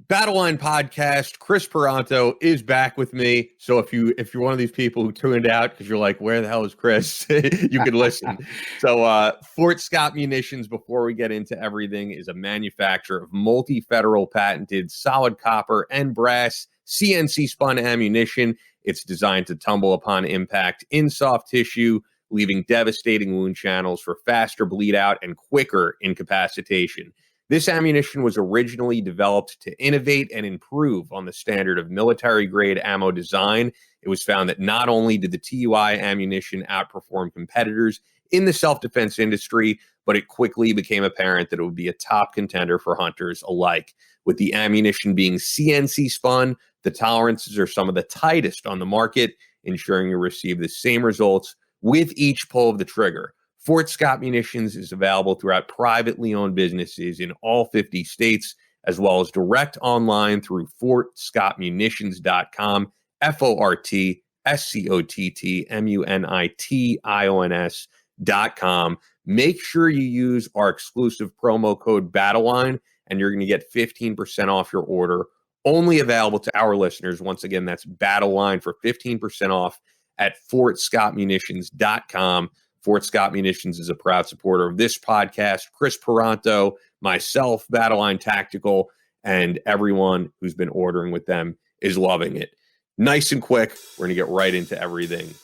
Battleline Podcast. Chris Peranto is back with me. So if you're one of these people who tuned out because you're like, where the hell is Chris? You can listen. So Fort Scott Munitions, before we get into everything, is a manufacturer of multi-federal patented solid copper and brass CNC spun ammunition. It's designed to tumble upon impact in soft tissue, leaving devastating wound channels for faster bleed out and quicker incapacitation. This ammunition was originally developed to innovate and improve on the standard of military-grade ammo design. It was found that not only did the TUI ammunition outperform competitors in the self-defense industry, but it quickly became apparent that it would be a top contender for hunters alike. With the ammunition being CNC spun, the tolerances are some of the tightest on the market, ensuring you receive the same results with each pull of the trigger. Fort Scott Munitions is available throughout privately owned businesses in all 50 states, as well as direct online through fortscottmunitions.com, FortScottmunitions.com. Make sure you use our exclusive promo code Battleline, and you're going to get 15% off your order. Only available to our listeners. Once again, that's Battleline for 15% off at FortScottmunitions.com. Fort Scott Munitions is a proud supporter of this podcast. Chris Peranto, myself, Battleline Tactical, and everyone who's been ordering with them is loving it. Nice and quick. We're going to get right into everything.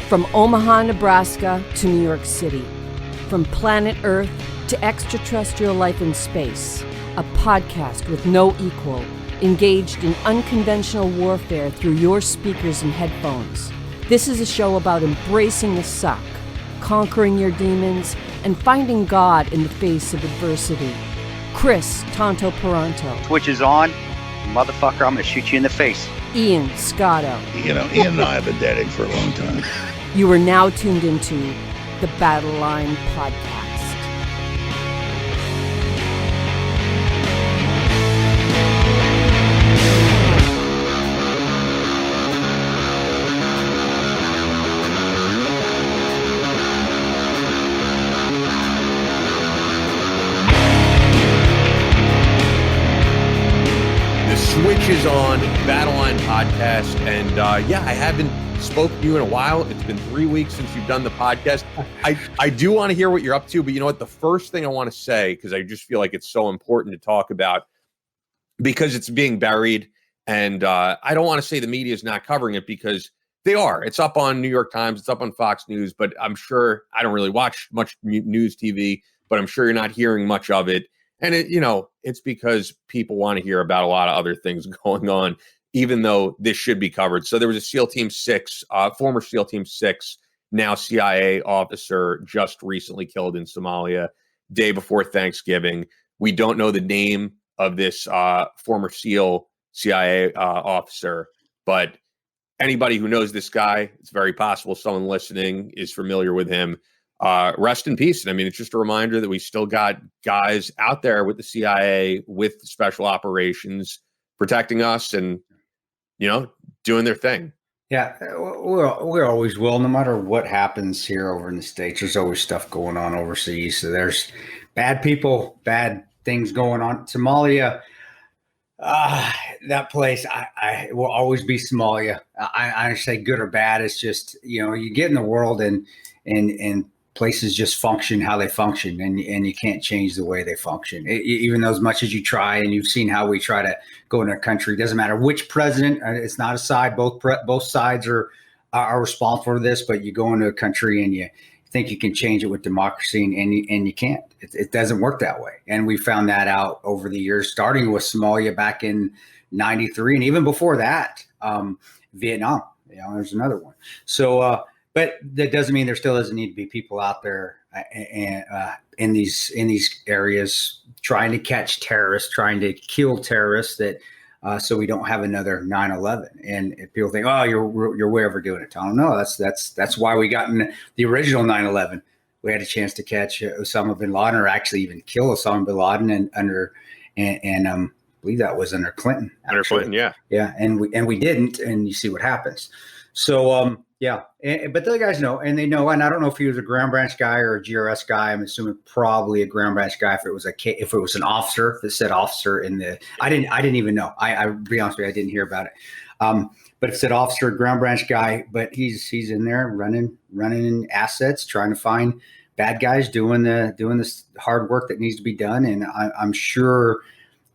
From Omaha, Nebraska to New York City, from planet Earth to extraterrestrial life in space, a podcast with no equal, engaged in unconventional warfare through your speakers and headphones. This is a show about embracing the suck, conquering your demons, and finding God in the face of adversity. Chris Tonto Peranto. Twitch is on. Motherfucker, I'm gonna shoot you in the face. Ian Scotto. You know, Ian and I have been dating for a long time. You are now tuned into the Battleline Podcast. The switch is on, Battleline Podcast, and I haven't spoken to you in a while. It's been 3 weeks since you've done the podcast. I do want to hear what you're up to, but you know what? The first thing I want to say, because I just feel like it's so important to talk about, because it's being buried, and I don't want to say the media is not covering it, because they are. It's up on New York Times, it's up on Fox News, but I'm sure, I don't really watch much news TV, but I'm sure you're not hearing much of it. And it's because people want to hear about a lot of other things going on, even though this should be covered. So there was a SEAL Team 6, former SEAL Team 6, now CIA officer, just recently killed in Somalia, day before Thanksgiving. We don't know the name of this former SEAL CIA officer, but anybody who knows this guy, it's very possible someone listening is familiar with him. Rest in peace. And I mean, it's just a reminder that we still got guys out there with the CIA, with special operations, protecting us and, doing their thing. Yeah, we always will, no matter what happens here over in the States. There's always stuff going on overseas. So there's bad people, bad things going on. Somalia, that place, I will always be Somalia. I say good or bad. It's just, you get in the world and places just function how they function, and you can't change the way they function. Even though as much as you try, and you've seen how we try to go in a country, doesn't matter which president, it's not a side, both sides are responsible for this, but you go into a country and you think you can change it with democracy, and you can't. It doesn't work that way. And we found that out over the years, starting with Somalia back in 93, and even before that, Vietnam, there's another one. So, but that doesn't mean there still doesn't need to be people out there in these areas trying to catch terrorists, trying to kill terrorists that so we don't have another 9/11. And people think, oh, you're way overdoing it. I don't know. That's why we got in the original 9/11. We had a chance to catch Osama bin Laden, or actually even kill Osama bin Laden, and I believe that was under Clinton. Actually. Under Clinton, yeah. Yeah, and we didn't, and you see what happens. So yeah, but the guys know, and they know, and I don't know if he was a ground branch guy or a GRS guy. I'm assuming probably a ground branch guy. If it was an officer that said officer in the, I didn't even know. I be honest with you, I didn't hear about it. But it said officer, ground branch guy, but he's in there running assets, trying to find bad guys, doing this hard work that needs to be done. And I'm sure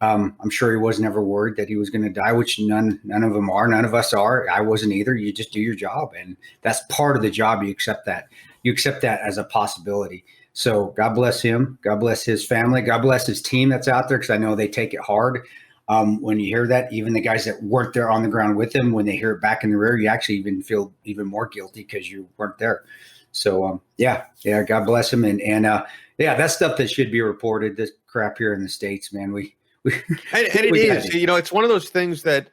he wasn't ever worried that he was going to die, which none of them are. None of us are. I wasn't either. You just do your job, and that's part of the job. You accept that. You accept that as a possibility. So God bless him. God bless his family. God bless his team that's out there, because I know they take it hard. When you hear that, even the guys that weren't there on the ground with him, when they hear it back in the rear, you actually even feel even more guilty because you weren't there. So yeah, God bless him. And yeah, that's stuff that should be reported. This crap here in the States, man. And it is, it's one of those things that,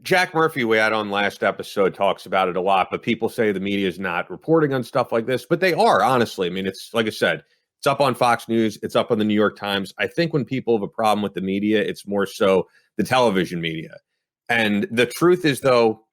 Jack Murphy, we had on last episode, talks about it a lot, but people say the media is not reporting on stuff like this, but they are, honestly. I mean, it's like I said, it's up on Fox News. It's up on the New York Times. I think when people have a problem with the media, it's more so the television media. And the truth is, though,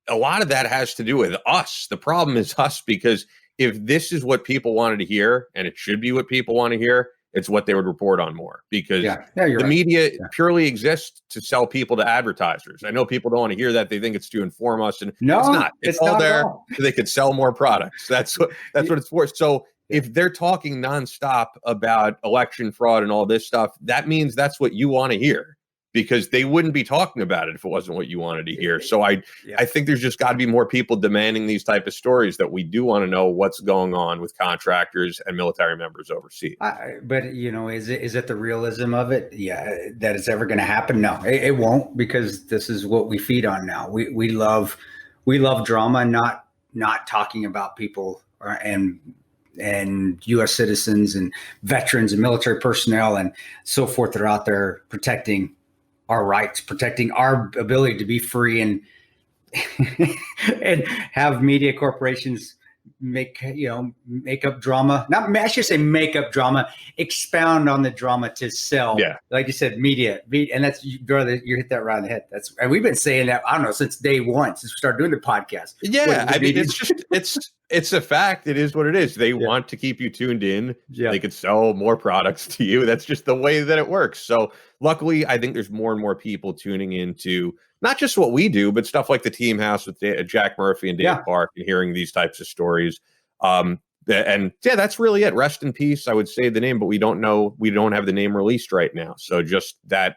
a lot of that has to do with us. The problem is us, because if this is what people wanted to hear, and it should be what people want to hear, it's what they would report on more, because the media purely exists to sell people to advertisers. I know people don't want to hear that. They think it's to inform us, and no, it's not. It's all there so they could sell more products. That's what it's for. So if they're talking nonstop about election fraud and all this stuff, that means that's what you want to hear, because they wouldn't be talking about it if it wasn't what you wanted to hear. So I think there's just got to be more people demanding these type of stories, that we do want to know what's going on with contractors and military members overseas. But is it the realism of it? Yeah, that it's ever going to happen? No, it won't, because this is what we feed on now. We love drama, not talking about people and U.S. citizens and veterans and military personnel and so forth that are out there protecting our rights, protecting our ability to be free, and and have media corporations make up drama. I should say make up drama, expound on the drama to sell. Yeah, like you said, media, and that's you hit that right on the head. And we've been saying that, I don't know, since day one, since we started doing the podcast. Yeah, I mean, it's a fact. It is what it is. They want to keep you tuned in. Yeah. They could sell more products to you. That's just the way that it works. So luckily, I think there's more and more people tuning into not just what we do, but stuff like the Team House with Jack Murphy and Dave Park, and hearing these types of stories. And that's really it. Rest in peace. I would say the name, but we don't know. We don't have the name released right now. So just that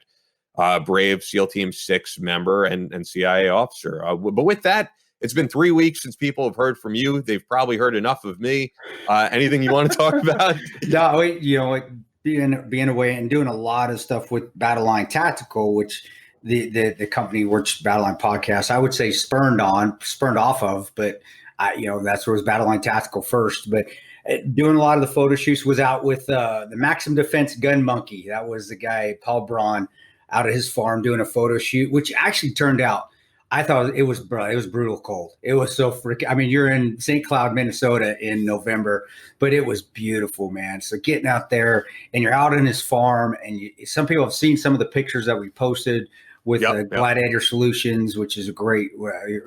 brave SEAL Team 6 member and CIA officer. But with that, it's been 3 weeks since people have heard from you. They've probably heard enough of me. Anything you want to talk about? No, being away and doing a lot of stuff with Battleline Tactical, which the company which Battleline Podcast, I would say spurned off of, but that's where it was Battleline Tactical first. But doing a lot of the photo shoots, was out with the Maxim Defense Gun Monkey. That was the guy, Paul Braun, out at his farm doing a photo shoot, which actually turned out, I thought it was brutal cold. It was so freaking, I mean, you're in St. Cloud, Minnesota in November, but it was beautiful, man. So getting out there, and you're out in his farm, and some people have seen some of the pictures that we posted with Gladiator Solutions, which is a great,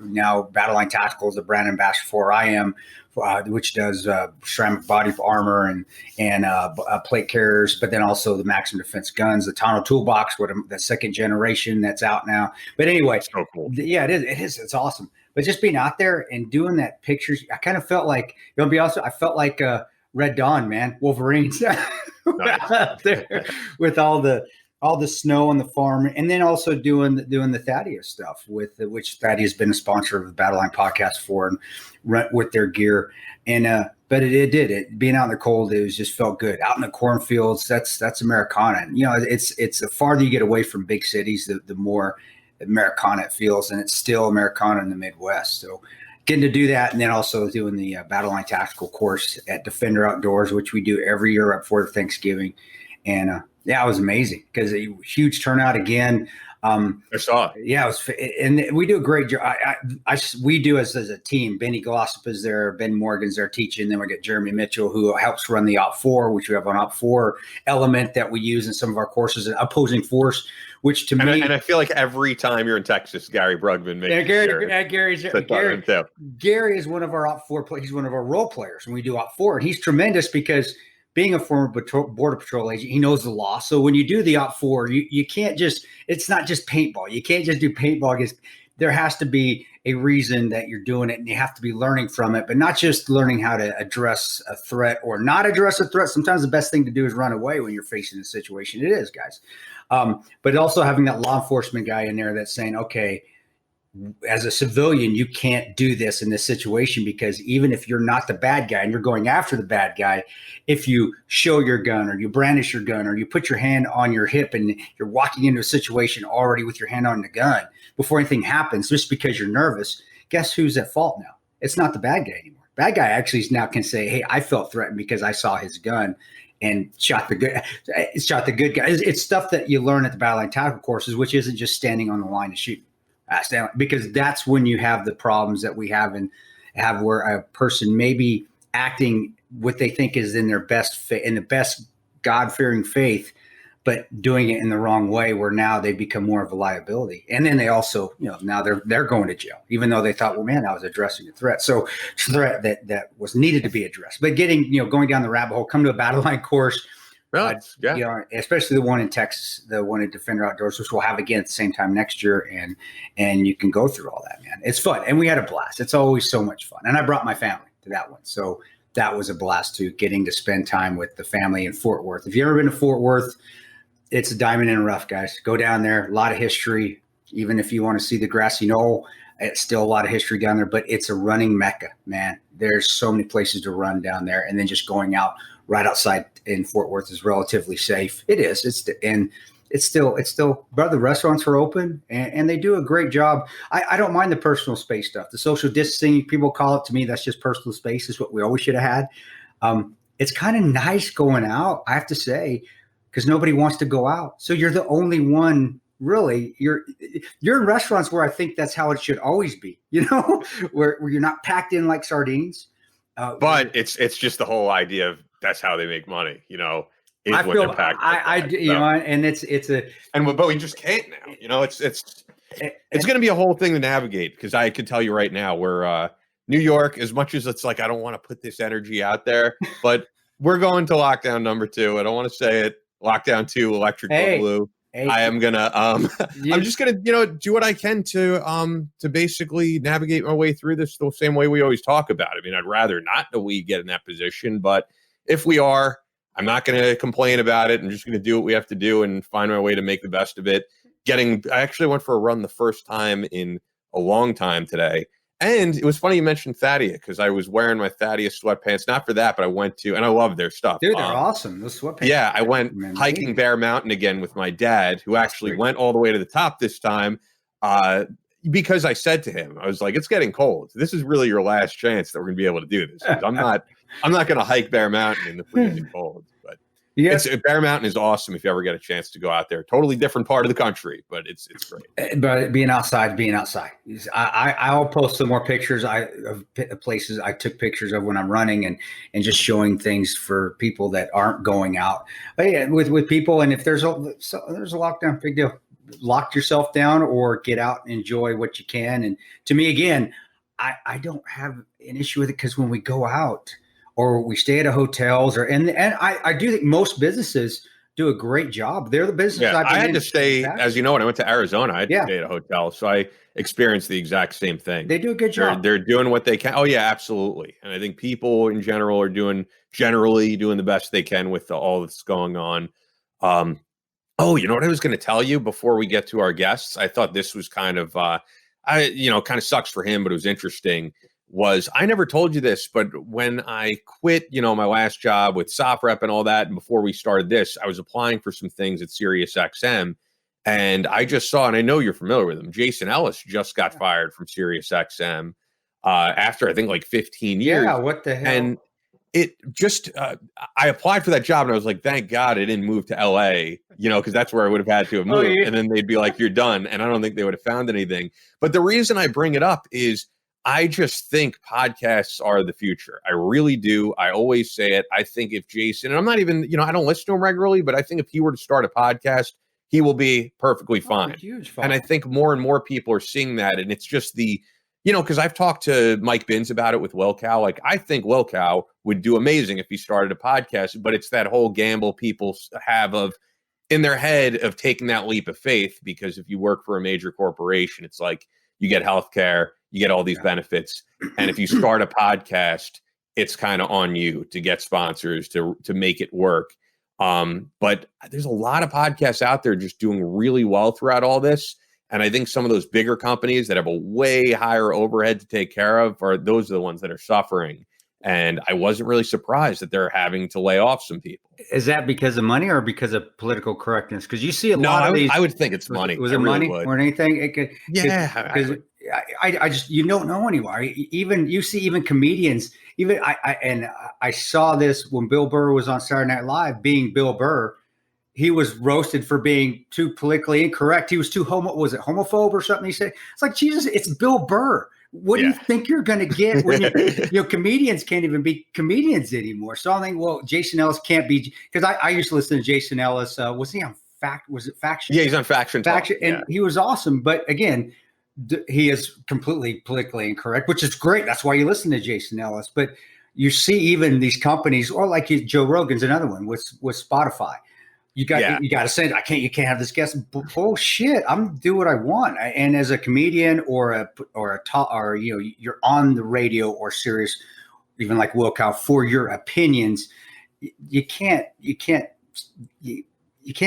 now Battleline Tactical is the brand ambassador for IM, which does ceramic body armor and plate carriers, but then also the Maxim Defense guns, the Tano Toolbox, the second generation that's out now. But anyway, so cool. Yeah, it is. It's awesome. But just being out there and doing that pictures, I kind of felt like, be honest, I felt like Red Dawn, man, Wolverines out there with all the snow on the farm, and then also doing the Thaddeus stuff with which Thaddeus has been a sponsor of the Battleline Podcast for, and with their gear. And but it being out in the cold, it was just felt good. Out in the cornfields, that's Americana. And, it's the farther you get away from big cities, the more Americana it feels, and it's still Americana in the Midwest. So getting to do that, and then also doing the Battleline Tactical course at Defender Outdoors, which we do every year up before Thanksgiving. And yeah, it was amazing because a huge turnout again. I saw it. Yeah, it was, and we do a great job. We do as a team. Benny Glossop is there. Ben Morgan's there teaching. Then we get Jeremy Mitchell, who helps run the Op4, which we have an Op4 element that we use in some of our courses, an opposing force, which to me. And I feel like every time you're in Texas, Gary Brugman makes Gary is one of our Op4 players. He's one of our role players, and we do Op4. And he's tremendous because being a former Border Patrol agent, he knows the law. So when you do the Op4, you can't just – it's not just paintball. You can't just do paintball. There has to be a reason that you're doing it, and you have to be learning from it, but not just learning how to address a threat or not address a threat. Sometimes the best thing to do is run away when you're facing a situation. It is, guys. But also having that law enforcement guy in there that's saying, okay, as a civilian, you can't do this in this situation because even if you're not the bad guy and you're going after the bad guy, if you show your gun or you brandish your gun or you put your hand on your hip and you're walking into a situation already with your hand on the gun before anything happens, just because you're nervous, guess who's at fault now? It's not the bad guy anymore. Bad guy actually now can say, hey, I felt threatened because I saw his gun and shot the good guy. It's stuff that you learn at the Battleline Tactical courses, which isn't just standing on the line to shoot. Because that's when you have the problems that we have where a person may be acting what they think is in their best in the best God-fearing faith, but doing it in the wrong way, where now they become more of a liability. And then they also, now they're going to jail, even though they thought, well, man, I was addressing a threat. So threat that was needed to be addressed. But going down the rabbit hole, come to a Battleline course. Right. Yeah. Especially the one in Texas, the one at Defender Outdoors, which we'll have again at the same time next year. And you can go through all that, man. It's fun. And we had a blast. It's always so much fun. And I brought my family to that one. So that was a blast too, getting to spend time with the family in Fort Worth. If you've ever been to Fort Worth, it's a diamond in the rough, guys. Go down there. A lot of history. Even if you want to see the grassy knoll, it's still a lot of history down there, but it's a running mecca, man. There's so many places to run down there. And then just going out right outside in Fort Worth is relatively safe. It is. It's still, but the restaurants are open and they do a great job. I don't mind the personal space stuff. The social distancing, people call it, to me, that's just personal space, is what we always should have had. It's kind of nice going out, I have to say, because nobody wants to go out. So you're the only one, really. You're in restaurants where I think that's how it should always be, where you're not packed in like sardines. But it's just the whole idea of that's how they make money, I feel, they're packed. But we just can't now, it's going to be a whole thing to navigate, because I can tell you right now, we're New York, as much as it's like, I don't want to put this energy out there, but we're going to lockdown number 2. I don't want to say it. Lockdown 2, electric blue. I am gonna I'm just gonna do what I can to basically navigate my way through this the same way we always talk about. I mean, I'd rather not that we get in that position, but if we are, I'm not gonna complain about it. I'm just gonna do what we have to do and find my way to make the best of it. I actually went for a run the first time in a long time today. And it was funny you mentioned Thadia, because I was wearing my Thadia sweatpants, not for that, but I went to, and I love their stuff. Dude, they're awesome. Those sweatpants. Yeah, I went hiking Bear Mountain again with my dad, who actually went all the way to the top this time, because I said to him, I was like, it's getting cold. This is really your last chance that we're going to be able to do this. I'm not going to hike Bear Mountain in the freezing cold. But yes, Bear Mountain is awesome if you ever get a chance to go out there. Totally different part of the country, but it's great. But being outside. I'll post some more pictures of places I took pictures of when I'm running, and just showing things for people that aren't going out. But yeah, with people, and if there's a lockdown, big deal. Lock yourself down or get out and enjoy what you can. And to me, again, I don't have an issue with it, because when we go out, or we stay at hotels, and I do think most businesses do a great job. They're the business. Yeah, I had to stay, as you know, when I went to Arizona, I had to stay at a hotel. So I experienced the exact same thing. They do a good job. They're doing what they can. Oh yeah, absolutely. And I think people in general are generally doing the best they can with all that's going on. Oh, you know what I was going to tell you before we get to our guests? I thought this was kind of, kind of sucks for him, but it was interesting. I never told you this, but when I quit, my last job with SOPREP and all that, and before we started this, I was applying for some things at SiriusXM, and I just saw, and I know you're familiar with him, Jason Ellis just got fired from SiriusXM after, I think, like 15 years. Yeah, what the hell? it just, I applied for that job and I was like, thank God I didn't move to LA, because that's where I would have had to have moved. And then they'd be like, you're done. And I don't think they would have found anything. But the reason I bring it up is I just think podcasts are the future. I really do. I always say it. I think if Jason, and I'm not even, I don't listen to him regularly, but I think if he were to start a podcast, he will be perfectly fine. Huge fun. And I think more and more people are seeing that. And it's just because I've talked to Mike Binns about it with Wilkow. Like, I think Wilkow would do amazing if he started a podcast, but it's that whole gamble people have in their head of taking that leap of faith, because if you work for a major corporation, it's like you get healthcare, you get all these benefits. And if you start a podcast, it's kind of on you to get sponsors to make it work. But there's a lot of podcasts out there just doing really well throughout all this. And I think some of those bigger companies that have a way higher overhead to take care of those are the ones that are suffering. And I wasn't really surprised that they're having to lay off some people. Is that because of money or because of political correctness? Because you see a lot of these. I would think it's money. Was it money or anything? It could, because I just, you don't know anymore. Even you see even comedians. Even I saw this when Bill Burr was on Saturday Night Live. Being Bill Burr, he was roasted for being too politically incorrect. He was too homophobe or something? He said, it's like, Jesus, it's Bill Burr. What do you think you're going to get when comedians can't even be comedians anymore? So I think, well, Jason Ellis can't be, because I used to listen to Jason Ellis. Was he on Faction? Yeah, he's on Faction. And he was awesome. But again, he is completely politically incorrect, which is great. That's why you listen to Jason Ellis. But you see even these companies, or like Joe Rogan's another one with Spotify. You got to send. You can't have this guest. Bullshit. I'm do what I want. And as a comedian or you're on the radio or Sirius, even like Wilkow, for your opinions, you can't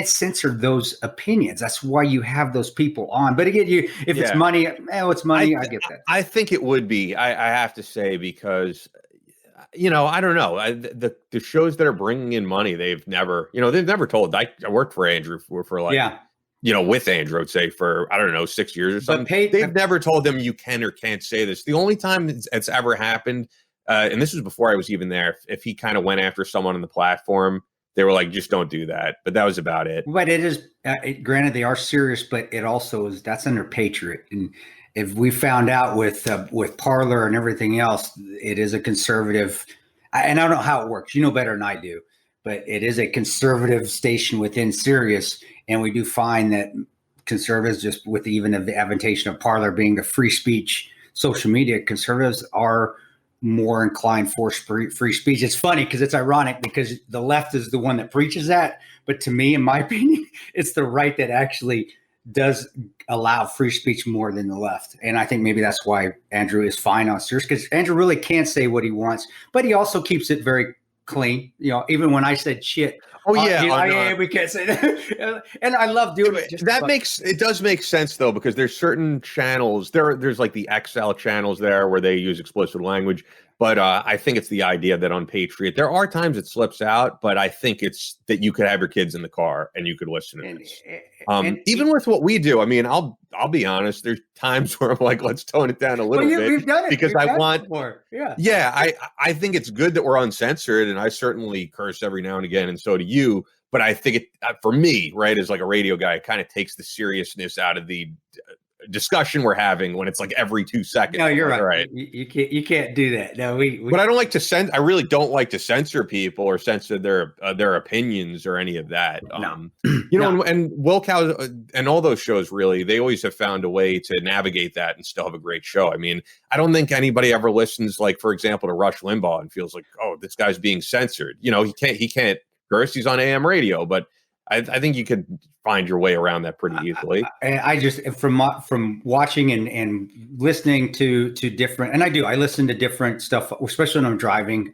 censor those opinions. That's why you have those people on. But again, if it's money, it's money. I get that. I think it would be. I have to say, because I don't know. The shows that are bringing in money, they've never told. I worked for Andrew for with Andrew, I'd say for, I don't know, 6 years or something. They've never told them you can or can't say this. The only time it's ever happened, and this was before I was even there, if he kind of went after someone on the platform, they were like, just don't do that. But that was about it. But it is, granted, they are serious, but it also is, that's under Patriot. And if we found out with Parler and everything else, it is a conservative, and I don't know how it works. You know better than I do, but it is a conservative station within Sirius, and we do find that conservatives, just with even the advantage of Parler being the free speech social media, conservatives are more inclined for free speech. It's funny because it's ironic because the left is the one that preaches that, but to me, in my opinion, it's the right that actually does allow free speech more than the left. And I think maybe that's why Andrew is fine on Sirius, because Andrew really can't say what he wants, but he also keeps it very clean. Even when I said shit, we can't say that. And I love doing it. It does make sense though, because there's certain channels there's like the XL channels there where they use explicit language. But I think it's the idea that on Patriot, there are times it slips out, but I think it's that you could have your kids in the car and you could listen to this. Even with what we do, I mean, I'll be honest, there's times where I'm like, let's tone it down a little bit. We've done it. Because I want more. I think it's good that we're uncensored, and I certainly curse every now and again, and so do you. But I think it, for me, right, as like a radio guy, it kind of takes the seriousness out of the discussion we're having when it's like every 2 seconds. No, you're right. You can't do that. No, but I don't like to I really don't like to censor people or censor their opinions or any of that. No. And Wilkow and all those shows, really, they always have found a way to navigate that and still have a great show. I mean, I don't think anybody ever listens, like, for example, to Rush Limbaugh and feels like, oh, this guy's being censored. He can't curse. He's on AM radio, but I think you could find your way around that pretty easily. I just, from watching and listening to different, and I listen to different stuff, especially when I'm driving.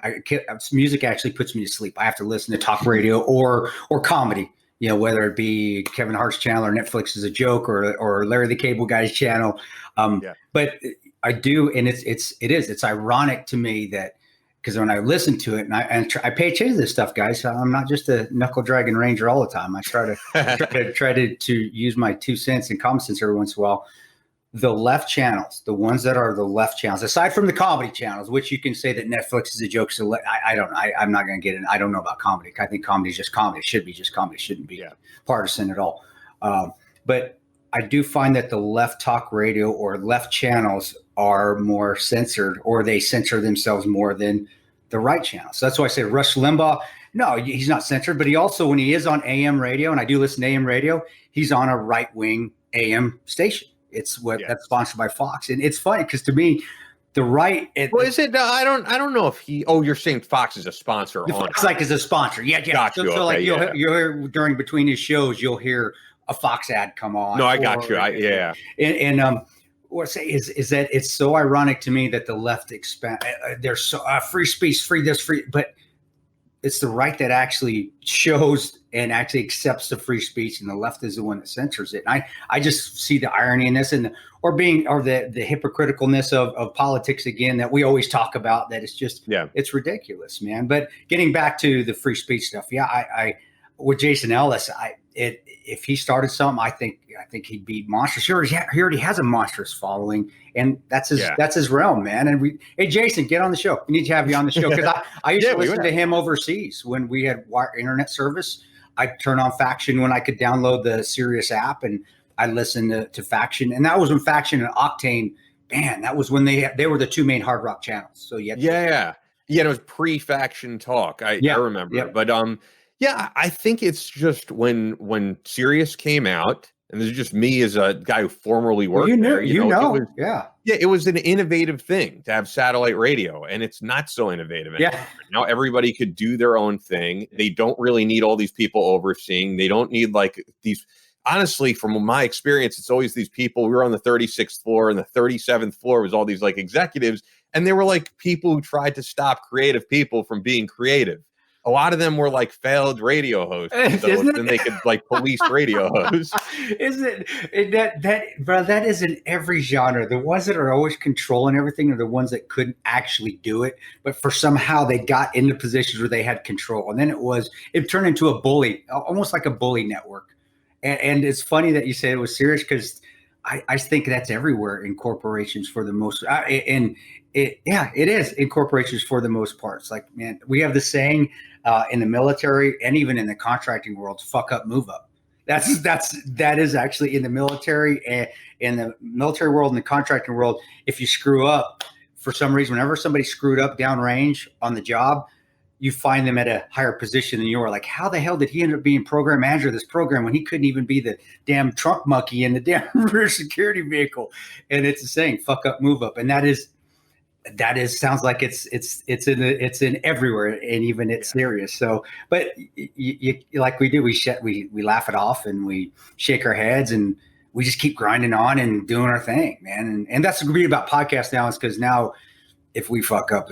Music actually puts me to sleep. I have to listen to talk radio or comedy, whether it be Kevin Hart's channel or Netflix is a joke or Larry the Cable Guy's channel. But I do, and it's ironic to me that, because when I listen to it, and I pay attention to this stuff, guys, so I'm not just a knuckle dragging ranger all the time. I try to use my 2 cents and common sense every once in a while. the left channels, the ones that are the left channels, aside from the comedy channels, which you can say that Netflix is a joke. So I don't know. I'm not going to get in. I don't know about comedy. I think comedy is just comedy. It should be just comedy. It shouldn't be partisan at all. But I do find that the left talk radio or left channels are more censored, or they censor themselves more than the right channels. So that's why I say Rush Limbaugh. No, he's not censored, but he also, when he is on AM radio, and I do listen to AM radio, he's on a right-wing AM station. It's that's sponsored by Fox, and it's funny because to me, the right. Is it? I don't know if he. Oh, you're saying Fox is a sponsor. Fox is a sponsor. Yeah. Got you. So like you'll hear during between his shows, you'll hear a Fox ad come on. No, I got you. And what I say is that it's so ironic to me that the left expand. There's so free speech, free this, free, but it's the right that actually shows and actually accepts the free speech, and the left is the one that censors it. And I just see the irony in this, and or the hypocriticalness of politics again that we always talk about. That it's just it's ridiculous, man. But getting back to the free speech stuff, I with Jason Ellis, if he started something, I think he'd be monstrous. He already has a monstrous following, and that's his realm, man. And hey, Jason, get on the show. We need to have you on the show because I used to listen to him overseas when we had internet service. I'd turn on Faction when I could download the Sirius app, and I listened to Faction, and that was when Faction and Octane, man, that was when they were the two main hard rock channels. So it was pre-Faction talk. I remember, but I think it's just when Sirius came out, and this is just me as a guy who formerly worked there. It was an innovative thing to have satellite radio, and it's not so innovative anymore. Now everybody could do their own thing. They don't really need all these people overseeing. They don't need like these. Honestly, from my experience, it's always these people. We were on the 36th floor, and the 37th floor was all these like executives, and they were like people who tried to stop creative people from being creative. A lot of them were like failed radio hosts, so then they could like police radio hosts. Isn't that bro? That is in every genre. The ones that are always controlling everything are the ones that couldn't actually do it, but for somehow they got into positions where they had control, and then it turned into a bully, almost like a bully network. And it's funny that you say it was serious because I think that's everywhere in corporations for the most. It is in corporations for the most part. It's like, man, we have the saying in the military and even in the contracting world, fuck up, move up. That is actually in the military and in the military world and the contracting world. If you screw up for some reason, whenever somebody screwed up downrange on the job, you find them at a higher position than you are. Like, how the hell did he end up being program manager of this program when he couldn't even be the damn trunk monkey in the damn rear security vehicle? And it's the saying, fuck up, move up. And that is sounds like it's in everywhere, and even it's serious. So, but you like we do, we laugh it off and we shake our heads and we just keep grinding on and doing our thing, man. And that's the beauty about podcasts now, is because now if we fuck up,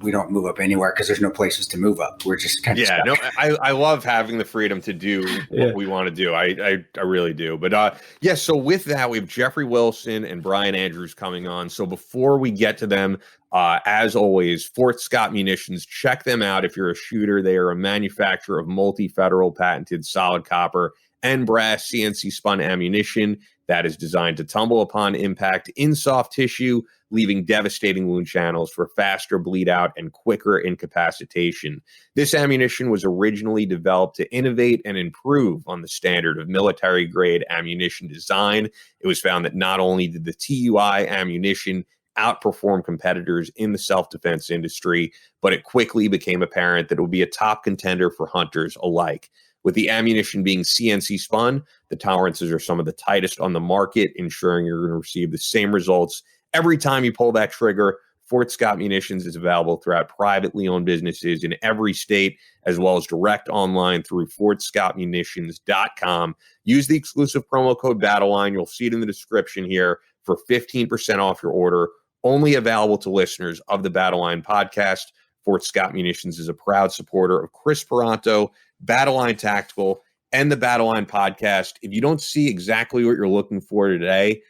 we don't move up anywhere because there's no places to move up. We're just kind of stuck. No, I love having the freedom to do what we want to do. I really do. But so with that, we have Jeffrey Wilson and Brian Andrews coming on. So before we get to them, as always, Fort Scott Munitions, check them out if you're a shooter. They are a manufacturer of multi-federal patented solid copper and brass CNC spun ammunition that is designed to tumble upon impact in soft tissue, leaving devastating wound channels for faster bleed out and quicker incapacitation. This ammunition was originally developed to innovate and improve on the standard of military grade ammunition design. It was found that not only did the TUI ammunition outperform competitors in the self-defense industry, but it quickly became apparent that it would be a top contender for hunters alike. With the ammunition being CNC spun, the tolerances are some of the tightest on the market, ensuring you're going to receive the same results every time you pull that trigger. Fort Scott Munitions is available throughout privately owned businesses in every state, as well as direct online through fortscottmunitions.com. Use the exclusive promo code Battleline. You'll see it in the description here for 15% off your order. Only available to listeners of the Battleline podcast. Fort Scott Munitions is a proud supporter of Chris Peranto, Battleline Tactical, and the Battleline podcast. If you don't see exactly what you're looking for today,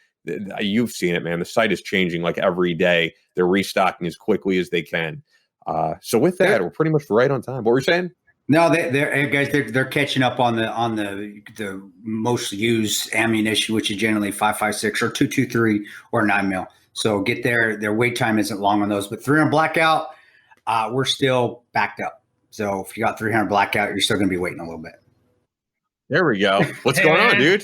you've seen it, man. The site is changing like every day. They're restocking as quickly as they can. So with that, we're pretty much right on time. What were you saying? No, they're catching up on the most used ammunition, which is generally 5.56 or 2.23 or 9mm. So get their wait time isn't long on those. But 300 blackout, we're still backed up. So if you got 300 blackout, you're still going to be waiting a little bit. There we go. What's going on, dude?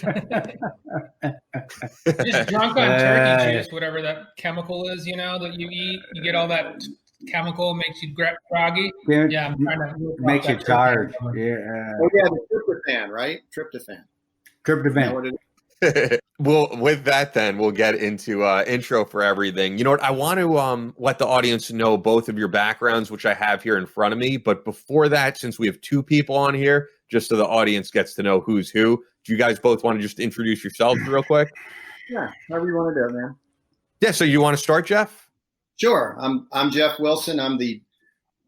Just drunk on turkey juice, whatever that chemical is, that you eat. You get all that chemical, makes you groggy. Yeah, I'm trying to makes you tired. Yeah. Oh yeah, the tryptophan, right? Tryptophan. Well, with that, then we'll get into intro for everything. You know what? I want to let the audience know both of your backgrounds, which I have here in front of me. But before that, since we have two people on here, just so the audience gets to know who's who, do you guys both want to just introduce yourselves real quick? Yeah, however you want to do it, man. Yeah. So you want to start, Jeff? Sure. I'm Jeff Wilson. I'm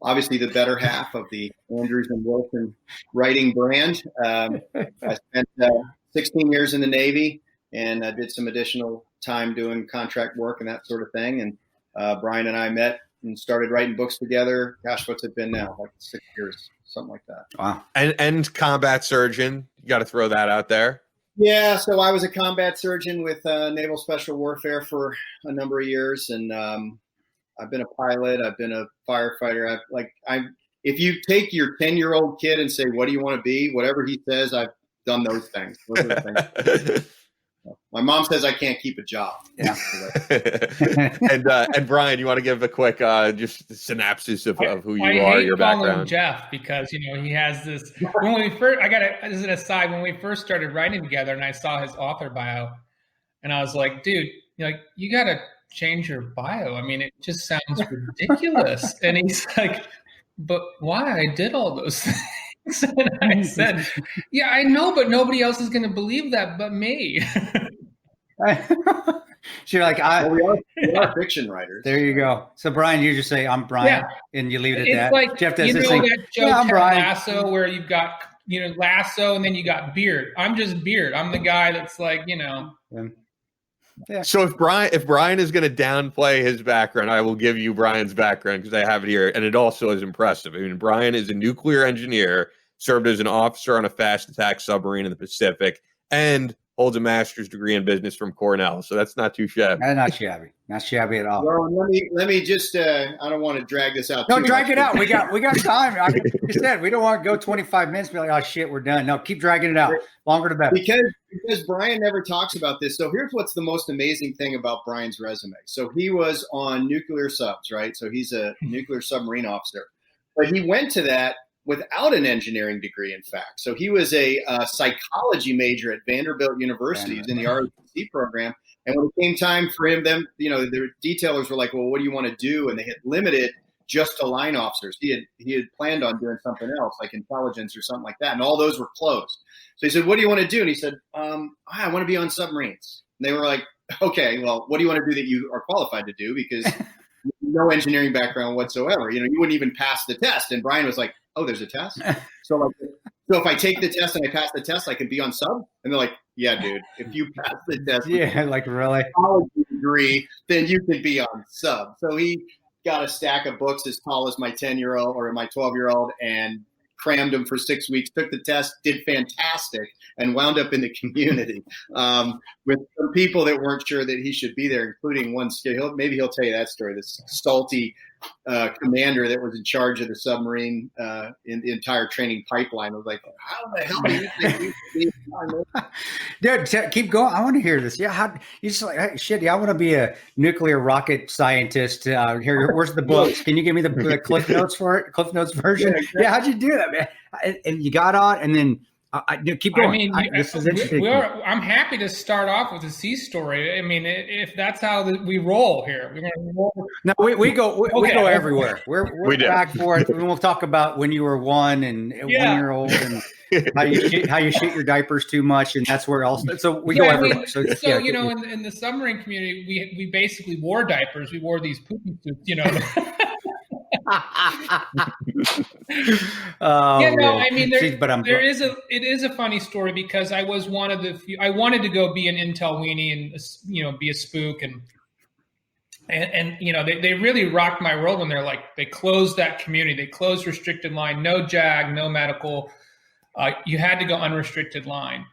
obviously the better half of the Andrews and Wilson writing brand. I spent 16 years in the Navy and did some additional time doing contract work and that sort of thing. And Brian and I met and started writing books together. Gosh, what's it been now? Like 6 years, something like that. Wow. And combat surgeon. You got to throw that out there. Yeah. So I was a combat surgeon with Naval Special Warfare for a number of years. And I've been a pilot. I've been a firefighter. If you take your 10-year-old kid and say, what do you want to be? Whatever he says, I've done those things. Those are the things. My mom says I can't keep a job. Yeah. And Brian, you want to give a quick just synopsis of who you are, your background? Jeff, because he has this. When we first, as an aside, when we first started writing together, and I saw his author bio, and I was like, dude, you got to change your bio. I mean, it just sounds ridiculous. And he's like, but why? I did all those things. And I said, yeah, I know, but nobody else is going to believe that but me. So you're like, we are fiction writers. There you go. So Brian, you just say, I'm Brian, and you leave it at that. Like, Jeff does this thing. That joke, I'm Brian. Lasso, where you've got, Lasso, and then you got Beard. I'm just Beard. I'm the guy that's like, Yeah. So if Brian is going to downplay his background, I will give you Brian's background because I have it here, and it also is impressive. I mean, Brian is a nuclear engineer, served as an officer on a fast attack submarine in the Pacific, and holds a master's degree in business from Cornell. So that's not too shabby. Not shabby. Not shabby at all. Well, let me just I don't want to drag this out. No, drag it out. We got time. Like you said, we don't want to go 25 minutes and be like, oh shit, we're done. No, keep dragging it out. Longer the better. Because Brian never talks about this. So here's what's the most amazing thing about Brian's resume. So he was on nuclear subs, right? So he's a nuclear submarine officer. But he went to that without an engineering degree, in fact. So he was a psychology major at Vanderbilt University. He's in the ROTC program. And when it came time for him, the detailers were like, well, what do you want to do? And they had limited just to line officers. He had planned on doing something else, like intelligence or something like that. And all those were closed. So he said, what do you want to do? And he said, I want to be on submarines. And they were like, okay, well, what do you want to do that you are qualified to do? Because no engineering background whatsoever. You wouldn't even pass the test. And Brian was like, oh, there's a test? So if I take the test and I pass the test, I can be on sub? And they're like, yeah, dude, if you pass the test, like really college degree, then you can be on sub. So he got a stack of books as tall as my 10-year-old or my 12-year-old and crammed them for 6 weeks, took the test, did fantastic, and wound up in the community with some people that weren't sure that he should be there, including one. Maybe he'll tell you that story. This salty commander that was in charge of the submarine in the entire training pipeline was like, how the hell do you think you should be? Dude, keep going. I want to hear this. Yeah, how you just like, hey, shit? Yeah, I want to be a nuclear rocket scientist. Here, where's the books? Can you give me the Cliff Notes for it? Cliff Notes version? Yeah, how'd you do that, man? And you got on, and then keep going. I mean, this is interesting. I'm happy to start off with a sea story. I mean, if that's how we roll here, we're going to roll. No, we go everywhere. We're back and forth. And we'll talk about when you were 1 and 1 year old and how you shit your diapers too much, and that's where also. So we go everywhere. In the submarine community, we basically wore diapers. We wore these poopy suits, It is a funny story because I was one of the few. I wanted to go be an intel weenie and be a spook, and And you know, they really rocked my world when they're like, they closed that community. They closed restricted line, no JAG, no medical. You had to go unrestricted line.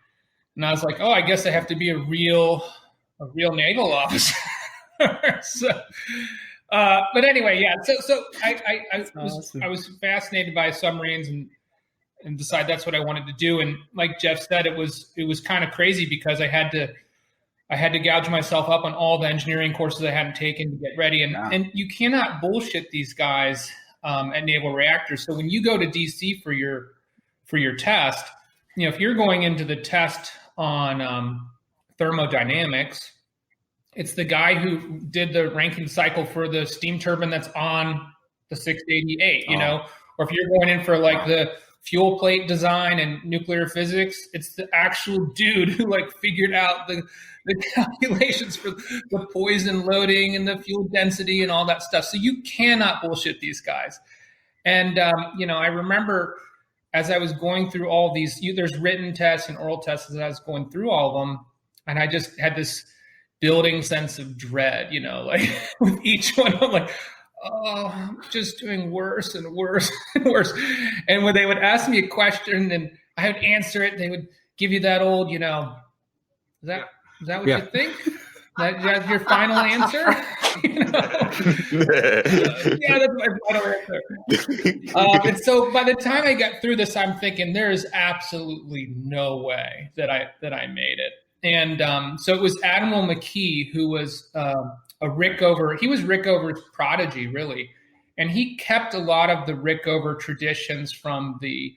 And I was like, oh, I guess I have to be a real naval officer. But anyway, yeah. So I was fascinated by submarines and decided that's what I wanted to do. And like Jeff said, it was kind of crazy because I had to gouge myself up on all the engineering courses I hadn't taken to get ready. And you cannot bullshit these guys at Naval Reactors. So when you go to DC for your test, you know, if you're going into the test on thermodynamics, it's the guy who did the Rankine cycle for the steam turbine that's on the 688, you know, or if you're going in for like the fuel plate design and nuclear physics, it's the actual dude who like figured out the calculations for the poison loading and the fuel density and all that stuff. So you cannot bullshit these guys. And, you know, I remember as I was going through all these, there's written tests and oral tests as I was going through all of them. And I just had this building sense of dread, you know, like with each one, I'm like, oh, I'm just doing worse and worse and worse. And when they would ask me a question and I would answer it, they would give you that old, you know, is that what you think? That's your final answer? You know? Yeah, that's my final answer. And so by the time I got through this, I'm thinking there is absolutely no way that I made it. And so it was Admiral McKee who was a Rickover. He was Rickover's prodigy, really. And he kept a lot of the Rickover traditions from the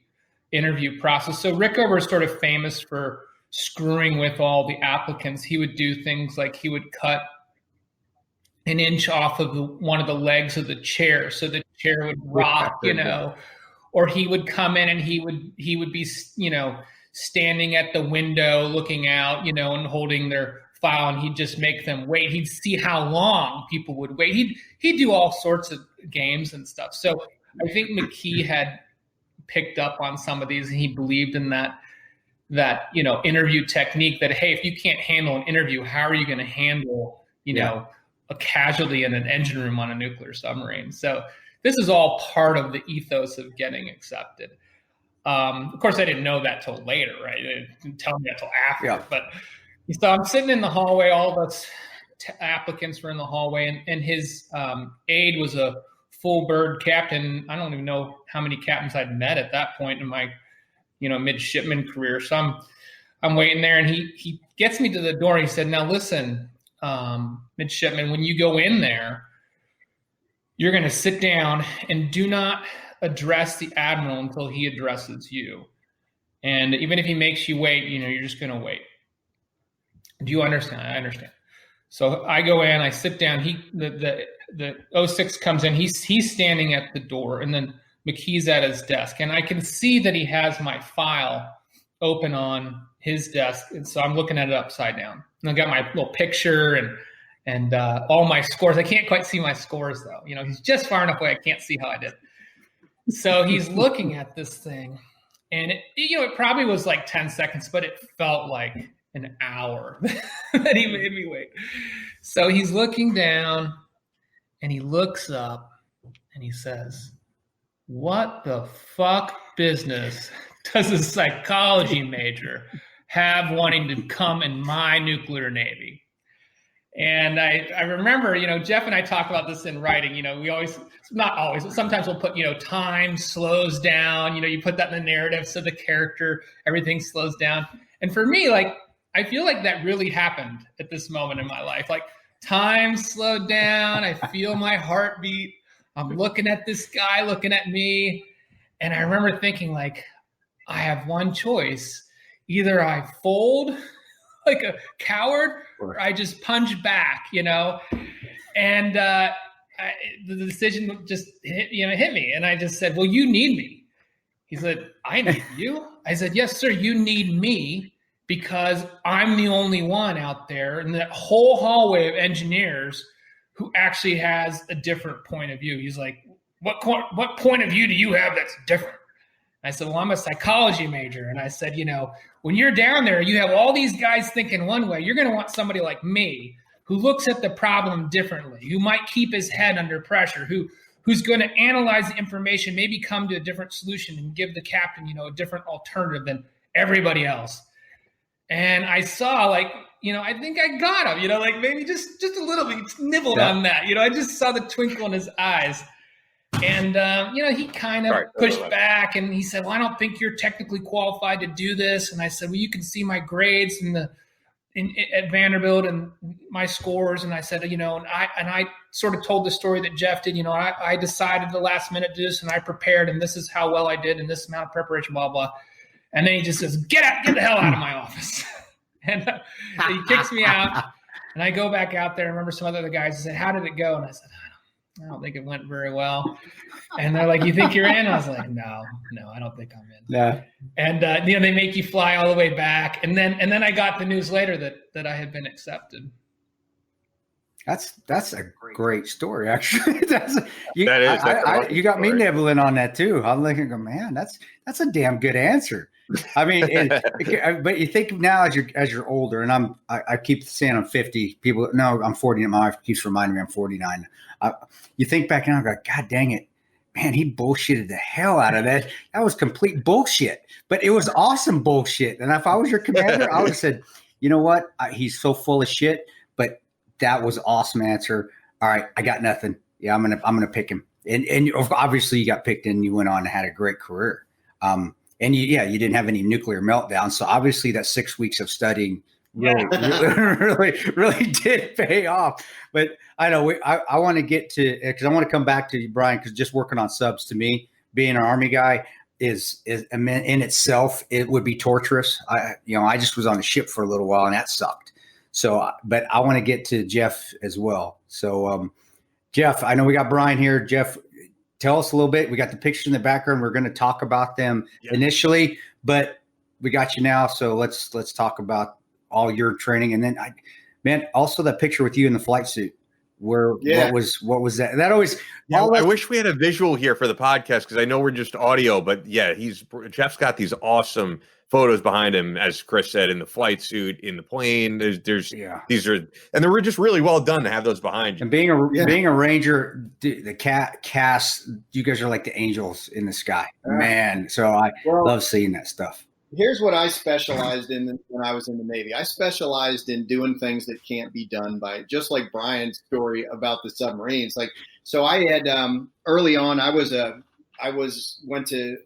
interview process. So Rickover is sort of famous for screwing with all the applicants. He would do things like he would cut an inch off of one of the legs of the chair so the chair would rock, you know, or he would come in and he would be, you know, standing at the window looking out, you know, and holding their file, and he'd just make them wait. He'd see how long people would wait. He'd do all sorts of games and stuff. So I think McKee had picked up on some of these, and he believed in that, you know, interview technique that, hey, if you can't handle an interview, how are you going to handle, you know, a casualty in an engine room on a nuclear submarine? So this is all part of the ethos of getting accepted. Of course, I didn't know that till later, right? They didn't tell me that till after. Yeah. But so I'm sitting in the hallway. All of us applicants were in the hallway, and his aide was a full bird captain. I don't even know how many captains I'd met at that point in my, you know, midshipman career. So I'm waiting there, and he gets me to the door. He said, "Now listen, midshipman, when you go in there, you're going to sit down and do not address the admiral until he addresses you. And even if he makes you wait, you know, you're just going to wait." Do you understand? I understand. So I go in, I sit down. The 06 comes in. He's standing at the door, and then McKee's at his desk, and I can see that he has my file open on his desk, and so I'm looking at it upside down. And I got my little picture and all my scores. I can't quite see my scores though. You know, he's just far enough away. I can't see how I did. So he's looking at this thing, and it probably was like 10 seconds, but it felt like an hour that he made me wait. So he's looking down, and he looks up, and he says, "What the fuck business does a psychology major have wanting to come in my nuclear Navy?" And I remember, you know, Jeff and I talk about this in writing. You know, we always, not always, but sometimes we'll put, you know, time slows down. You know, you put that in the narrative so the character, everything slows down. And for me, like, I feel like that really happened at this moment in my life. Like, time slowed down. I feel my heartbeat. I'm looking at this guy looking at me. And I remember thinking, like, I have one choice. Either I fold like a coward, or I just punch back, you know? And the decision just hit me. And I just said, "Well, you need me." He said, "I need you?" I said, "Yes, sir, you need me because I'm the only one out there in that whole hallway of engineers who actually has a different point of view." He's like, what point of view do you have that's different?" I said, "Well, I'm a psychology major." And I said, "You know, when you're down there, you have all these guys thinking one way. You're going to want somebody like me who looks at the problem differently, who might keep his head under pressure, who's going to analyze the information, maybe come to a different solution and give the captain, a different alternative than everybody else. And I saw I think I got him, maybe just a little bit nibbled on that. I just saw the twinkle in his eyes. And, he kind of pushed back and he said, well, I don't think you're technically qualified to do this. And I said, well, you can see my grades at Vanderbilt and my scores. And I said, and I sort of told the story that Jeff did, I decided the last minute to do this and I prepared and this is how well I did and this amount of preparation, blah, blah. And then he just says, get the hell out of my office. And he kicks me out and I go back out there. I remember some other guys said, how did it go? And I said, I don't think it went very well. And they're like, you think you're in? I was like, no, I don't think I'm in. Yeah. And, they make you fly all the way back. And then I got the news later that I had been accepted. That's a great story, actually. You got me story. nibbling on that too. I'm looking, man, that's a damn good answer. I mean, but you think now as you're older, and I keep saying I'm 50. People, no, I'm 40. My wife keeps reminding me I'm 49. You think back now, I go, God dang it, man, he bullshitted the hell out of that. That was complete bullshit, but it was awesome bullshit. And if I was your commander, I would have said, you know what, he's so full of shit, but that was awesome answer. All right, I got nothing. Yeah, I'm gonna pick him. And obviously you got picked and you went on and had a great career. And you didn't have any nuclear meltdown. So obviously that 6 weeks of studying really did pay off. But I know I want to get to, because I want to come back to you, Brian, because just working on subs to me, being an Army guy is in itself, it would be torturous. I just was on a ship for a little while and that sucked. So, but I want to get to Jeff as well. So, Jeff, I know we got Brian here. Jeff, tell us a little bit. We got the pictures in the background. We're going to talk about them initially, but we got you now. So let's talk about all your training. And then also that picture with you in the flight suit what was that? That always, I wish we had a visual here for the podcast, because I know we're just audio, but Jeff's got these awesome photos behind him, as Chris said, in the flight suit, in the plane. These are, and they were just really well done to have those behind you. And being a Ranger, the cast, you guys are like the angels in the sky, man. So I love seeing that stuff. Here's what I specialized in when I was in the Navy. I specialized in doing things that can't be done by, just like Brian's story about the submarines. So I had early on, I went to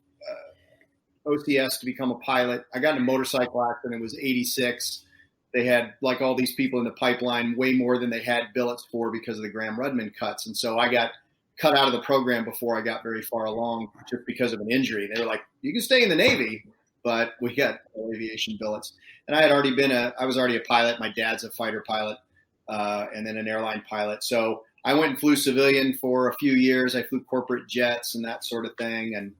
OCS to become a pilot. I got in a motorcycle accident. It was 86. They had like all these people in the pipeline, way more than they had billets for because of the Graham-Rudman cuts. And so I got cut out of the program before I got very far along, just because of an injury. They were like, you can stay in the Navy, but we got aviation billets. And I was already a pilot. My dad's a fighter pilot, and then an airline pilot. So I went and flew civilian for a few years. I flew corporate jets and that sort of thing. And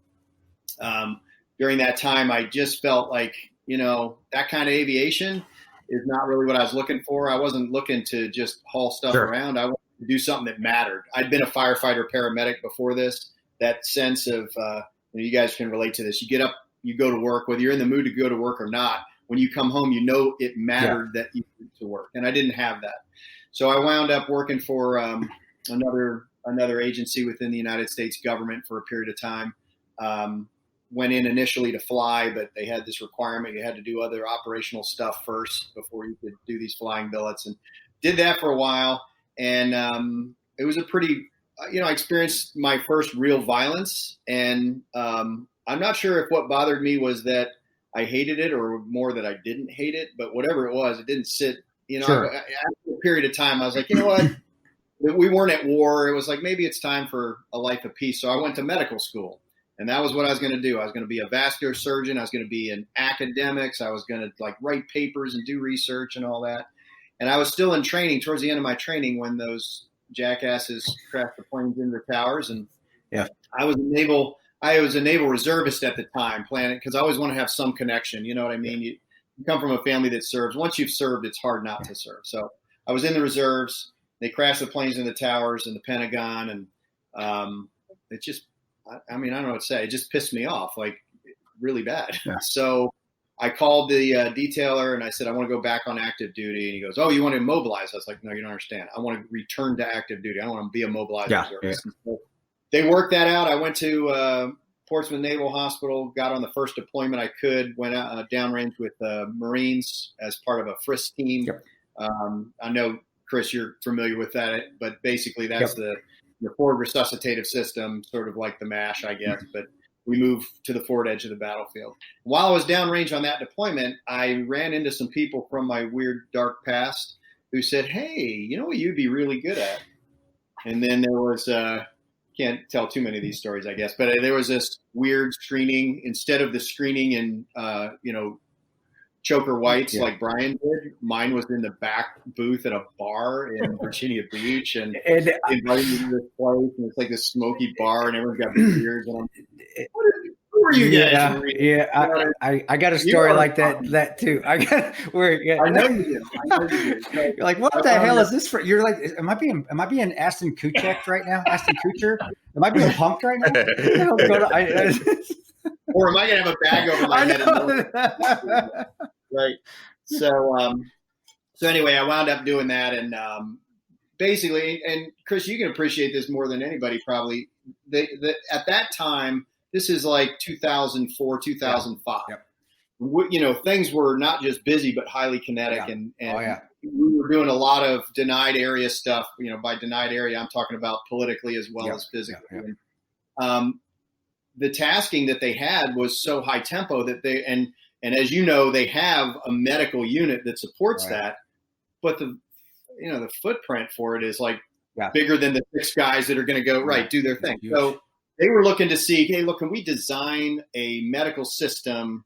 during that time, I just felt like, that kind of aviation is not really what I was looking for. I wasn't looking to just haul stuff around. I wanted to do something that mattered. I'd been a firefighter paramedic before this. That sense of, you guys can relate to this. You get up, you go to work, whether you're in the mood to go to work or not. When you come home, it mattered that you went to work. And I didn't have that. So I wound up working for another agency within the United States government for a period of time. Went in initially to fly, but they had this requirement. You had to do other operational stuff first before you could do these flying billets, and did that for a while. And it was a pretty, I experienced my first real violence. And I'm not sure if what bothered me was that I hated it or more that I didn't hate it, but whatever it was, it didn't sit, after a period of time, I was like, you know what? We weren't at war. It was like, maybe it's time for a life of peace. So I went to medical school. And that was what I was going to do. I was going to be a vascular surgeon. I was going to be in academics. I was going to write papers and do research and all that. And I was still in training towards the end of my training when those jackasses crashed the planes into the towers. And I was a naval reservist at the time, because I always want to have some connection. You know what I mean? You come from a family that serves. Once you've served, it's hard not to serve. So I was in the reserves. They crashed the planes in the towers and the Pentagon. And it just, I don't know what to say. It just pissed me off, really bad. Yeah. So I called the detailer and I said, I want to go back on active duty. And he goes, oh, you want to immobilize? I was like, no, you don't understand. I want to return to active duty. I don't want to be immobilized. Yeah. So they worked that out. I went to Portsmouth Naval Hospital, got on the first deployment I could, went out downrange with Marines as part of a frisk team. Yep. I know, Chris, you're familiar with that, but basically that's the forward resuscitative system, sort of like the MASH, I guess, but we moved to the forward edge of the battlefield. While I was downrange on that deployment, I ran into some people from my weird, dark past who said, hey, you know what you'd be really good at? And then there was can't tell too many of these stories, I guess, but there was this weird screening. Instead of the screening in, choker whites like Brian did, mine was in the back booth at a bar in Virginia Beach, and they invited me to this place, and it's like this smoky bar, and everyone's got beers, and I'm who are you guys? I got a story like that too. I know you do. You're like, what the hell is this for? You're like, am I being Ashton Kutcher right now? Ashton Kutcher? Am I being punked right now? Or am I going to have a bag over my head? Right. So anyway, I wound up doing that. And basically, and Chris, you can appreciate this more than anybody probably. At that time, this is like 2004, 2005. Yep. Things were not just busy, but highly kinetic. And we were doing a lot of denied area stuff. By denied area, I'm talking about politically as well as physically. The tasking that they had was so high tempo that and as you know, they have a medical unit that supports that, but the footprint for it is like bigger than the 6 guys that are going to go do their thing. So they were looking to see, hey, look, can we design a medical system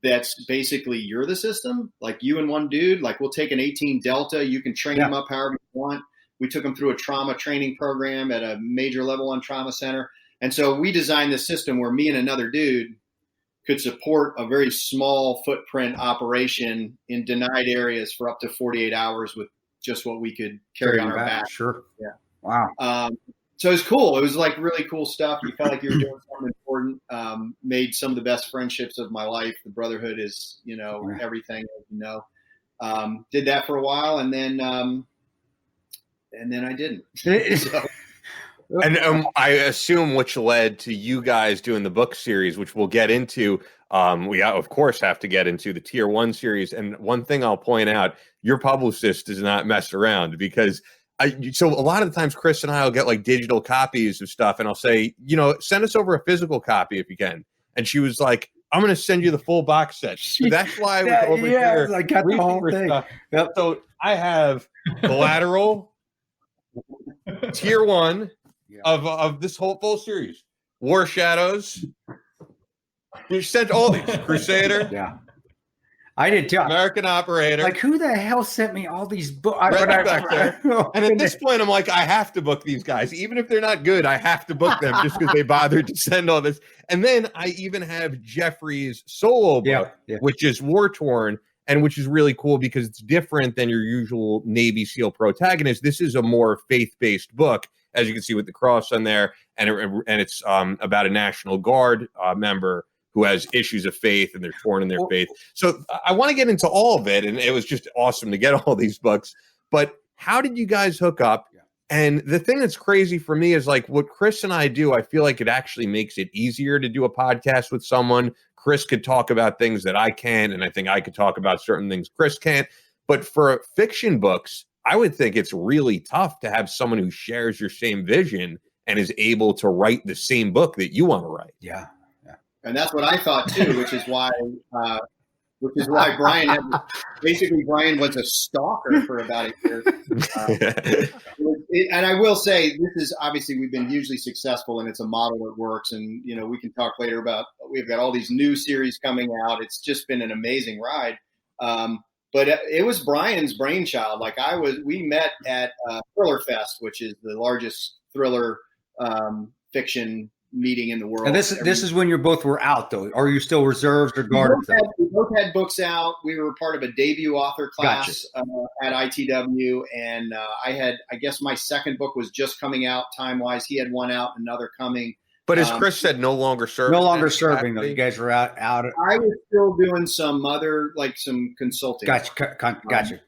that's basically you're the system, like you and one dude, like we'll take an 18 Delta, you can train them up however you want. We took them through a trauma training program at a major level 1 trauma center. And so we designed this system where me and another dude could support a very small footprint operation in denied areas for up to 48 hours with just what we could carry on our back. Sure. Yeah. Wow. So it was cool. It was like really cool stuff. You felt like you were doing something important. Made some of the best friendships of my life. The brotherhood is, everything, did that for a while, and then I didn't. So. And I assume which led to you guys doing the book series, which we'll get into. We, of course, have to get into the Tier 1 series. And one thing I'll point out, your publicist does not mess around because so a lot of the times Chris and I will get like digital copies of stuff and I'll say, send us over a physical copy if you can. And she was like, I'm going to send you the full box set. So that's why I was over here. I got the whole thing. Yep. So I have Collateral, Tier 1, of this whole full series. War Shadows. You sent all these. Crusader. Yeah. I did too. American Operator. Like, who the hell sent me all these books? And at this point, I'm like, I have to book these guys. Even if they're not good, I have to book them just because they bothered to send all this. And then I even have Jeffrey's solo book, which is War Torn, and which is really cool because it's different than your usual Navy SEAL protagonist. This is a more faith-based book, as you can see with the cross on there, and it's about a National Guard member who has issues of faith and they're torn in their faith. So I want to get into all of it, and it was just awesome to get all these books. But how did you guys hook up? And the thing that's crazy for me is like what Chris and I do, I feel like it actually makes it easier to do a podcast with someone. Chris could talk about things that I can, and I think I could talk about certain things Chris can't. But for fiction books, I would think it's really tough to have someone who shares your same vision and is able to write the same book that you want to write. Yeah. And that's what I thought too, which is why Brian Brian was a stalker for about a year. And I will say, this is obviously we've been hugely successful, and it's a model that works. And we can talk later about we've got all these new series coming out. It's just been an amazing ride. But it was Brian's brainchild. Like we met at Thriller Fest, which is the largest thriller fiction meeting in the world. And this is when you both were out, though. Are you still reserves or guarded? We both had books out. We were part of a debut author class at ITW, and I guess my second book was just coming out time-wise. He had one out, another coming. But as Chris said, no longer serving. No longer serving, though. You guys were out. I was still doing some other, like some consulting. Gotcha.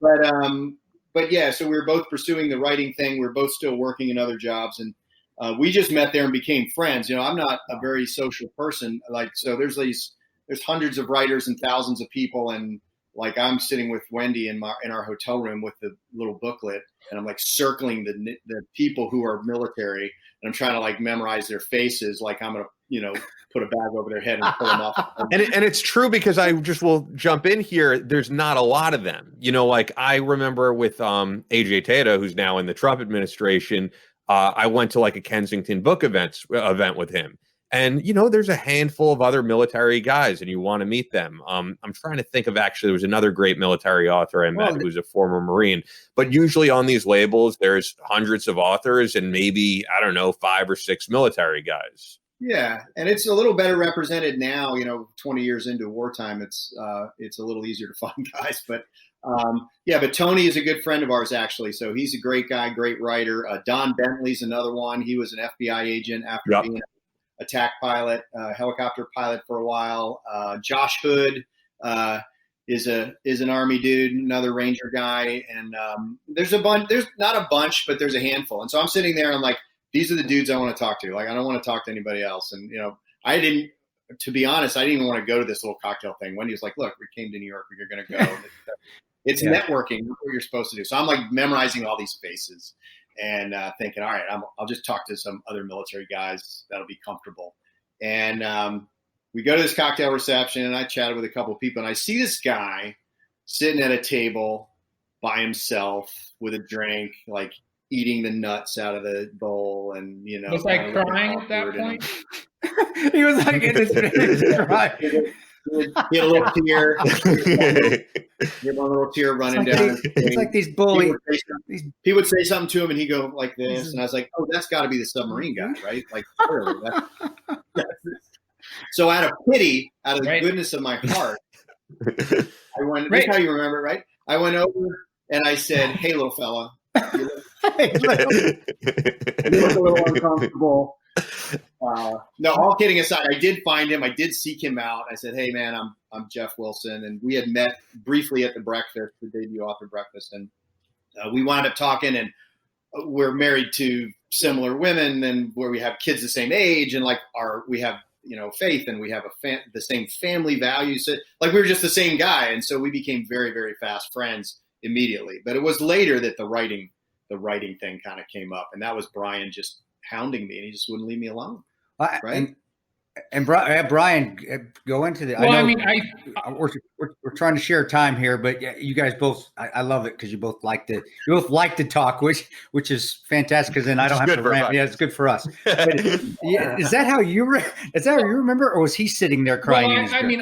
But yeah, so we were both pursuing the writing thing. We were both still working in other jobs, and we just met there and became friends. You know, I'm not a very social person. Like, so there's hundreds of writers and thousands of people, and like I'm sitting with Wendy in our hotel room with the little booklet, and I'm like circling the people who are military, and I'm trying to like memorize their faces, like I'm gonna, you know, put a bag over their head and pull them off. And it's true, because I just will jump in here. There's not a lot of them. You know, like I remember with AJ Tata, who's now in the Trump administration. I went to like a Kensington book event with him. And, you know, there's a handful of other military guys, and you want to meet them. I'm trying to think of, actually, there was another great military author I met who's a former Marine. But usually on these labels, there's hundreds of authors and maybe, I don't know, 5 or 6 military guys. Yeah, and it's a little better represented now. You know, 20 years into wartime, it's a little easier to find guys. But but Tony is a good friend of ours, actually. So he's a great guy, great writer. Don Bentley's another one. He was an FBI agent after being a TAC pilot, helicopter pilot for a while. Josh Hood is an Army dude, another Ranger guy. And there's a bunch. There's not a bunch, but there's a handful. And so I'm sitting there and I'm like, these are the dudes I want to talk to. Like, I don't want to talk to anybody else. And, you know, to be honest, I didn't even want to go to this little cocktail thing. Wendy was like, look, we came to New York. You're going to go. It's networking. That's what you're supposed to do. So I'm like memorizing all these faces and thinking, all right, I'll just talk to some other military guys. That'll be comfortable. And we go to this cocktail reception, and I chatted with a couple of people, and I see this guy sitting at a table by himself with a drink, like eating the nuts out of the bowl, and, you know, was like crying at that point. He was like in his crying. Get a little tear. Get one little tear running down. It's like these bullies. He would say something to him, and he'd go like this, and I was like, "Oh, that's got to be the submarine guy, right?" Like, clearly, so out of pity, out of the goodness of my heart, I went. That's how you remember it, right? I went over and I said, "Hey, little fella, you look a little uncomfortable." No, all kidding aside, I did find him. I did seek him out. I said, "Hey, man, I'm Jeff Wilson," and we had met briefly at the breakfast, the debut author breakfast, and we wound up talking. And we're married to similar women, and where we have kids the same age, and like we have, you know, faith, and we have the same family values. Like, we were just the same guy, and so we became very, very fast friends immediately. But it was later that the writing thing kind of came up, and that was Brian just hounding me, and he just wouldn't leave me alone. Right. And Brian, go into the. Well, I know we're trying to share time here, but you guys both, I love it because you both like to talk, which is fantastic. Because then I don't have to rant. Yeah, it's good for us. But, is that how you remember, or was he sitting there crying?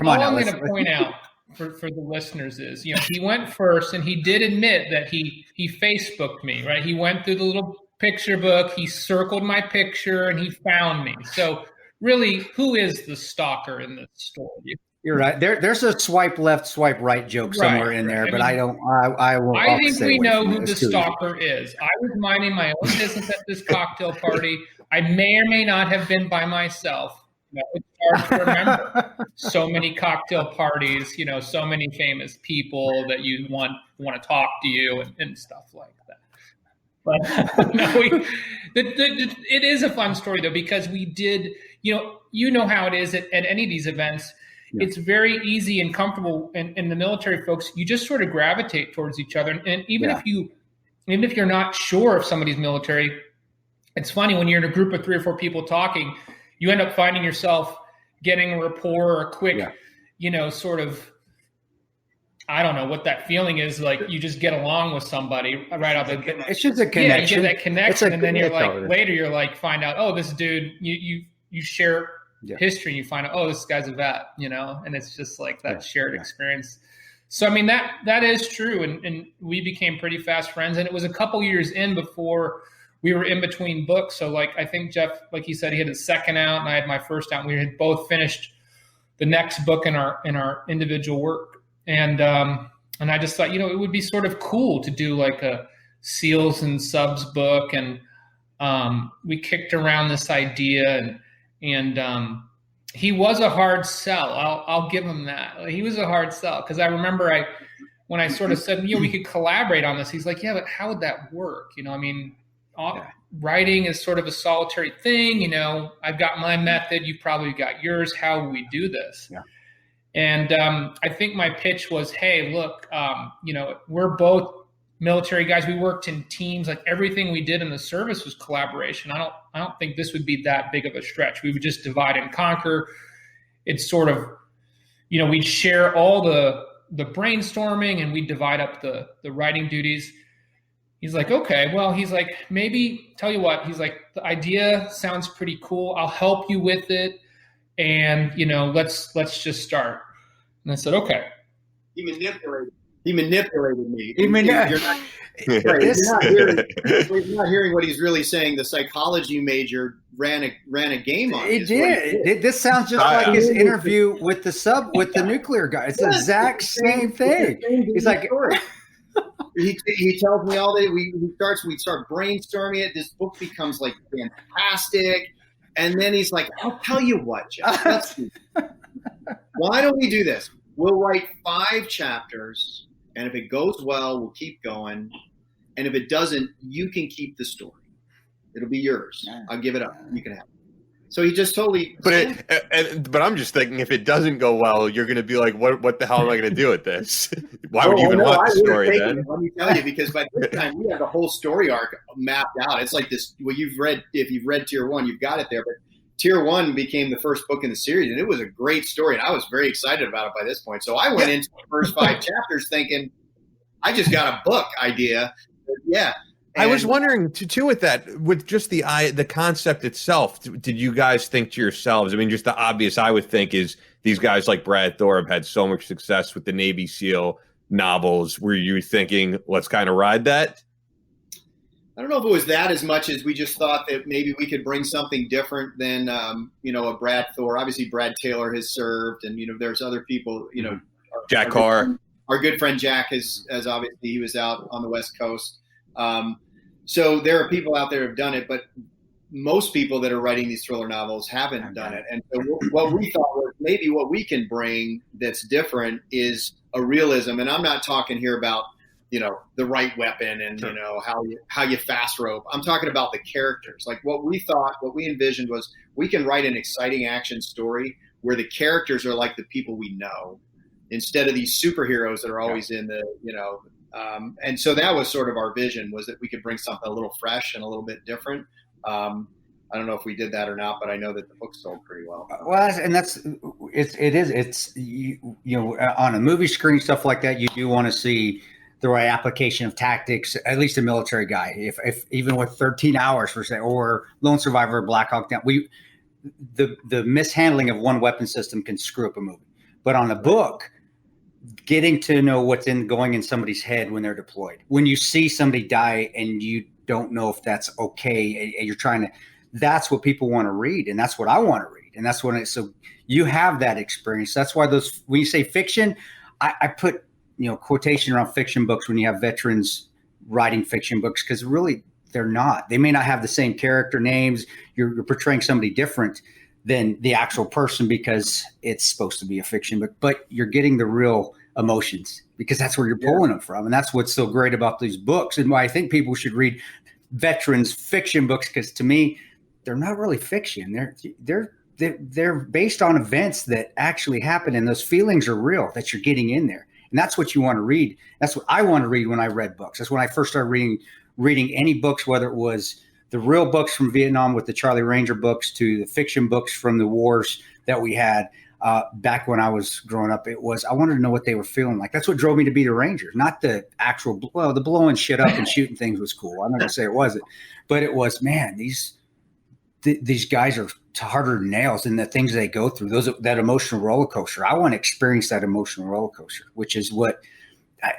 Well, all I'm going to point out for the listeners is, you know, he went first, and he did admit that he Facebooked me, right? He went through the little picture book, he circled my picture, and he found me. So really, who is the stalker in this story? You're right. There's a swipe left, swipe right joke somewhere in there, but I won't. I think we know who the stalker is. I was minding my own business at this cocktail party. I may or may not have been by myself. It's hard to remember. So many cocktail parties, you know, so many famous people that you want to talk to you and stuff like that. But it is a fun story, though, because we did, you know how it is at any of these events. Yeah. It's very easy and comfortable. And the military folks, you just sort of gravitate towards each other. And even if you're not sure if somebody's military, it's funny when you're in a group of 3 or 4 people talking, you end up finding yourself getting a rapport or a quick, sort of, I don't know what that feeling is, like you just get along with somebody right out the gate. It's just a connection. You get that connection, and then you're like, later you're like, find out, oh, this dude, you share history, and you find out, oh, this guy's a vet, and it's just like that shared experience. So, I mean, that is true. And we became pretty fast friends, and it was a couple years in before we were in between books. So like, I think Jeff, like he said, he had his second out and I had my first out, and we had both finished the next book in our individual work. And I just thought, it would be sort of cool to do like a SEALs and Subs book. And we kicked around this idea, and he was a hard sell. I'll give him that. He was a hard sell, because I remember when I sort of said, we could collaborate on this. He's like, yeah, but how would that work? I mean, writing is sort of a solitary thing. I've got my method. You probably got yours. How would we do this? Yeah. And I think my pitch was, hey, look, we're both military guys. We worked in teams. Like, everything we did in the service was collaboration. I don't think this would be that big of a stretch. We would just divide and conquer. It's sort of, we'd share all the brainstorming, and we'd divide up the writing duties. He's like, okay, well, he's like, maybe, tell you what, he's like, the idea sounds pretty cool. I'll help you with it. And, let's just start. And I said, okay. He manipulated me. You're not hearing what he's really saying. The psychology major ran a game on it. Did. This sounds just like his interview with the nuclear guy. It's the exact same thing. He's like, he tells me all day. We start brainstorming it. This book becomes like fantastic. And then he's like, I'll tell you what, Jeff. Why don't we do this? We'll write 5 chapters, and if it goes well, we'll keep going. And if it doesn't, you can keep the story. It'll be yours. I'll give it up. You can have it. So he just totally. But I'm just thinking, if it doesn't go well, you're going to be like, what the hell am I going to do with this? Why would you even want the story then? Let me tell you, because by this time we have the whole story arc mapped out. It's like this. Well, if you've read Tier 1, you've got it there. But Tier 1 became the first book in the series, and it was a great story, and I was very excited about it by this point. So I went into the first 5 chapters thinking, I just got a book idea. Yeah. I was wondering too with that, with just the concept itself. Did you guys think to yourselves? I mean, just the obvious I would think is these guys like Brad Thor have had so much success with the Navy SEAL novels. Were you thinking, let's kind of ride that? I don't know if it was that as much as we just thought that maybe we could bring something different than a Brad Thor. Obviously, Brad Taylor has served, and there's other people. Jack Carr, our good friend Jack has obviously he was out on the West Coast. So there are people out there who have done it, but most people that are writing these thriller novels haven't done it. And so what we thought was maybe what we can bring that's different is a realism. And I'm not talking here about, the right weapon and, how you fast rope. I'm talking about the characters. Like what we envisioned was we can write an exciting action story where the characters are like the people we know instead of these superheroes that are always in the, and so that was sort of our vision, was that we could bring something a little fresh and a little bit different. I don't know if we did that or not, but I know that the book sold pretty well. Well, and it's on a movie screen, stuff like that, you do want to see the right application of tactics, at least a military guy. If even with 13 hours per se, or Lone Survivor, Black Hawk Down, the mishandling of one weapon system can screw up a movie. But on a book, getting to know what's going in somebody's head when they're deployed. When you see somebody die and you don't know if that's okay, and you're trying to, that's what people want to read. And that's what I want to read. And that's so you have that experience. That's why when you say fiction, I put, quotation around fiction books when you have veterans writing fiction books, because really they're not. They may not have the same character names. You're portraying somebody different than the actual person because it's supposed to be a fiction book, but you're getting the real emotions because that's where you're pulling them from. And that's what's so great about these books, and why I think people should read veterans fiction books, because to me, they're not really fiction. They're based on events that actually happen, and those feelings are real that you're getting in there. And that's what you want to read. That's what I want to read when I read books. That's when I first started reading any books, whether it was the real books from Vietnam with the Charlie Ranger books to the fiction books from the wars that we had back when I was growing up. I wanted to know what they were feeling like. That's what drove me to be the Rangers, not the actual, the blowing shit up and shooting things was cool. I'm not going to say it wasn't, but it was, man, these guys are harder than nails, and the things they go through, that emotional roller coaster. I want to experience that emotional roller coaster, which is what,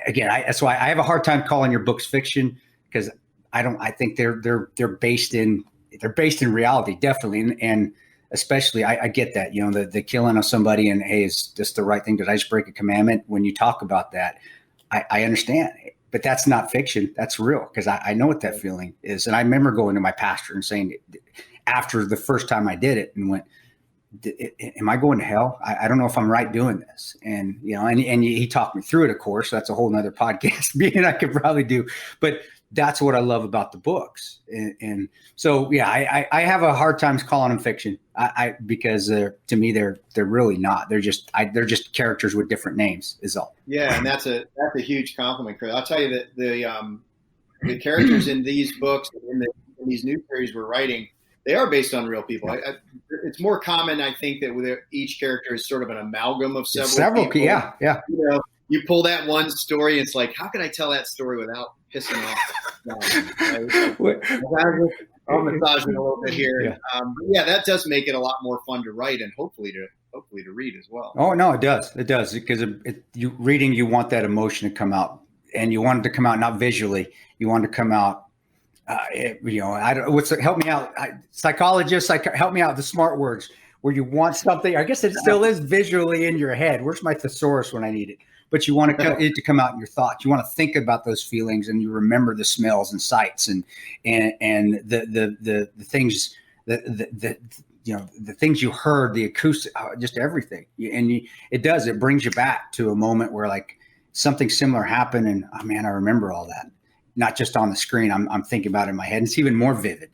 that's why I have a hard time calling your books fiction, because I think they're based in reality, definitely. And especially I get that, the killing of somebody and, hey, is this the right thing? Did I just break a commandment? When you talk about that, I understand, but that's not fiction. That's real, because I know what that feeling is. And I remember going to my pastor and saying, after the first time I did it, and went, am I going to hell? I don't know if I'm right doing this. And, and he talked me through it, of course. That's a whole nother podcast being I could probably do. But that's what I love about the books. And so, yeah, I have a hard time calling them fiction. Because to me, they're really not. They're just characters with different names is all. Yeah. And that's a huge compliment, Chris. I'll tell you that the characters in these books, in these new series we're writing, they are based on real people. It's more common, I think, that each character is sort of an amalgam of several people. Yeah. You pull that one story, it's like, how can I tell that story without pissing off? I'll massage it a little bit here. Yeah. That does make it a lot more fun to write and hopefully to read as well. Oh no, it does, because reading, you want that emotion to come out, and you want it to come out not visually, you want it to come out. Help me out, psychologists. Help me out. The smart words where you want something. I guess it still is visually in your head. Where's my thesaurus when I need it? But you want it to come out in your thoughts. You want to think about those feelings, and you remember the smells and sights and the things the things you heard, the acoustic, just everything. And it brings you back to a moment where like something similar happened, and oh man, I remember all that. Not just on the screen, I'm thinking about it in my head. It's even more vivid,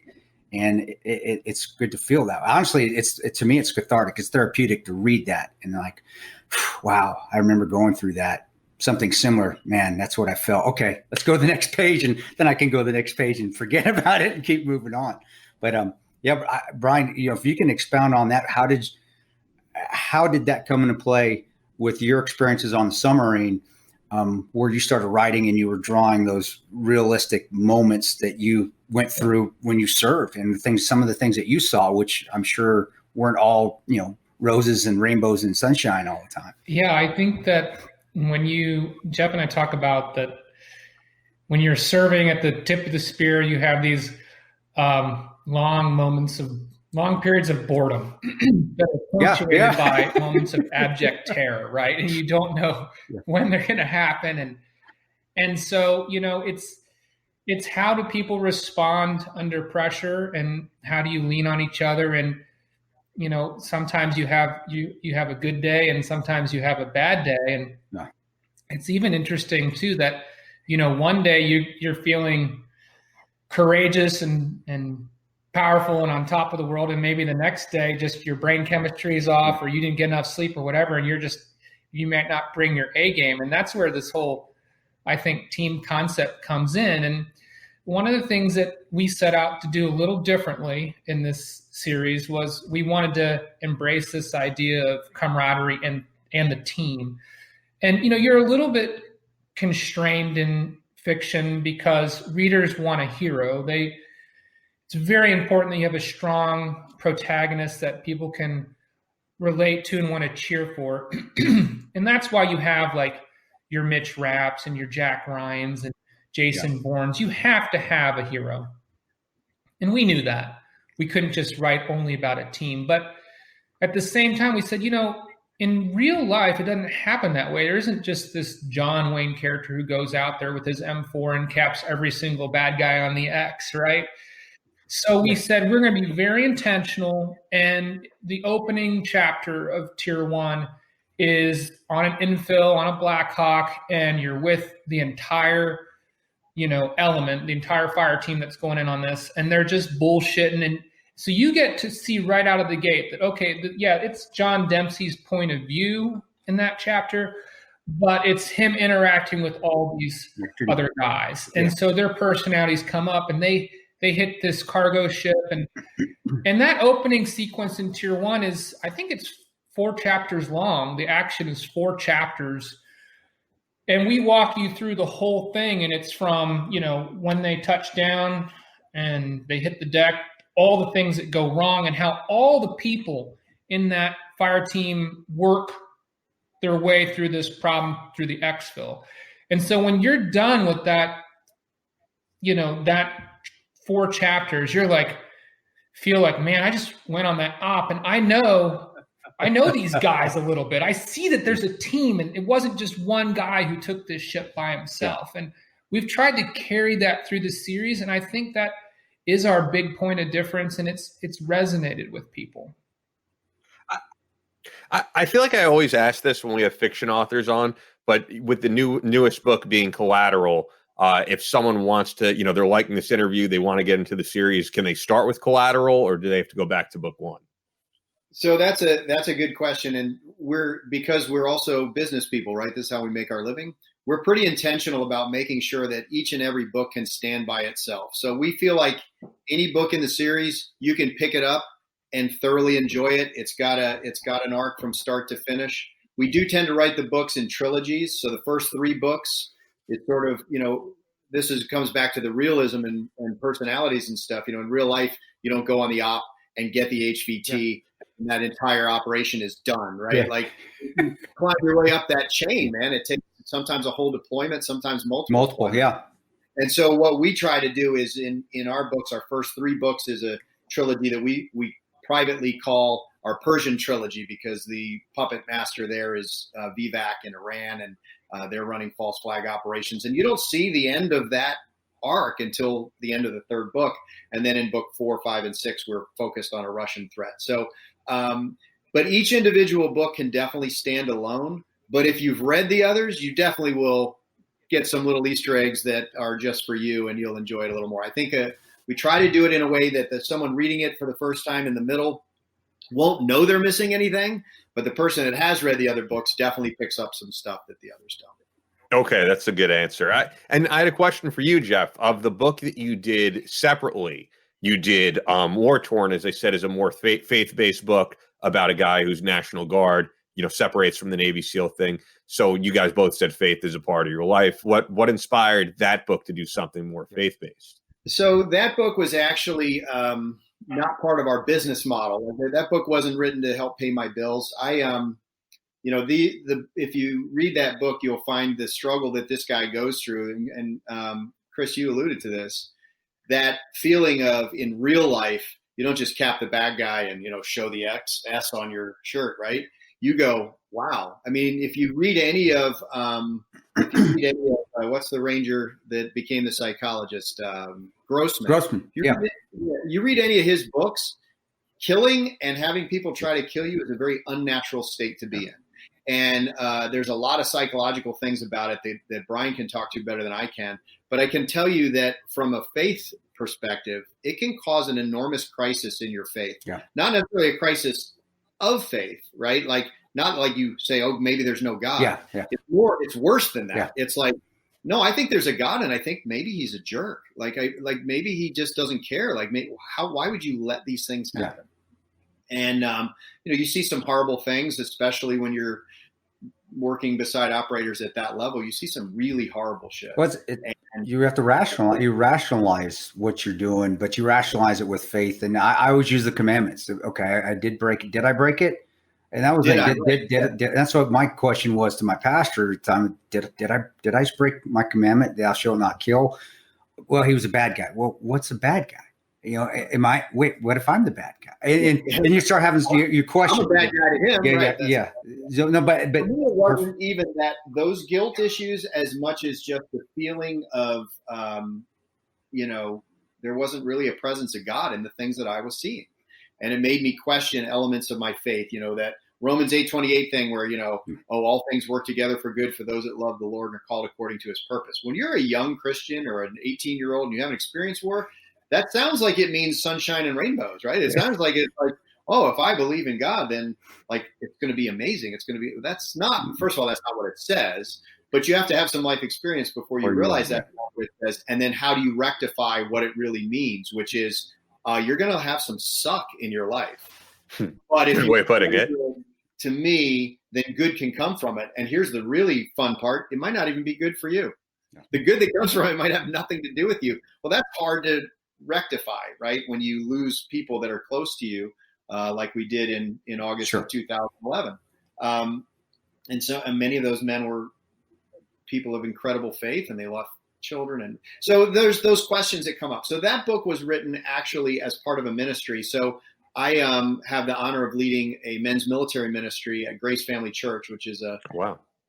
and it's good to feel that. Honestly, to me, it's cathartic. It's therapeutic to read that, and like, wow, I remember going through that. Something similar, man. That's what I felt. Okay, let's go to the next page, and then I can go to the next page and forget about it and keep moving on. But Brian, if you can expound on that, how did that come into play with your experiences on the submarine? Where you started writing and you were drawing those realistic moments that you went through when you served, and some of the things that you saw, which I'm sure weren't all, roses and rainbows and sunshine all the time. Yeah. I think that when Jeff and I talk about that, when you're serving at the tip of the spear, you have these long periods of boredom that are punctuated by moments of abject terror, right? And you don't know when they're going to happen. And so, it's how do people respond under pressure, and how do you lean on each other? And, sometimes you have a good day, and sometimes you have a bad day. And it's even interesting too that, one day you're feeling courageous and powerful and on top of the world, and maybe the next day just your brain chemistry is off, or you didn't get enough sleep or whatever, and you might not bring your A game. And that's where this whole, I think, team concept comes in. And one of the things that we set out to do a little differently in this series was we wanted to embrace this idea of camaraderie and the team. And you're a little bit constrained in fiction because readers want a hero. It's very important that you have a strong protagonist that people can relate to and want to cheer for. And that's why you have like your Mitch Rapps and your Jack Ryans and Jason Bournes. You have to have a hero. And we knew that. We couldn't just write only about a team. But at the same time, we said, in real life, it doesn't happen that way. There isn't just this John Wayne character who goes out there with his M4 and caps every single bad guy on the X, right? So we said, we're going to be very intentional. And the opening chapter of Tier 1 is on an infill, on a Black Hawk, and you're with the entire, element, the entire fire team that's going in on this. And they're just bullshitting. And so you get to see right out of the gate that, it's John Dempsey's point of view in that chapter, but it's him interacting with all these other guys. And so their personalities come up, and they hit this cargo ship, and that opening sequence in Tier 1 is, I think it's 4 chapters long. The action is 4 chapters, and we walk you through the whole thing. And it's from, when they touch down and they hit the deck, all the things that go wrong, and how all the people in that fire team work their way through this problem through the exfil. And so when you're done with that, that 4 chapters, you're like, feel like, man, I just went on that op, and I know these guys a little bit. I see that there's a team, and it wasn't just one guy who took this ship by himself. And we've tried to carry that through the series, and I think that is our big point of difference, and it's resonated with people. I feel like I always ask this when we have fiction authors on, but with the newest book being Collateral, if someone wants to, they're liking this interview, they want to get into the series, can they start with Collateral, or do they have to go back to book one? So that's a good question. And because we're also business people, right? This is how we make our living. We're pretty intentional about making sure that each and every book can stand by itself. So we feel like any book in the series, you can pick it up and thoroughly enjoy it. It's got an arc from start to finish. We do tend to write the books in trilogies. So the first 3 books, it's sort of, comes back to the realism and personalities and stuff. In real life, you don't go on the op and get the HVT and that entire operation is done, right? Yeah. Like you climb your way up that chain, man. It takes sometimes a whole deployment, sometimes multiple. Yeah. And so what we try to do is in our books, our first 3 books is a trilogy that we privately call our Persian trilogy, because the puppet master there is Vivek in Iran, and they're running false flag operations. And you don't see the end of that arc until the end of the 3rd book. And then in book 4, 5, and 6, we're focused on a Russian threat. So, but each individual book can definitely stand alone. But if you've read the others, you definitely will get some little Easter eggs that are just for you, and you'll enjoy it a little more. I think we try to do it in a way that someone reading it for the first time in the middle won't know they're missing anything, but the person that has read the other books definitely picks up some stuff that the others don't. Okay, that's a good answer. I had a question for you, Jeff. Of the book that you did separately, you did War Torn, as I said, is a more faith-based book about a guy who's National Guard, separates from the Navy SEAL thing. So you guys both said faith is a part of your life. What inspired that book to do something more faith-based? So that book was actually not part of our business model. That book wasn't written to help pay my bills. If you read that book, you'll find the struggle that this guy goes through. And Chris, you alluded to this, that feeling of in real life, you don't just cap the bad guy and, show the S on your shirt, right? You go, wow. I mean, if you read any of what's the Ranger that became the psychologist? Grossman. You read any of his books, killing and having people try to kill you is a very unnatural state to be in. And there's a lot of psychological things about it that Brian can talk to better than I can. But I can tell you that from a faith perspective, it can cause an enormous crisis in your faith. Yeah. Not necessarily a crisis of faith, right? Like, not like you say, oh, maybe there's no God. Yeah. It's worse than that. Yeah. It's like, no, I think there's a God, and I think maybe he's a jerk. Like maybe he just doesn't care. Like, why would you let these things happen? Yeah. And you see some horrible things, especially when you're working beside operators at that level. You see some really horrible shit. You have to rationalize. You rationalize what you're doing, but you rationalize it with faith. And I always use the commandments. Okay, I did break it. Did I break it? And that was that's what my question was to my pastor at the time. Did I break my commandment? Thou shalt not kill. Well, he was a bad guy. Well, what's a bad guy? What if I'm the bad guy? And you start having your question. I'm a bad guy to him. Yeah. So, no, but it wasn't even that those guilt issues as much as just the feeling of, there wasn't really a presence of God in the things that I was seeing. And it made me question elements of my faith, that Romans 8:28 thing where, all things work together for good for those that love the Lord and are called according to his purpose. When you're a young Christian or an 18-year-old and you haven't experienced war, that sounds like it means sunshine and rainbows, right? It sounds like it's like, oh, if I believe in God, then like it's going to be amazing. That's not, first of all, that's not what it says, but you have to have some life experience before you realize that's not what it says. And then how do you rectify what it really means, which is you're going to have some suck in your life. But if way of putting it. To me, then good can come from it. And here's the really fun part. It might not even be good for you. The good that comes from it might have nothing to do with you. Well, that's hard to rectify, right? When you lose people that are close to you, like we did in August of 2011. And many of those men were people of incredible faith, and they lost children. And so there's those questions that come up. So that book was written actually as part of a ministry. So I have the honor of leading a men's military ministry at Grace Family Church, which is a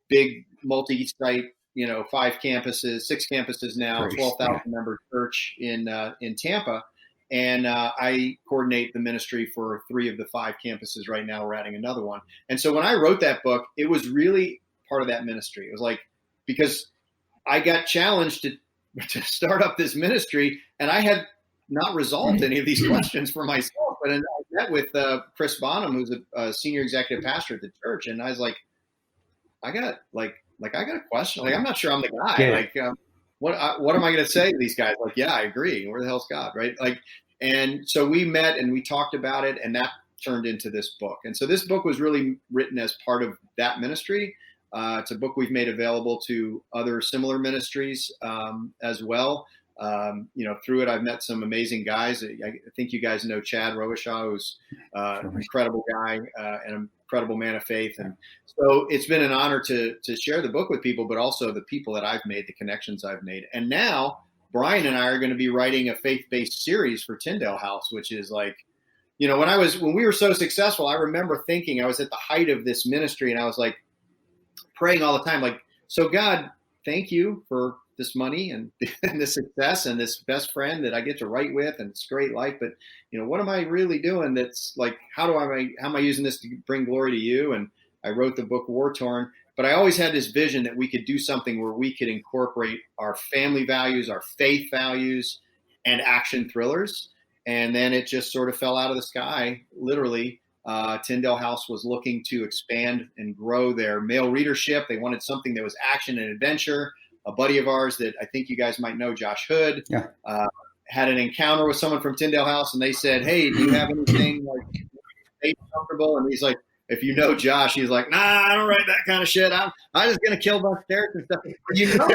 big multi-site 5 campuses, 6 campuses now, 12,000 member church in Tampa. And I coordinate the ministry for 3 of the 5 campuses right now. We're adding another one. And so when I wrote that book, it was really part of that ministry. It was like, because I got challenged to start up this ministry, and I had not resolved any of these questions for myself. But I met with Chris Bonham, who's a senior executive pastor at the church, and I was like, I got a question. Like, I'm not sure I'm the guy. Yeah. Like, what am I going to say to these guys? Like, yeah, I agree. Where the hell's God, right? Like, and so we met and we talked about it, and that turned into this book. And so this book was really written as part of that ministry. It's a book we've made available to other similar ministries as well. Through it, I've met some amazing guys. I think you guys know Chad Rowishaw, who's an incredible guy and an incredible man of faith. And so it's been an honor to share the book with people, but also the people that I've made, the connections I've made. And now Brian and I are going to be writing a faith-based series for Tyndale House, which is like, when we were so successful, I remember thinking I was at the height of this ministry, and I was like praying all the time, like, so God, thank you for this money and this success and this best friend that I get to write with, and it's a great life. But what am I really doing? That's like, how am I using this to bring glory to you? And I wrote the book War Torn, but I always had this vision that we could do something where we could incorporate our family values, our faith values, and action thrillers. And then it just sort of fell out of the sky, literally. Tyndale House was looking to expand and grow their male readership. They wanted something that was action and adventure. A buddy of ours that I think you guys might know, Josh Hood, had an encounter with someone from Tyndale House, and they said, "Hey, do you have anything like faith comfortable?" And he's like, if you know Josh, he's like, "Nah, I don't write that kind of shit. I'm just gonna kill a bunch of characters and stuff."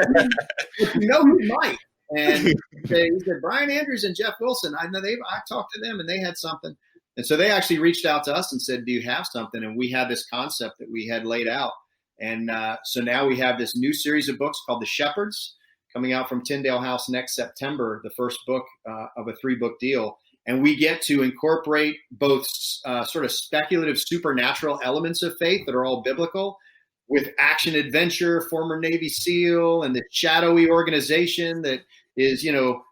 He might. And he said, Brian Andrews and Jeff Wilson. I talked to them, and they had something. And so they actually reached out to us and said, "Do you have something?" And we had this concept that we had laid out. And so now we have this new series of books called The Shepherds coming out from Tyndale House next September, the first book of a 3-book deal. And we get to incorporate both sort of speculative supernatural elements of faith that are all biblical with action adventure, former Navy SEAL, and the shadowy organization that is,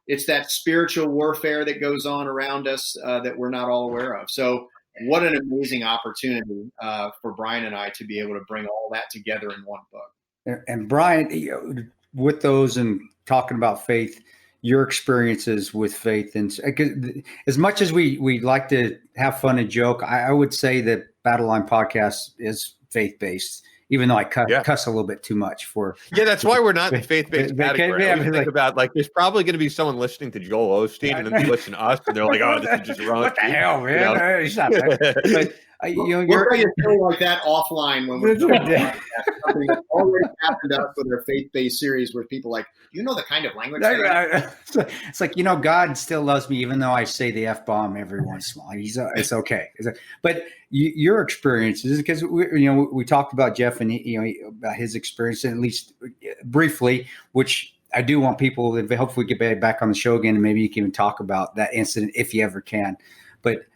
it's that spiritual warfare that goes on around us that we're not all aware of. So what an amazing opportunity for Brian and I to be able to bring all that together in one book. And Brian, with those and talking about faith, your experiences with faith, and as much as we like to have fun and joke, I would say that Battleline Podcast is faith-based, even though I cuss a little bit too much for. Yeah, that's why we're not in the faith-based category. I think about, like, there's probably going to be someone listening to Joel Osteen, and then they listen to us, and they're like, "Oh, this is just wrong." What the hell, man? He's not bad. But we're going to feel like that offline when we're doing that. Something that already happened to us with our faith-based series, where people like, the kind of language. It's like, God still loves me, even though I say the F-bomb every once in a while. It's okay. But your experiences, because we talked about Jeff and about his experience, at least briefly, which I do want people to hopefully get back on the show again, and maybe you can even talk about that incident if you ever can. But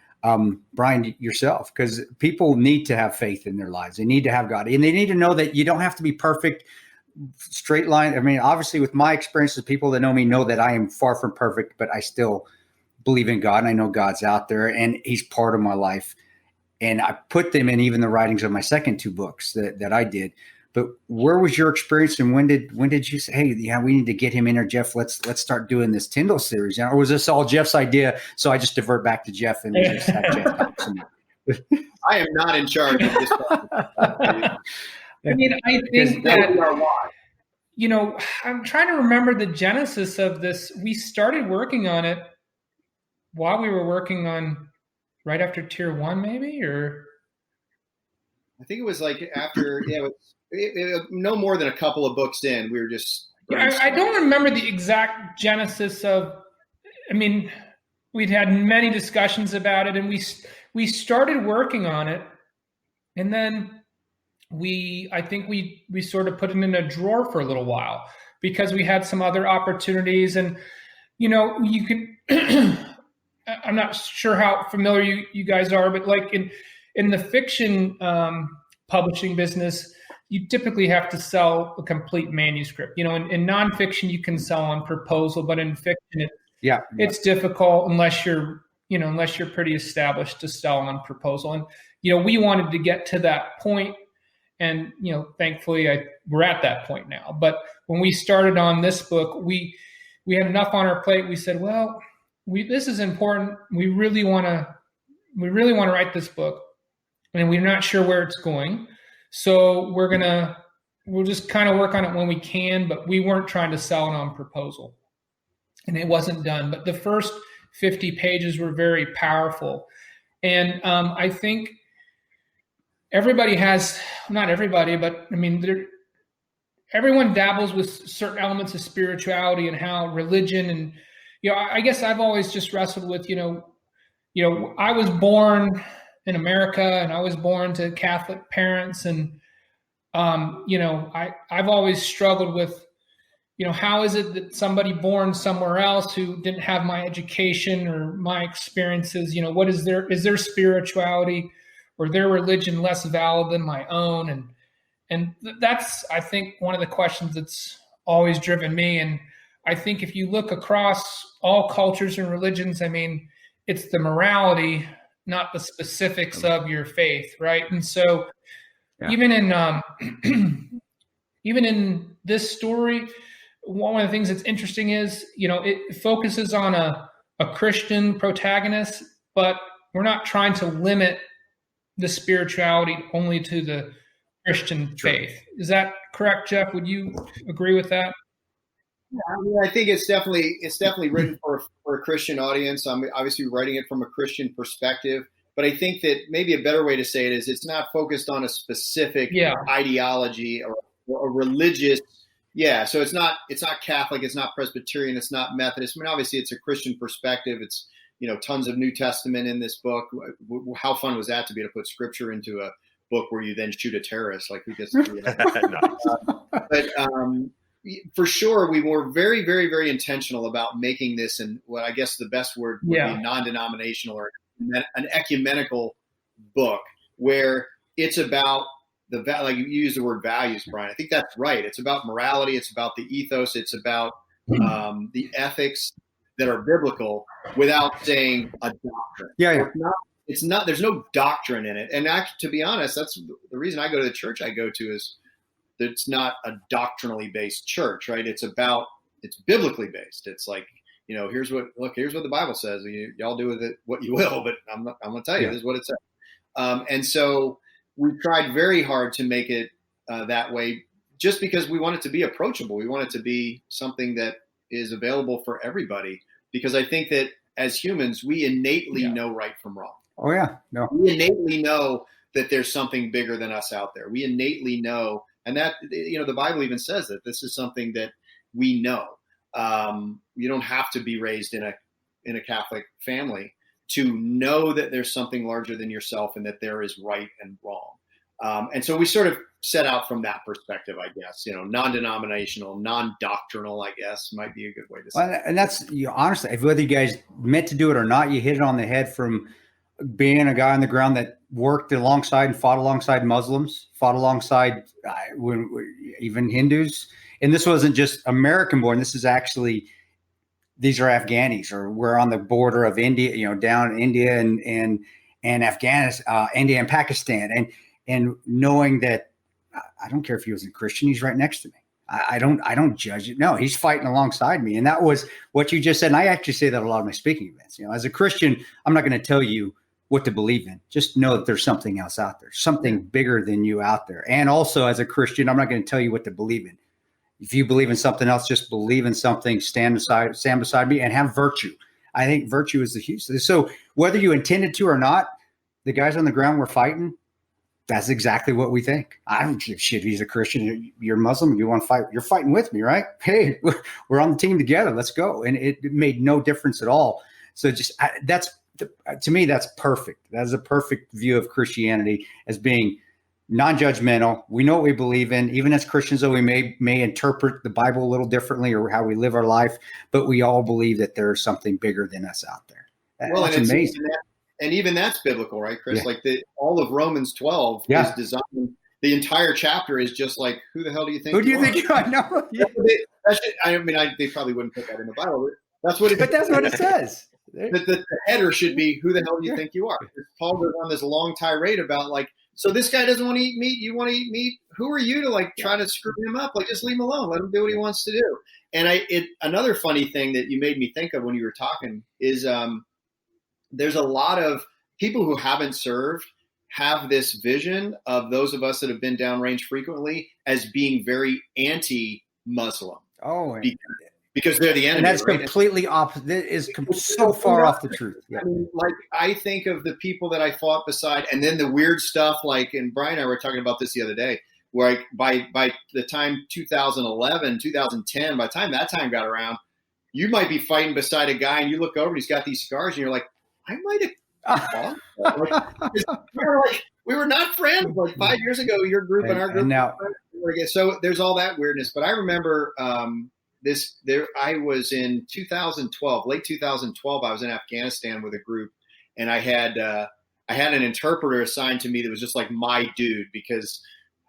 Brian, yourself, because people need to have faith in their lives. They need to have God, and they need to know that you don't have to be perfect, straight line. I mean, obviously with my experiences, people that know me know that I am far from perfect, but I still believe in God, and I know God's out there, and he's part of my life. And I put them in even the writings of my second 2 books that I did. But where was your experience, and when did you say, "Hey, we need to get him in there, Jeff? Let's start doing this Tyndale series"? Or was this all Jeff's idea? So I just divert back to Jeff and just have Jeff talk to me. I am not in charge of this. I mean, I think that, I'm trying to remember the genesis of this. We started working on it while we were working on right after Tier 1, maybe, or I think it was like after, no more than a couple of books in. We were just. I don't remember the exact genesis of. I mean, we'd had many discussions about it, and we started working on it, and then I think we sort of put it in a drawer for a little while because we had some other opportunities, and you can. I'm not sure how familiar you guys are, but like in the fiction publishing business, you typically have to sell a complete manuscript. In nonfiction, you can sell on proposal, but in fiction, it's difficult unless you're pretty established to sell on proposal. And, we wanted to get to that point, and, thankfully we're at that point now. But when we started on this book, we had enough on our plate. We said, well, this is important. We really want to write this book, and we're not sure where it's going. So we'll just kind of work on it when we can, but we weren't trying to sell it on proposal, and it wasn't done. But the first 50 pages were very powerful. And I think everybody has, not everybody, but I mean, everyone dabbles with certain elements of spirituality and how religion, and, I guess I've always just wrestled with, I was born in America, and I was born to Catholic parents. And, I've always struggled with, how is it that somebody born somewhere else who didn't have my education or my experiences, what is their spirituality or their religion less valid than my own? And that's, I think, one of the questions that's always driven me. And I think if you look across all cultures and religions, I mean, it's the morality, not the specifics of your faith, right? And so even in this story, one of the things that's interesting is, it focuses on a Christian protagonist, but we're not trying to limit the spirituality only to the Christian faith. Is that correct, Jeff? Would you agree with that? Yeah, I mean, I think it's definitely written for a Christian audience. I'm obviously writing it from a Christian perspective, but I think that maybe a better way to say it is it's not focused on a specific ideology or a religious. Yeah, so it's not Catholic, it's not Presbyterian, it's not Methodist. I mean, obviously it's a Christian perspective. It's, tons of New Testament in this book. How fun was that to be able to put scripture into a book where you then shoot a terrorist? Like, who gets to do that? But for sure, we were very, very, very intentional about making this, and what I guess the best word would be non-denominational or an ecumenical book, where it's about like you use the word values, Brian. I think that's right. It's about morality. It's about the ethos. It's about the ethics that are biblical without saying a doctrine. It's not. There's no doctrine in it. And actually, to be honest, that's the reason I go to the church I go to is that it's not a doctrinally based church, right? It's biblically based. It's like, here's what the Bible says. Y'all do with it what you will, but I'm going to tell you, this is what it says. And so we tried very hard to make it that way, just because we want it to be approachable. We want it to be something that is available for everybody, because I think that as humans, we innately know right from wrong. Oh yeah, no. We innately know that there's something bigger than us out there. We innately know, and that, the Bible even says that this is something that we know. You don't have to be raised in a Catholic family to know that there's something larger than yourself and that there is right and wrong. And so we sort of set out from that perspective, I guess, non-denominational, non-doctrinal, I guess might be a good way to say it. And that's, honestly, whether you guys meant to do it or not, you hit it on the head from being a guy on the ground that worked alongside and fought alongside Muslims, fought alongside even Hindus. And this wasn't just American born. This is actually, these are Afghanis, or we're on the border of India, down India and Afghanistan, India and Pakistan. And knowing that, I don't care if he was a Christian, he's right next to me. I don't judge it. No, he's fighting alongside me. And that was what you just said. And I actually say that a lot of my speaking events. As a Christian, I'm not going to tell you what to believe in. Just know that there's something else out there, something bigger than you out there. And also, as a Christian, I'm not going to tell you what to believe in. If you believe in something else, just believe in something, stand beside me, and have virtue. I think virtue is the huge. So whether you intended to or not, the guys on the ground were fighting. That's exactly what we think. I don't give a shit if he's a Christian. You're Muslim. You want to fight. You're fighting with me, right? Hey, we're on the team together. Let's go. And it made no difference at all. So to me, that's perfect. That is a perfect view of Christianity as being non-judgmental. We know what we believe in. Even as Christians, though, we may interpret the Bible a little differently or how we live our life, but we all believe that there's something bigger than us out there. That's amazing. And even that's biblical, right, Chris? Yeah. Like all of Romans 12 is designed the entire chapter is just like, who the hell do you think? Who do you are? think you are? No. They probably wouldn't put that in the Bible. That's what But that's what it says. The header should be, who the hell do you think you are? Paul goes on this long tirade about like, so this guy doesn't want to eat meat. You want to eat meat? Who are you to like try to screw him up? Like, just leave him alone. Let him do what he wants to do. And another funny thing that you made me think of when you were talking is there's a lot of people who haven't served have this vision of those of us that have been downrange frequently as being very anti-Muslim. Oh, because they're the enemy. And that's right? completely opposite. It is so far off the truth. Yeah. I mean, like, I think of the people that I fought beside, and then the weird stuff, like, and Brian and I were talking about this the other day, where by the time 2011, 2010, by the time that time got around, you might be fighting beside a guy, and you look over, and he's got these scars, and you're like, I might have. We were not friends like 5 years ago. Your group and our group. And now, so there's all that weirdness. But I remember I was in 2012, late 2012. I was in Afghanistan with a group, and I had an interpreter assigned to me that was just like my dude because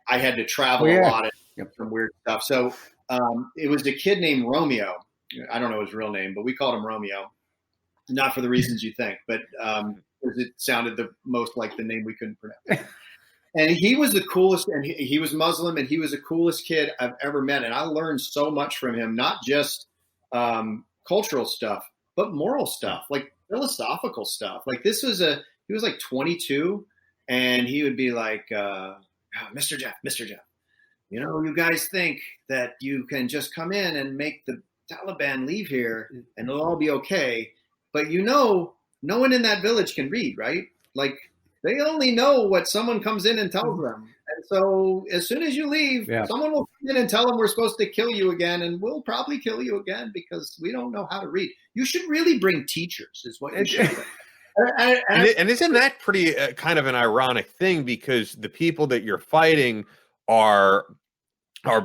I had to travel a lot and some weird stuff. So it was a kid named Romeo. I don't know his real name, but we called him Romeo. Not for the reasons you think, but because it sounded the most like the name we couldn't pronounce. And he was the coolest, and he was Muslim, and he was the coolest kid I've ever met. And I learned so much from him, not just cultural stuff, but moral stuff, like philosophical stuff. Like he was like 22, and he would be like, Mr. Jeff, you know, you guys think that you can just come in and make the Taliban leave here and it'll all be okay. But you know, no one in that village can read, right? Like they only know what someone comes in and tells them. And so as soon as you leave, someone will come in and tell them we're supposed to kill you again. And we'll probably kill you again because we don't know how to read. You should really bring teachers is what you should do. And isn't that pretty kind of an ironic thing? Because the people that you're fighting are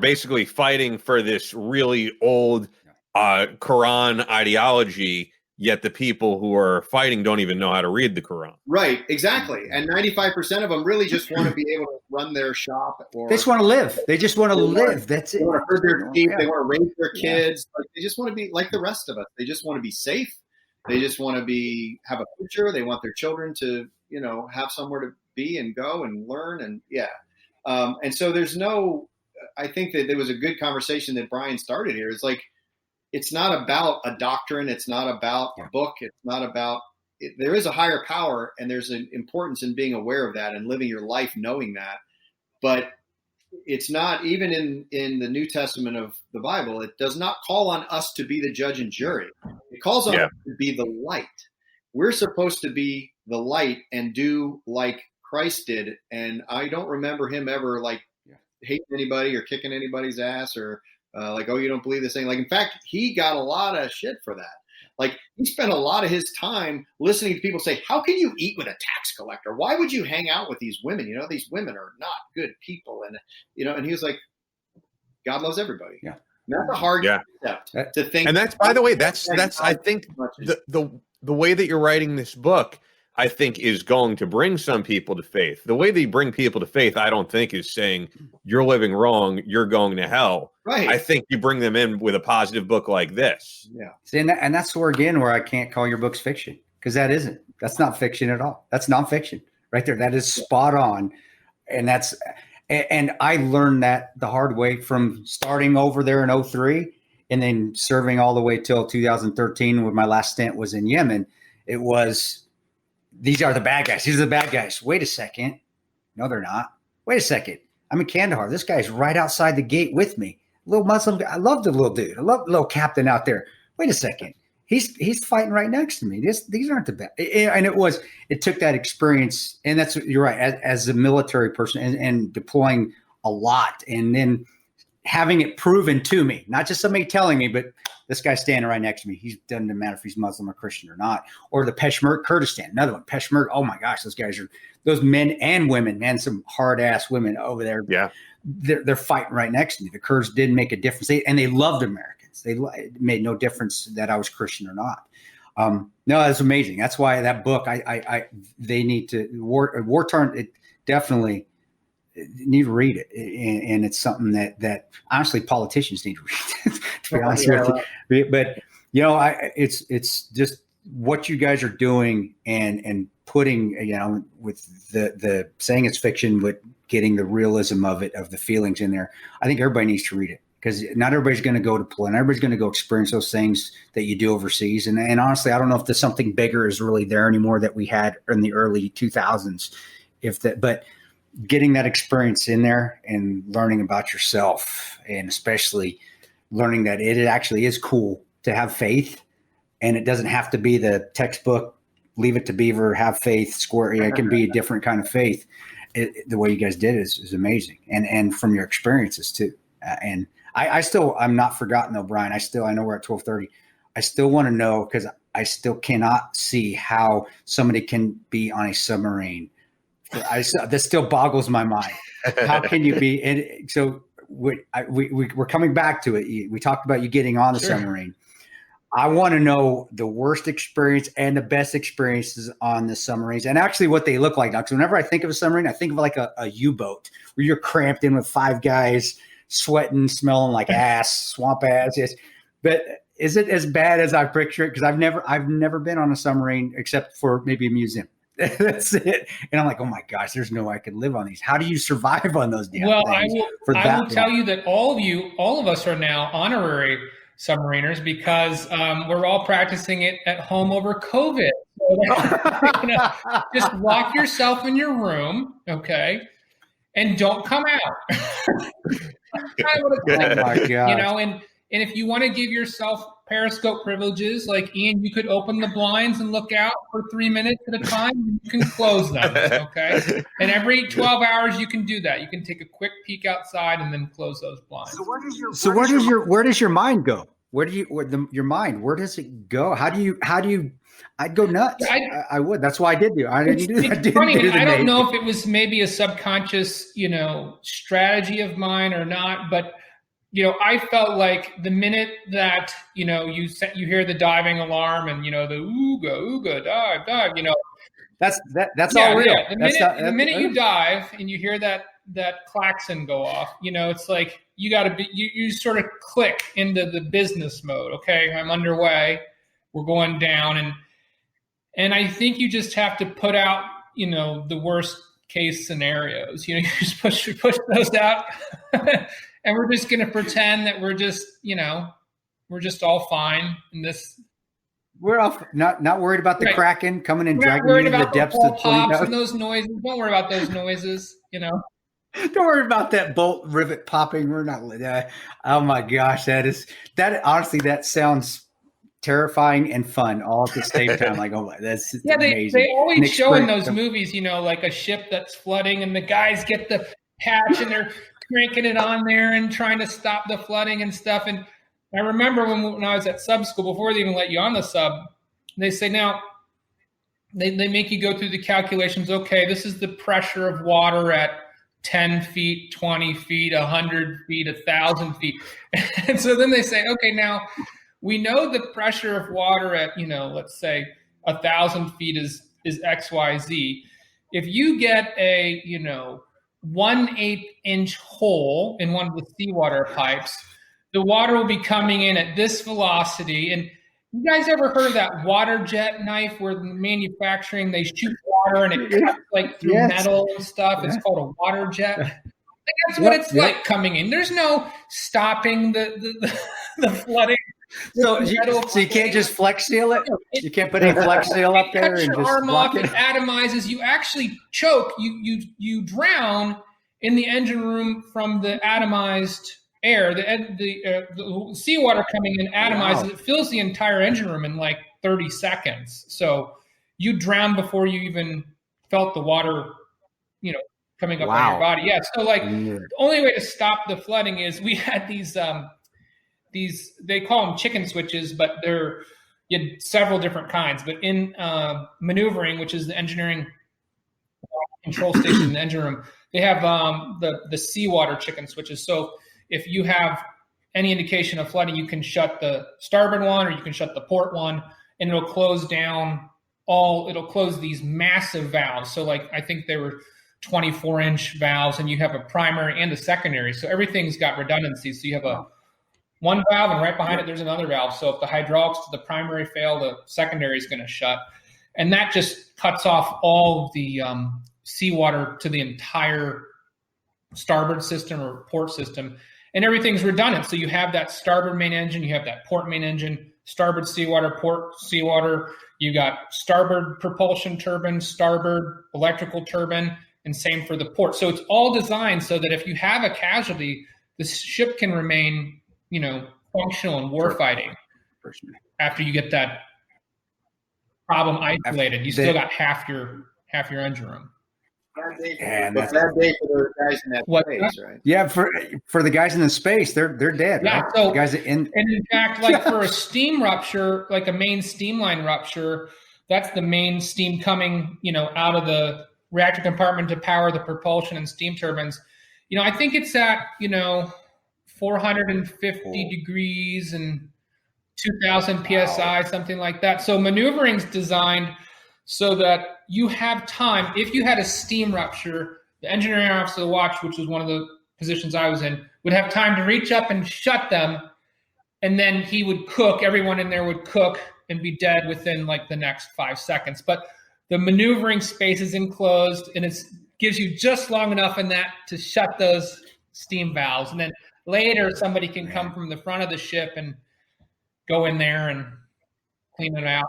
basically fighting for this really old Quran ideology, yet the people who are fighting don't even know how to read the Quran. Right, exactly. And 95% of them really just want to be able to run their shop. Or they just want to live. They just want to live. That's it. They want to herd their sheep. They want to raise their kids. Like, they just want to be like the rest of us. They just want to be safe. They just want to have a future. They want their children to, you know, have somewhere to be and go and learn. And and so I think that there was a good conversation that Brian started here. It's like, it's not about a doctrine. It's not about a book. It's not about there is a higher power, and there's an importance in being aware of that and living your life knowing that. But it's not, even in the New Testament of the Bible, it does not call on us to be the judge and jury. It calls on us to be the light. We're supposed to be the light and do like Christ did. And I don't remember him ever like hating anybody or kicking anybody's ass or like, oh, you don't believe this thing. Like, in fact, he got a lot of shit for that. Like, he spent a lot of his time listening to people say, how can you eat with a tax collector? Why would you hang out with these women? You know, these women are not good people. And, you know, and he was like, God loves everybody. Yeah. And that's a hard concept to think. And that's, by the way, that's I think the way that you're writing this book, I think, is going to bring some people to faith. The way that you bring people to faith, I don't think is saying you're living wrong, you're going to hell. Right. I think you bring them in with a positive book like this. Yeah. See, and that's where I can't call your books fiction, because that's not fiction at all. That's nonfiction right there. That is spot on. And I learned that the hard way from starting over there in 2003 and then serving all the way till 2013 when my last stint was in Yemen. It was, these are the bad guys. These are the bad guys. Wait a second. No, they're not. Wait a second. I'm in Kandahar. This guy's right outside the gate with me. Little Muslim guy. I love the little dude. I love the little captain out there. Wait a second. He's fighting right next to me. These aren't the bad. And it took that experience. And you're right. As a military person and deploying a lot, and then having it proven to me, not just somebody telling me, but this guy's standing right next to me. He doesn't matter if he's Muslim or Christian or not. Or the Peshmerga, Kurdistan, another one. Peshmerga, oh my gosh, those men and women, and some hard ass women over there. Yeah, they're fighting right next to me. The Kurds didn't make a difference, and they loved Americans. It made no difference that I was Christian or not. No, that's amazing. That's why that book, they need to war torn. It definitely need to read it, and it's something that honestly politicians need to read. To be honest with you, but it's just what you guys are doing and putting, with the saying it's fiction, but getting the realism of it, of the feelings in there. I think everybody needs to read it, because not everybody's going to go to play, and everybody's going to go experience those things that you do overseas. And honestly, I don't know if there's something bigger is really there anymore that we had in the early 2000s. But getting that experience in there and learning about yourself, and especially learning that it actually is cool to have faith, and it doesn't have to be the textbook, leave it to Beaver, have faith, square. It can be a different kind of faith. The way you guys did it is amazing. And from your experiences too. And I'm not forgotten though, Brian. I know we're at 12:30. I still want to know, because I still cannot see how somebody can be on a submarine. That still boggles my mind. How can you be? And so we're coming back to it. We talked about you getting on the submarine. I want to know the worst experience and the best experiences on the submarines, and actually what they look like now. Because whenever I think of a submarine, I think of like a U-boat where you're cramped in with 5 guys, sweating, smelling like ass, swamp ass. Yes. But is it as bad as I picture it? Because I've never been on a submarine except for maybe a museum. That's it. And I'm like, oh my gosh, there's no way I could live on these. How do you survive on those damn things? I will tell you that all of us are now honorary submariners, because we're all practicing it at home over COVID. So just lock yourself in your room, okay, and don't come out. Oh my God. And if you want to give yourself Periscope privileges, like Ian, you could open the blinds and look out for 3 minutes at a time, and you can close them, okay? And every 12 hours you can do that. You can take a quick peek outside and then close those blinds. So where does your mind go? Your mind, where does it go? How do you I'd go nuts. I would. That's why I did do. I didn't do that. It's funny. I don't know if it was maybe a subconscious, strategy of mine or not, but I felt like the minute that, you hear the diving alarm and, the ooga, dive, that's all real. Yeah. The minute you dive and you hear that klaxon go off, it's like you got to be, you sort of click into the business mode. Okay, I'm underway. We're going down. And I think you just have to put out, the worst case scenarios. You just push those out. And we're just going to pretend that we're just, we're just all fine in this. We're not worried about the Kraken coming and dragging you to the depths of 20,000. And those noises. Don't worry about those noises, Don't worry about that bolt rivet popping. We're not. Oh my gosh, honestly, that sounds terrifying and fun all at the same time. Like, oh, that's amazing. They always show in those movies, like a ship that's flooding, and the guys get the patch and they're cranking it on there and trying to stop the flooding and stuff. And I remember when I was at sub school, before they even let you on the sub, they say, now they make you go through the calculations. Okay, this is the pressure of water at 10 feet, 20 feet, 100 feet, 1,000 feet. And so then they say, okay, now we know the pressure of water at, let's say 1,000 feet is XYZ. If you get a, 1/8 inch hole in one of the seawater pipes, the water will be coming in at this velocity. And you guys ever heard of that water jet knife where the manufacturing, they shoot water and it cuts like through metal and stuff? It's called a water jet. That's what it's like coming in. There's no stopping the flooding. So you can't just flex seal it? You can't put any flex seal up there and just arm off. It atomizes. You actually choke. You drown in the engine room from the atomized air. The seawater coming in atomizes. Wow. It fills the entire engine room in like 30 seconds. So you drown before you even felt the water, coming up on your body. Yeah. So the only way to stop the flooding is we had these they call them chicken switches, but you had several different kinds. But in maneuvering, which is the engineering control station in the engine room, they have the seawater chicken switches. So if you have any indication of flooding, you can shut the starboard one or you can shut the port one, and it'll close down it'll close these massive valves. So I think they were 24-inch valves, and you have a primary and a secondary. So everything's got redundancy. So you have one valve, and right behind it, there's another valve. So if the hydraulics to the primary fail, the secondary is going to shut. And that just cuts off all of the seawater to the entire starboard system or port system. And everything's redundant. So you have that starboard main engine, you have that port main engine, starboard seawater, port seawater. You got starboard propulsion turbine, starboard electrical turbine, and same for the port. So it's all designed so that if you have a casualty, the ship can remain, functional and warfighting after you get that problem isolated. You still got half your engine room. And that's bad day for those guys in that space, right? Yeah, for the guys in the space, they're dead. Yeah, right? so the guys in fact, like for a steam rupture, like a main steam line rupture, that's the main steam coming, out of the reactor compartment to power the propulsion and steam turbines. I think it's at 450 degrees and 2,000 psi, something like that. So maneuvering's designed so that you have time. If you had a steam rupture, the engineering officer of the watch, which was one of the positions I was in, would have time to reach up and shut them, and then he would cook. Everyone in there would cook and be dead within like the next 5 seconds. But the maneuvering space is enclosed, and it gives you just long enough in that to shut those steam valves. And then later somebody can come from the front of the ship and go in there and clean it out.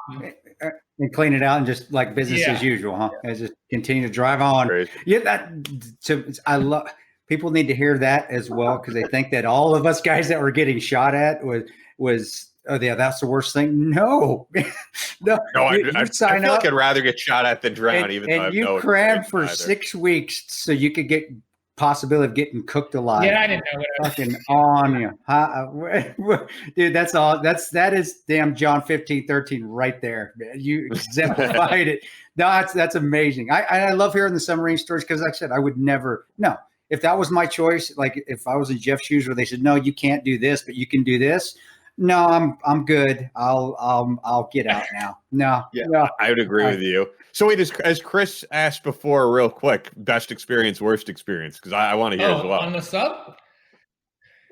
And clean it out and just like business as usual, huh? And just continue to drive on. Great. Yeah, I love. People need to hear that as well, because they think that all of us guys that were getting shot at was that's the worst thing. No, I feel like I'd rather get shot at than drown. And you crammed for 6 weeks so you could get possibility of getting cooked alive. Yeah, I didn't know what fucking on you. Dude, that is damn John 15:13 right there, man. You exemplified it. No, that's amazing. I love hearing the submarine stories, because like I said, I would never, no, if that was my choice, like if I was in Jeff's shoes where they said, no, you can't do this, but you can do this. No, I'm good. I'll get out now. No. I would agree with you. So wait, as Chris asked before, real quick, best experience, worst experience, because I want to hear as well. On the sub?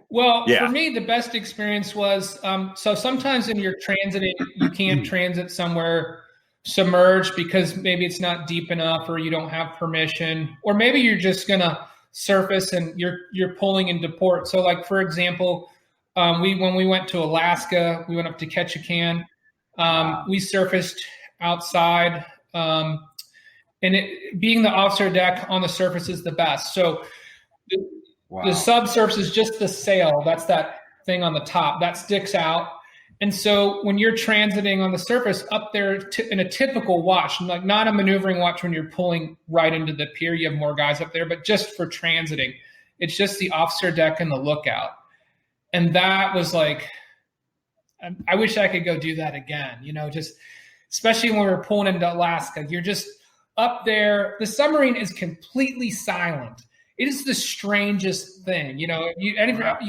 Well, for me, the best experience was, so sometimes when you're transiting, you can't transit somewhere submerged because maybe it's not deep enough, or you don't have permission, or maybe you're just going to surface and you're pulling into port. So like, for example, when we went to Alaska, we went up to Ketchikan. We surfaced outside, and being the officer deck on the surface is the best. So the subsurface is just the sail. That's that thing on the top that sticks out. And so when you're transiting on the surface up there in a typical watch, like not a maneuvering watch when you're pulling right into the pier, you have more guys up there, but just for transiting, it's just the officer deck and the lookout. And that was like, I wish I could go do that again, just especially when we were pulling into Alaska. You're just up there. The submarine is completely silent. It is the strangest thing. You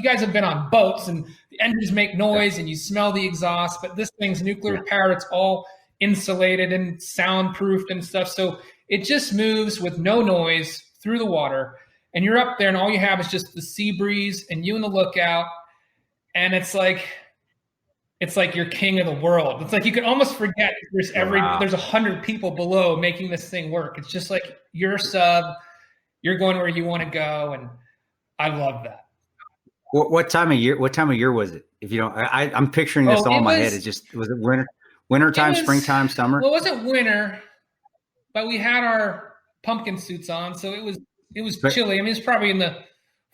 guys have been on boats and the engines make noise and you smell the exhaust, but this thing's nuclear powered. It's all insulated and soundproofed and stuff. So it just moves with no noise through the water. And you're up there and all you have is just the sea breeze and you and the lookout. And it's like you're king of the world. It's like you can almost forget there's 100 people below making this thing work. It's just like your sub, you're going where you want to go, and I love that. What time of year? What time of year was it? If you don't, I'm picturing this all in my head. Was it wintertime, springtime, summer? Well, it wasn't winter, but we had our pumpkin suits on, so it was chilly. I mean, it's probably in the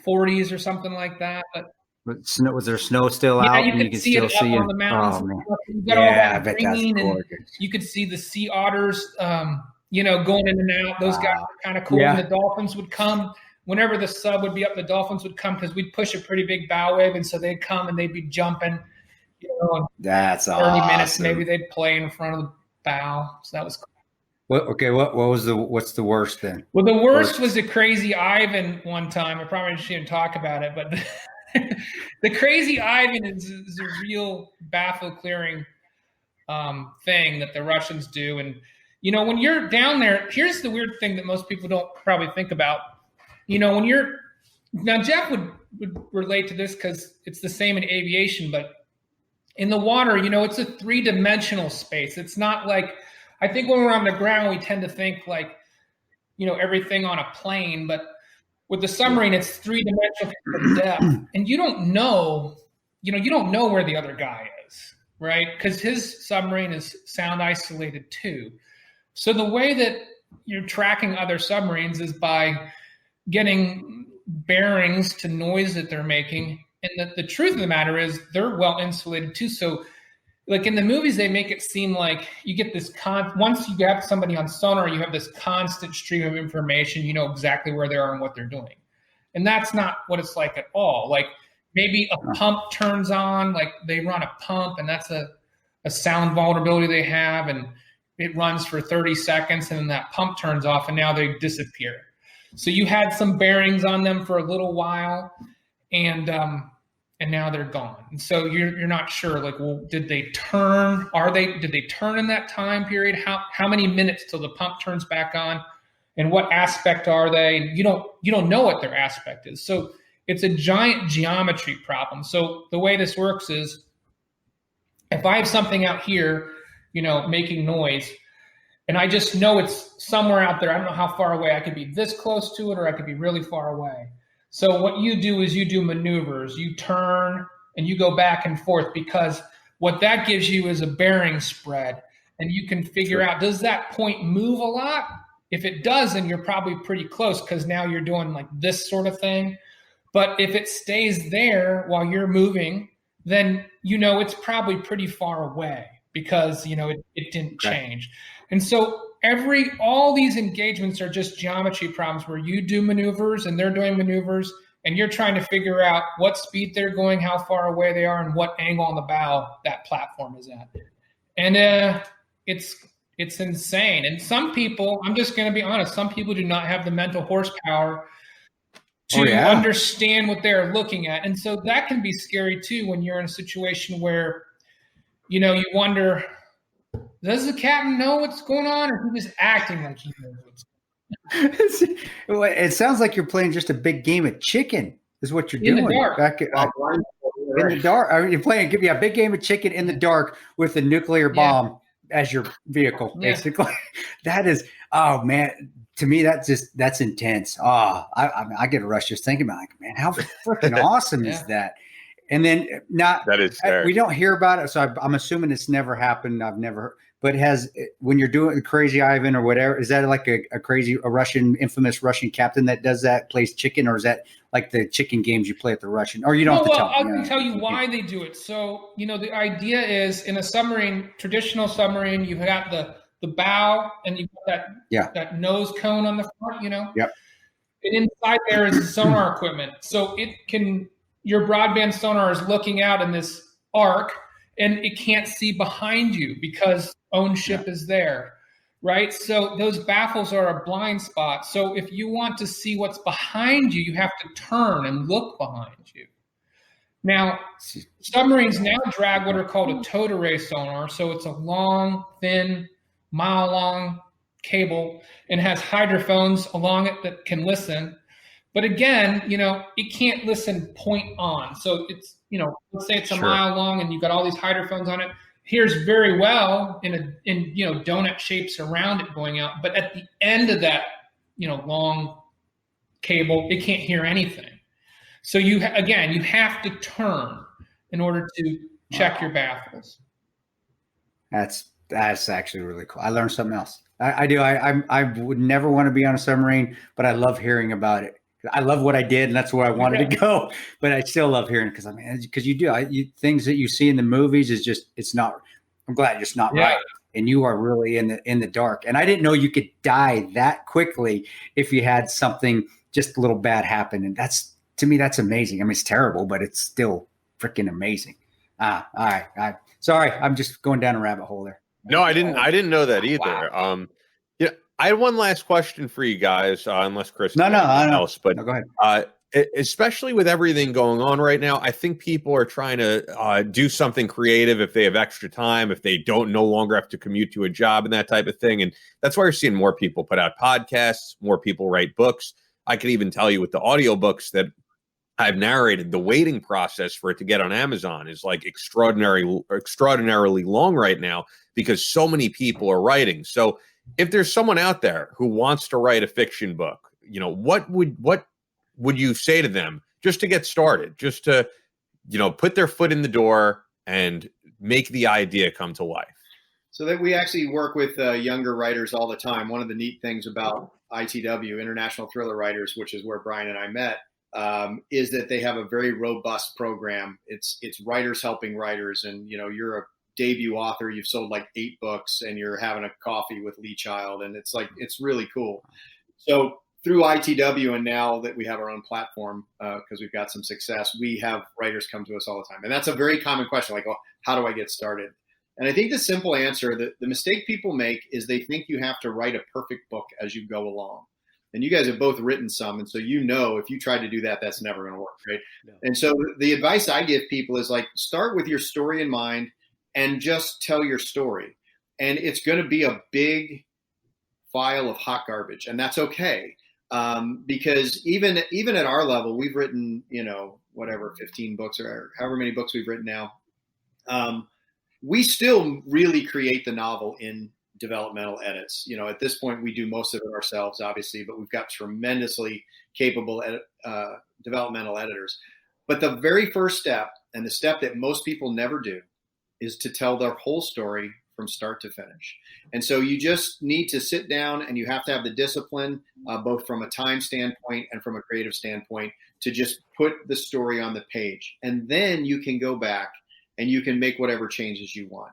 40s or something like that, but. Was there snow still out? You could see it up on the mountains. You got all that green, and you could see the sea otters, going in and out. Those guys were kind of cool. And the dolphins would come whenever the sub would be up. The dolphins would come because we'd push a pretty big bow wave, and so they'd come and they'd be jumping. That's 30 minutes, maybe they'd play in front of the bow. So that was cool. What's the worst then? Well, the worst was the Crazy Ivan one time. I probably shouldn't talk about it, but the Crazy Ivan is a real baffle clearing thing that the Russians do. And when you're down there, here's the weird thing that most people don't probably think about. When you're now, Jeff would relate to this because it's the same in aviation, but in the water, it's a 3-dimensional space. It's not like, I think when we're on the ground, we tend to think like, everything on a plane, but with the submarine, it's 3-dimensional depth, and you don't know where the other guy is, right? Because his submarine is sound isolated too. So the way that you're tracking other submarines is by getting bearings to noise that they're making. And the truth of the matter is they're well insulated too. So like in the movies, they make it seem like you get this once you have somebody on sonar, you have this constant stream of information. You know exactly where they are and what they're doing. And that's not what it's like at all. Like maybe a pump turns on, like they run a pump, and that's a sound vulnerability they have, and it runs for 30 seconds, and then that pump turns off, and now they disappear. So you had some bearings on them for a little while, and now they're gone. And so you're not sure, like, well, did they turn? Did they turn in that time period? How many minutes till the pump turns back on? And what aspect are they? And you don't know what their aspect is. So it's a giant geometry problem. So the way this works is, if I have something out here, making noise, and I just know it's somewhere out there, I don't know how far away. I could be this close to it, or I could be really far away. So what you do is you do maneuvers. You turn and you go back and forth, because what that gives you is a bearing spread, and you can figure out, does that point move a lot? If it does, then you're probably pretty close, because now you're doing like this sort of thing. But if it stays there while you're moving, then it's probably pretty far away, because it didn't change. And so all these engagements are just geometry problems where you do maneuvers and they're doing maneuvers, and you're trying to figure out what speed they're going, how far away they are, and what angle on the bow that platform is at. And it's insane. And some people, I'm just going to be honest, some people do not have the mental horsepower to understand what they're looking at. And so that can be scary too, when you're in a situation where, you wonder, does the captain know what's going on, or is he just acting like he knows what's going on? It sounds like you're playing just a big game of chicken is what you're doing. In the dark. In the dark. You're playing a big game of chicken in the dark with a nuclear bomb as your vehicle, basically. That is, oh man, to me, that's intense. Oh, I get a rush just thinking about it. Like, man, how freaking awesome is that? And then that is scary. We don't hear about it, so I'm assuming it's never happened. I've never, but when you're doing Crazy Ivan or whatever, is that like a infamous Russian captain that does that, plays chicken, or is that like the chicken games you play at the Russian? Or you don't have to tell me. I can tell you why they do it. So the idea is, in a submarine, traditional submarine, you've got the bow, and you've got that nose cone on the front. Yep. And inside there is sonar equipment, so your broadband sonar is looking out in this arc, and it can't see behind you because own ship is there, right? So those baffles are a blind spot. So if you want to see what's behind you, you have to turn and look behind you. Now, submarines now drag what are called a towed array sonar. So it's a long, thin, mile-long cable, and has hydrophones along it that can listen. But again, it can't listen point on. So it's, let's say it's a mile long and you've got all these hydrophones on it. Hears very well in donut shapes around it going out. But at the end of that, long cable, it can't hear anything. So you have to turn in order to check your baffles. That's actually really cool. I learned something else. I do. I would never want to be on a submarine, but I love hearing about it. I love what I did, and that's where I wanted to go. But I still love hearing it, because you do. Things that you see in the movies is just, it's not. I'm glad it's not right, and you are really in the dark. And I didn't know you could die that quickly if you had something just a little bad happen. And to me, that's amazing. I mean, it's terrible, but it's still freaking amazing. All right. Sorry, I'm just going down a rabbit hole there. No, I didn't know that either. Wow. I had one last question for you guys, unless Chris. No, else, but no, go ahead. especially with everything going on right now. I think people are trying to do something creative if they have extra time, if they don't no longer have to commute to a job and that type of thing. And that's why you're seeing more people put out podcasts, more people write books. I could even tell you with the audiobooks that I've narrated, the waiting process for it to get on Amazon is like extraordinarily long right now because so many people are writing. So if there's someone out there who wants to write a fiction book, what would you say to them just to get started, just to, put their foot in the door and make the idea come to life? So that we actually work with younger writers all the time. One of the neat things about ITW, International Thriller Writers, which is where Brian and I met, is that they have a very robust program. It's writers helping writers. And, you're a debut author, you've sold like 8 books and you're having a coffee with Lee Child. And it's really cool. So through ITW, and now that we have our own platform, because we've got some success, we have writers come to us all the time. And that's a very common question, like, how do I get started? And I think the simple answer, the mistake people make is they think you have to write a perfect book as you go along. And you guys have both written some. And so, if you try to do that, that's never going to work, right? No. And so the advice I give people is start with your story in mind and just tell your story. And it's going to be a big file of hot garbage. And that's okay. Because even at our level, we've written, 15 books or however many books we've written now. We still really create the novel in developmental edits. At this point, we do most of it ourselves, obviously, but we've got tremendously capable developmental editors. But the very first step, and the step that most people never do, is to tell their whole story from start to finish. And so you just need to sit down, and you have to have the discipline, both from a time standpoint and from a creative standpoint, to just put the story on the page. And then you can go back and you can make whatever changes you want.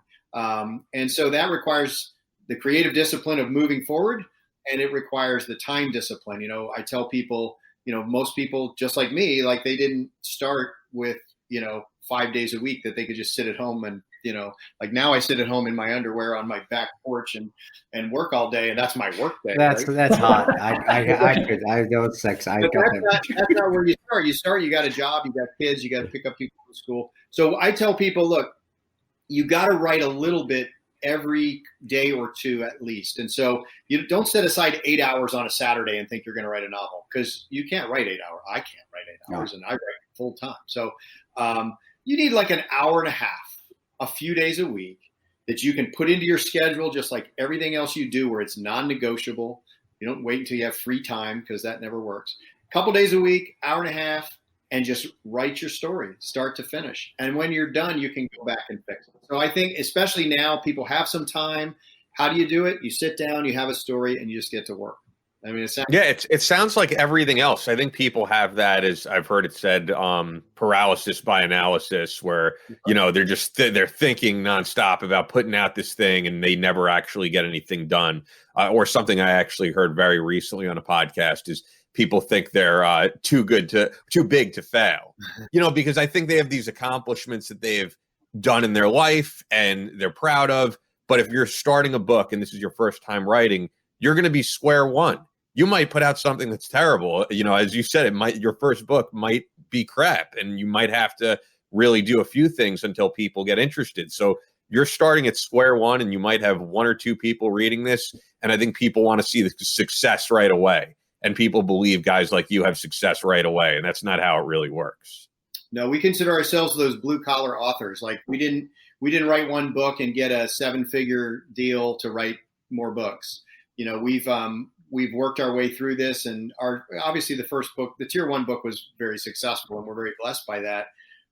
And so that requires the creative discipline of moving forward, and it requires the time discipline. I tell people, most people, just like me, they didn't start with, 5 days a week that they could just sit at home and, now I sit at home in my underwear on my back porch and work all day, and that's my work day. That's hot. I know it's sex. That's not where you start. You got a job, you got kids, you got to pick up people from school. So I tell people, look, you got to write a little bit every day or two at least. And so you don't set aside 8 hours on a Saturday and think you're going to write a novel, because you can't write 8 hours. I can't write 8 hours, and I write full time. So you need like an hour and a half, a few days a week that you can put into your schedule, just like everything else you do, where it's non-negotiable. You don't wait until you have free time, because that never works. A couple days a week, hour and a half, and just write your story, start to finish. And when you're done, you can go back and fix it. So I think, especially now, people have some time. How do you do it? You sit down, you have a story, and you just get to work. I mean, it sounds like everything else. I think people have that, as I've heard it said, paralysis by analysis, where, they're thinking nonstop about putting out this thing and they never actually get anything done. Or something I actually heard very recently on a podcast is people think they're too big to fail, because I think they have these accomplishments that they've done in their life and they're proud of. But if you're starting a book and this is your first time writing, you're going to be square one. You might put out something that's terrible. As you said, your first book might be crap, and you might have to really do a few things until people get interested. So you're starting at square one, and you might have 1 or 2 people reading this. And I think people want to see the success right away. And people believe guys like you have success right away. And that's not how it really works. No, we consider ourselves those blue collar authors. Like we didn't write one book and get a 7-figure deal to write more books. We've worked our way through this, and obviously the first book, the tier 1 book, was very successful, and we're very blessed by that.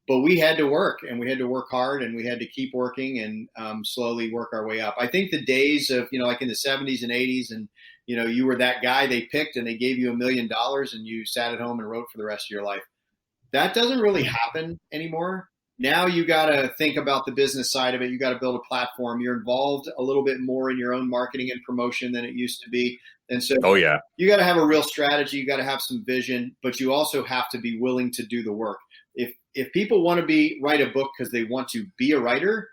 But we had to work, and we had to work hard, and we had to keep working and slowly work our way up. I think the days of, like in the 70s and 80s, and, you were that guy they picked and they gave you $1 million and you sat at home and wrote for the rest of your life. That doesn't really happen anymore. Now you got to think about the business side of it. You got to build a platform. You're involved a little bit more in your own marketing and promotion than it used to be. And so you got to have a real strategy. You got to have some vision, but you also have to be willing to do the work. If people want to write a book because they want to be a writer,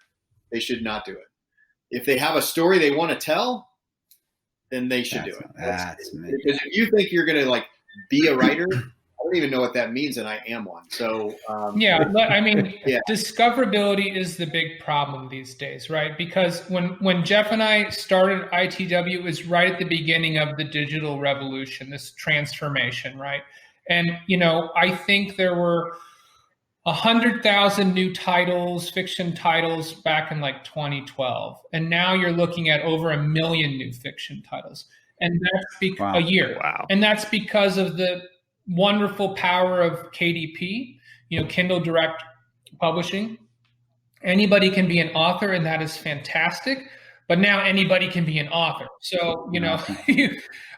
they should not do it. If they have a story they want to tell, then they should do it. Because if you think you're going to be a writer, don't even know what that means, and I am one. So discoverability is the big problem these days, right? Because when Jeff and I started ITW, it was right at the beginning of the digital revolution, this transformation, right? And I think there were 100,000 new titles, fiction titles, back in like 2012, and now you're looking at over 1 million new fiction titles, and that's a year. Wow. And that's because of the wonderful power of KDP, Kindle Direct Publishing. Anybody can be an author, and that is fantastic. But now anybody can be an author. So,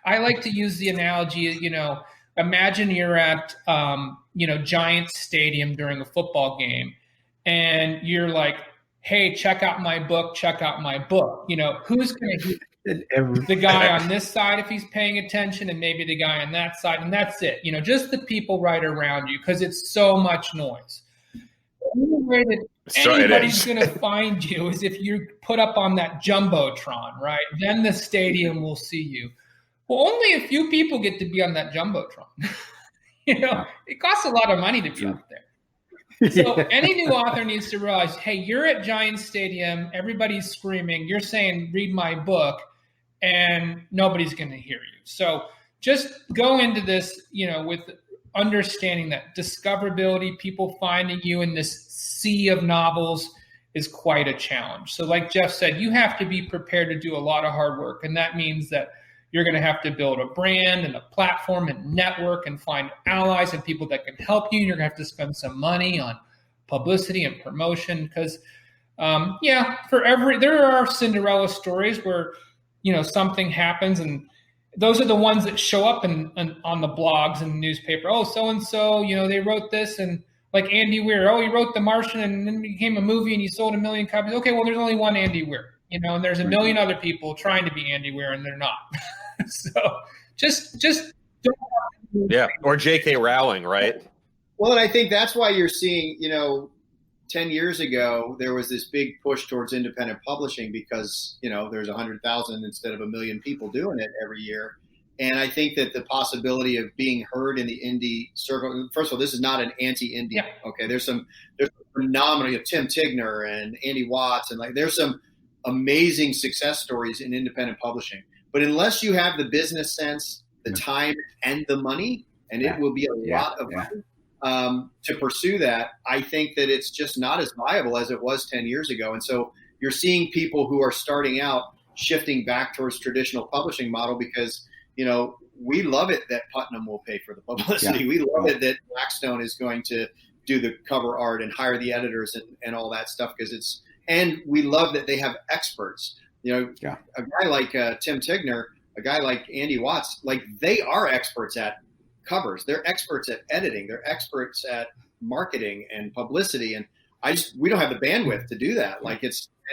I like to use the analogy, imagine you're at, Giant Stadium during a football game, and you're like, hey, check out my book, who's going to the guy on this side if he's paying attention, and maybe the guy on that side, and that's it. Just the people right around you, because it's so much noise. The only way that anybody's going to find you is if you put up on that Jumbotron, right? Then the stadium will see you. Well, only a few people get to be on that Jumbotron. It costs a lot of money to be up there. So any new author needs to realize, hey, you're at Giant Stadium, everybody's screaming, you're saying, read my book, and nobody's going to hear you. So just go into this, with understanding that discoverability, people finding you in this sea of novels, is quite a challenge. So like Jeff said, you have to be prepared to do a lot of hard work. And that means that you're going to have to build a brand and a platform and network and find allies and people that can help you. You're going to have to spend some money on publicity and promotion because, there are Cinderella stories where, something happens, and those are the ones that show up on the blogs and the newspaper. Oh, so-and-so, they wrote this, and like Andy Weir, he wrote The Martian and then it became a movie and he sold 1 million copies. Okay, well, there's only one Andy Weir, and there's 1 million other people trying to be Andy Weir and they're not. So just don't. Yeah, or J.K. Rowling, right? Well, and I think that's why you're seeing, 10 years ago, there was this big push towards independent publishing because, there's 100,000 instead of 1 million people doing it every year. And I think that the possibility of being heard in the indie circle, first of all, this is not an anti-indie. Yeah. Okay. There's phenomenal, Tim Tigner and Andy Watts, and there's some amazing success stories in independent publishing. But unless you have the business sense, the time and the money, and it will be a lot of money, to pursue that, I think that it's just not as viable as it was 10 years ago. And so you're seeing people who are starting out shifting back towards traditional publishing model because, we love it that Putnam will pay for the publicity. Yeah. We love it that Blackstone is going to do the cover art and hire the editors and all that stuff and we love that they have experts. A guy like Tim Tigner, a guy like Andy Watts, they are experts at covers. They're experts at editing. They're experts at marketing and publicity. And we don't have the bandwidth to do that.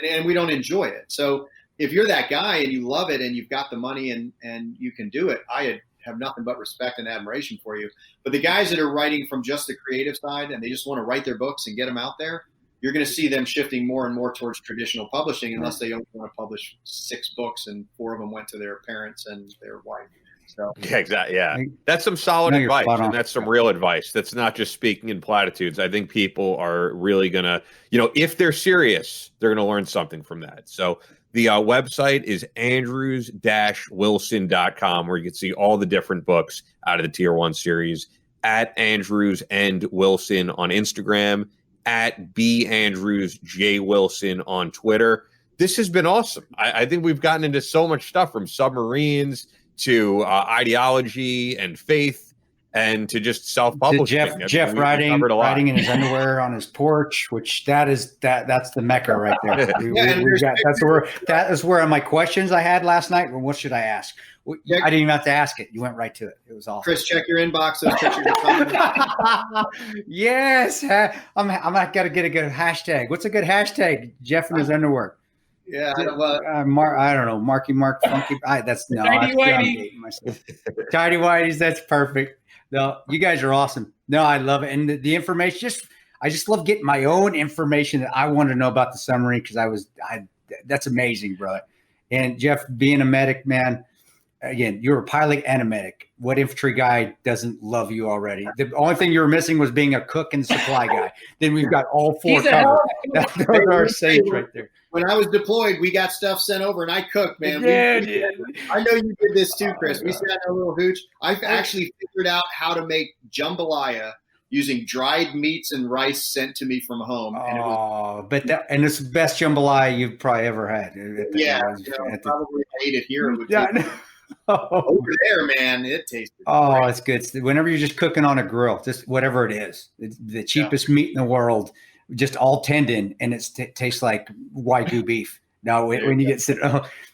And we don't enjoy it. So if you're that guy and you love it and you've got the money and you can do it, I have nothing but respect and admiration for you. But the guys that are writing from just the creative side and they just want to write their books and get them out there, you're going to see them shifting more and more towards traditional publishing unless they only want to publish 6 books and 4 of them went to their parents and their wife. So. Yeah, exactly. Yeah, that's some solid advice, and that's some real advice. That's not just speaking in platitudes. I think people are really gonna, if they're serious, they're gonna learn something from that. So the website is andrews-wilson.com, where you can see all the different books out of the Tier 1 series. At Andrews and Wilson on Instagram, at @BAndrewsJWilson on Twitter. This has been awesome. I think we've gotten into so much stuff from submarines to ideology and faith and to just self-publishing. Jeff riding in his underwear on his porch, which that's the Mecca right there. That is where my questions I had last night were, what should I ask? I didn't even have to ask it. You went right to it. It was awesome. Chris, check your inbox. Those pictures are coming. Yes. I'm got to get a good hashtag. What's a good hashtag? Jeff in his underwear. Yeah, I don't know. Marky Mark Funky. That's no. Tidy Whitey. Tidy Whitey's. That's perfect. No, you guys are awesome. No, I love it, and the information. I just love getting my own information that I want to know about the submarine because that's amazing, brother. And Jeff, being a medic, man. Again, you're a pilot and a medic. what infantry guy doesn't love you already? The only thing you were missing was being a cook and supply guy. Then we've got all four covered. Those are our saints right there. When I was deployed, we got stuff sent over, and I cooked, man. I know you did this too, Chris. We sat in a little hooch. I've actually figured out how to make jambalaya using dried meats and rice sent to me from home. And it's the best jambalaya you've probably ever had. Probably ate it here. Over there, man, it tasted great. It's good. Whenever you're just cooking on a grill, just whatever it is, it's the cheapest meat in the world, just all tendon, and it tastes like Wagyu beef. Now, when you get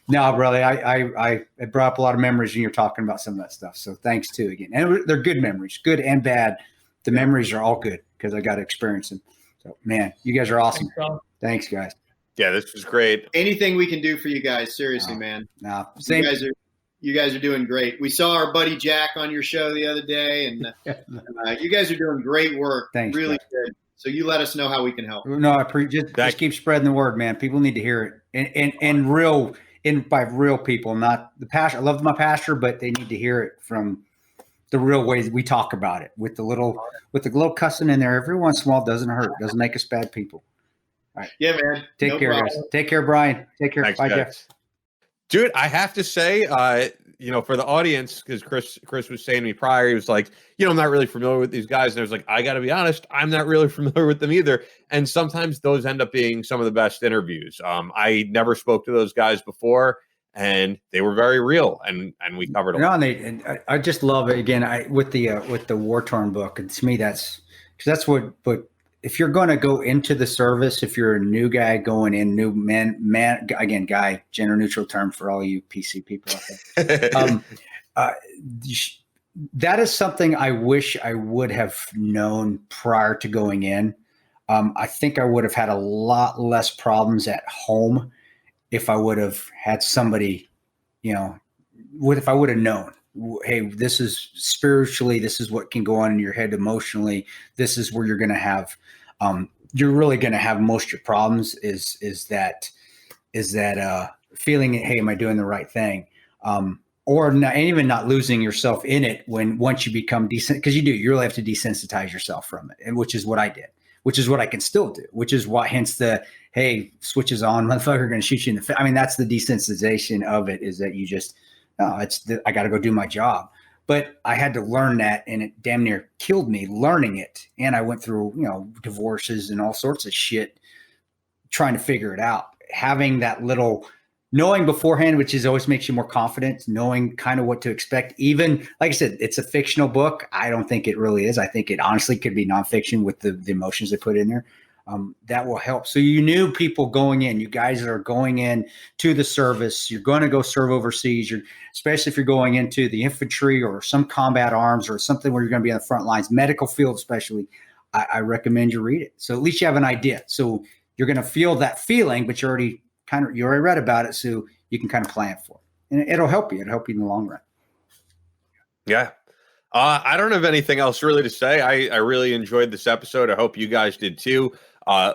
no, brother, I brought up a lot of memories when you're talking about some of that stuff. So thanks too again, and they're good memories, good and bad. The memories are all good because I got to experience them. So, man, you guys are awesome. Thanks, guys. Yeah, this was great. Anything we can do for you guys, seriously, man. You guys are doing great. We saw our buddy Jack on your show the other day, and you guys are doing great work. Thanks, really man. Good. So you let us know how we can help. No, just keep spreading the word, man. People need to hear it, by real people, not the pastor. I love my pastor, but they need to hear it from the real ways we talk about it, with the little cussing in there every once in a while. Doesn't hurt. Doesn't make us bad people. All right. Yeah, man. Take care, guys. Take care, Brian. Take care. Thanks, bye, guys. Jeff. Dude, I have to say, for the audience, because Chris was saying to me prior, he was like, I'm not really familiar with these guys. And I was like, I got to be honest, I'm not really familiar with them either. And sometimes those end up being some of the best interviews. I never spoke to those guys before, and they were very real, and we covered a lot. And I just love it again. With the War Torn book, and to me, that's what. But if you're going to go into the service, if you're a new guy going in, new man again, guy, gender neutral term for all you PC people out there. That is something I wish I would have known prior to going in. I think I would have had a lot less problems at home if I would have had somebody, if I would have known, hey, this is spiritually, this is what can go on in your head emotionally. This is where you're going to have, you're really going to have most of your problems is that feeling, hey, am I doing the right thing? Or not, and even not losing yourself in it once you become decent, because you really have to desensitize yourself from it. And which is what I did, which is what I can still do, which is why, hence the, hey, switches on, motherfucker, going to shoot you in the face. I mean, that's the desensitization of it, is that you just, I got to go do my job. But I had to learn that, and it damn near killed me learning it. And I went through, divorces and all sorts of shit trying to figure it out. Having that little knowing beforehand, which always makes you more confident, knowing kind of what to expect. Even, like I said, it's a fictional book. I don't think it really is. I think it honestly could be nonfiction with the emotions they put in there. That will help. So you knew people going in, you guys that are going in to the service, you're going to go serve overseas, especially if you're going into the infantry or some combat arms or something where you're going to be on the front lines, medical field especially, I recommend you read it. So at least you have an idea. So you're going to feel that feeling, but you already read about it, so you can kind of plan for it. And it'll help you. It'll help you in the long run. Yeah. I don't have anything else really to say. I really enjoyed this episode. I hope you guys did too.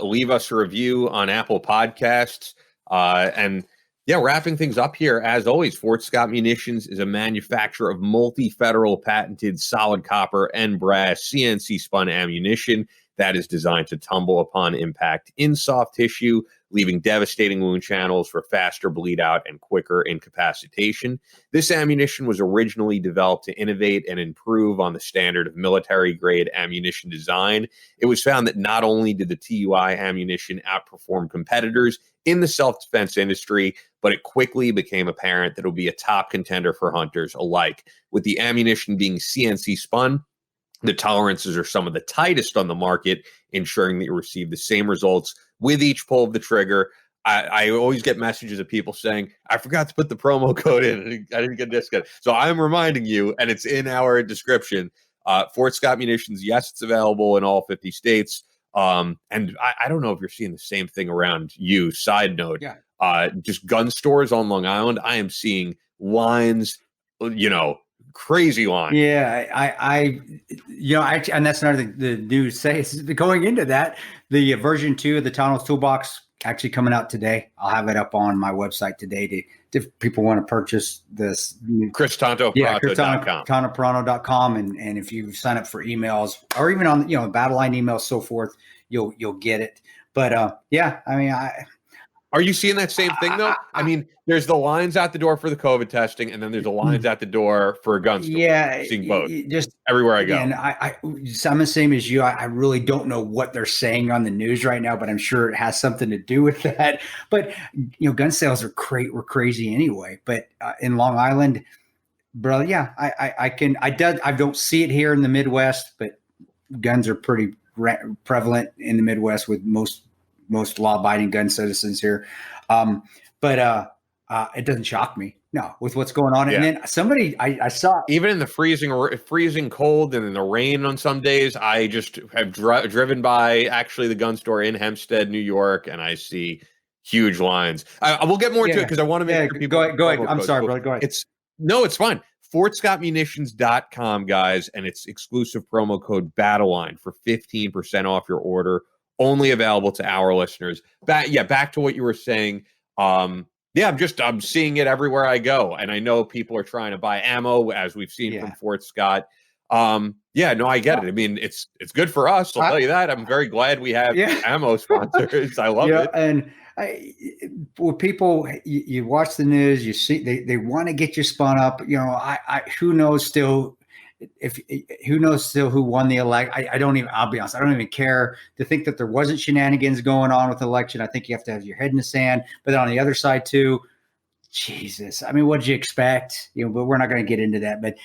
Leave us a review on Apple Podcasts. And yeah, wrapping things up here, as always, Fort Scott Munitions is a manufacturer of multi-federal patented solid copper and brass CNC spun ammunition that is designed to tumble upon impact in soft tissue, leaving devastating wound channels for faster bleed out and quicker incapacitation. This ammunition was originally developed to innovate and improve on the standard of military-grade ammunition design. It was found that not only did the TUI ammunition outperform competitors in the self-defense industry, but it quickly became apparent that it would be a top contender for hunters alike. With the ammunition being CNC spun, the tolerances are some of the tightest on the market, ensuring that you receive the same results with each pull of the trigger. I always get messages of people saying, I forgot to put the promo code in, and I didn't get a discount. So I'm reminding you, and it's in our description. Fort Scott Munitions, yes, it's available in all 50 states. And I don't know if you're seeing the same thing around you. Side note, just gun stores on Long Island, I am seeing lines, crazy line. Yeah, I and that's another thing the news says. Going into that, the version 2 of the Tunnels Toolbox actually coming out today. I'll have it up on my website today if people want to purchase this. ChrisTantoPronto.com. And if you sign up for emails or even on, Battleline emails, so forth, you'll get it. But are you seeing that same thing though? I mean, there's the lines out the door for the COVID testing, and then there's the lines out the door for a gun store. Yeah, seeing both just everywhere I go. And I'm the same as you. I really don't know what they're saying on the news right now, but I'm sure it has something to do with that. But gun sales were crazy anyway. But in Long Island, bro, yeah, I don't see it here in the Midwest, but guns are pretty prevalent in the Midwest with most law-abiding gun citizens here. But it doesn't shock me, no, with what's going on. Yeah. And then somebody I saw, even in the freezing cold and in the rain on some days, I just have driven by actually the gun store in Hempstead, New York, and I see huge lines. I will get more into it because I want to make sure people go ahead. I'm sorry, brother. Go ahead. It's fine. FortScottMunitions.com, guys, and it's exclusive promo code Battleline for 15% off your order. Only available to our listeners. Back to what you were saying. I'm seeing it everywhere I go, and I know people are trying to buy ammo, as we've seen from Fort Scott. I get it. I mean, it's good for us. I'll tell you that. I'm very glad we have ammo sponsors. I love it. And people, you watch the news, you see they want to get you spun up. Who knows still. Who knows still who won the election? I'll be honest, I don't even care to think that there wasn't shenanigans going on with the election. I think you have to have your head in the sand. But on the other side too, Jesus, I mean, what did you expect? But we're not going to get into that. But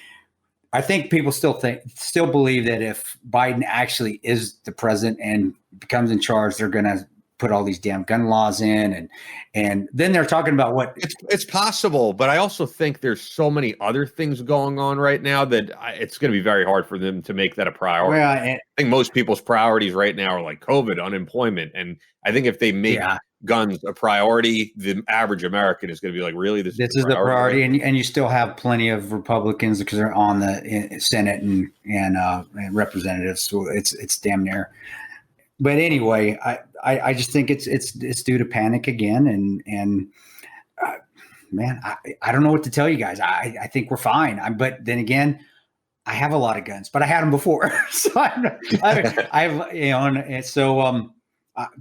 I think people still believe that if Biden actually is the president and becomes in charge, they're going to put all these damn gun laws in, and then they're talking about what it's possible, but I also think there's so many other things going on right now that it's going to be very hard for them to make that a priority. Well, I think most people's priorities right now are like COVID, unemployment, and I think if they make guns a priority, the average American is going to be like, really, this is the priority, and you still have plenty of Republicans because they're on the Senate and representatives, so it's damn near. But anyway, I just think it's due to panic again, and man, I don't know what to tell you guys. I think we're fine. But then again, I have a lot of guns, but I had them before, so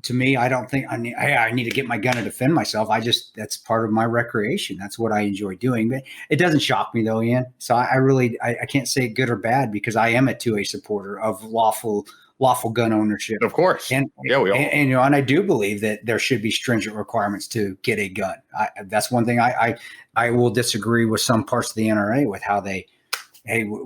to me, I don't think I need to get my gun to defend myself. That's part of my recreation. That's what I enjoy doing. But it doesn't shock me though, Ian. So I can't say good or bad because I am a 2A supporter of lawful gun ownership. Of course. And we all. And I do believe that there should be stringent requirements to get a gun. That's one thing I will disagree with some parts of the NRA with how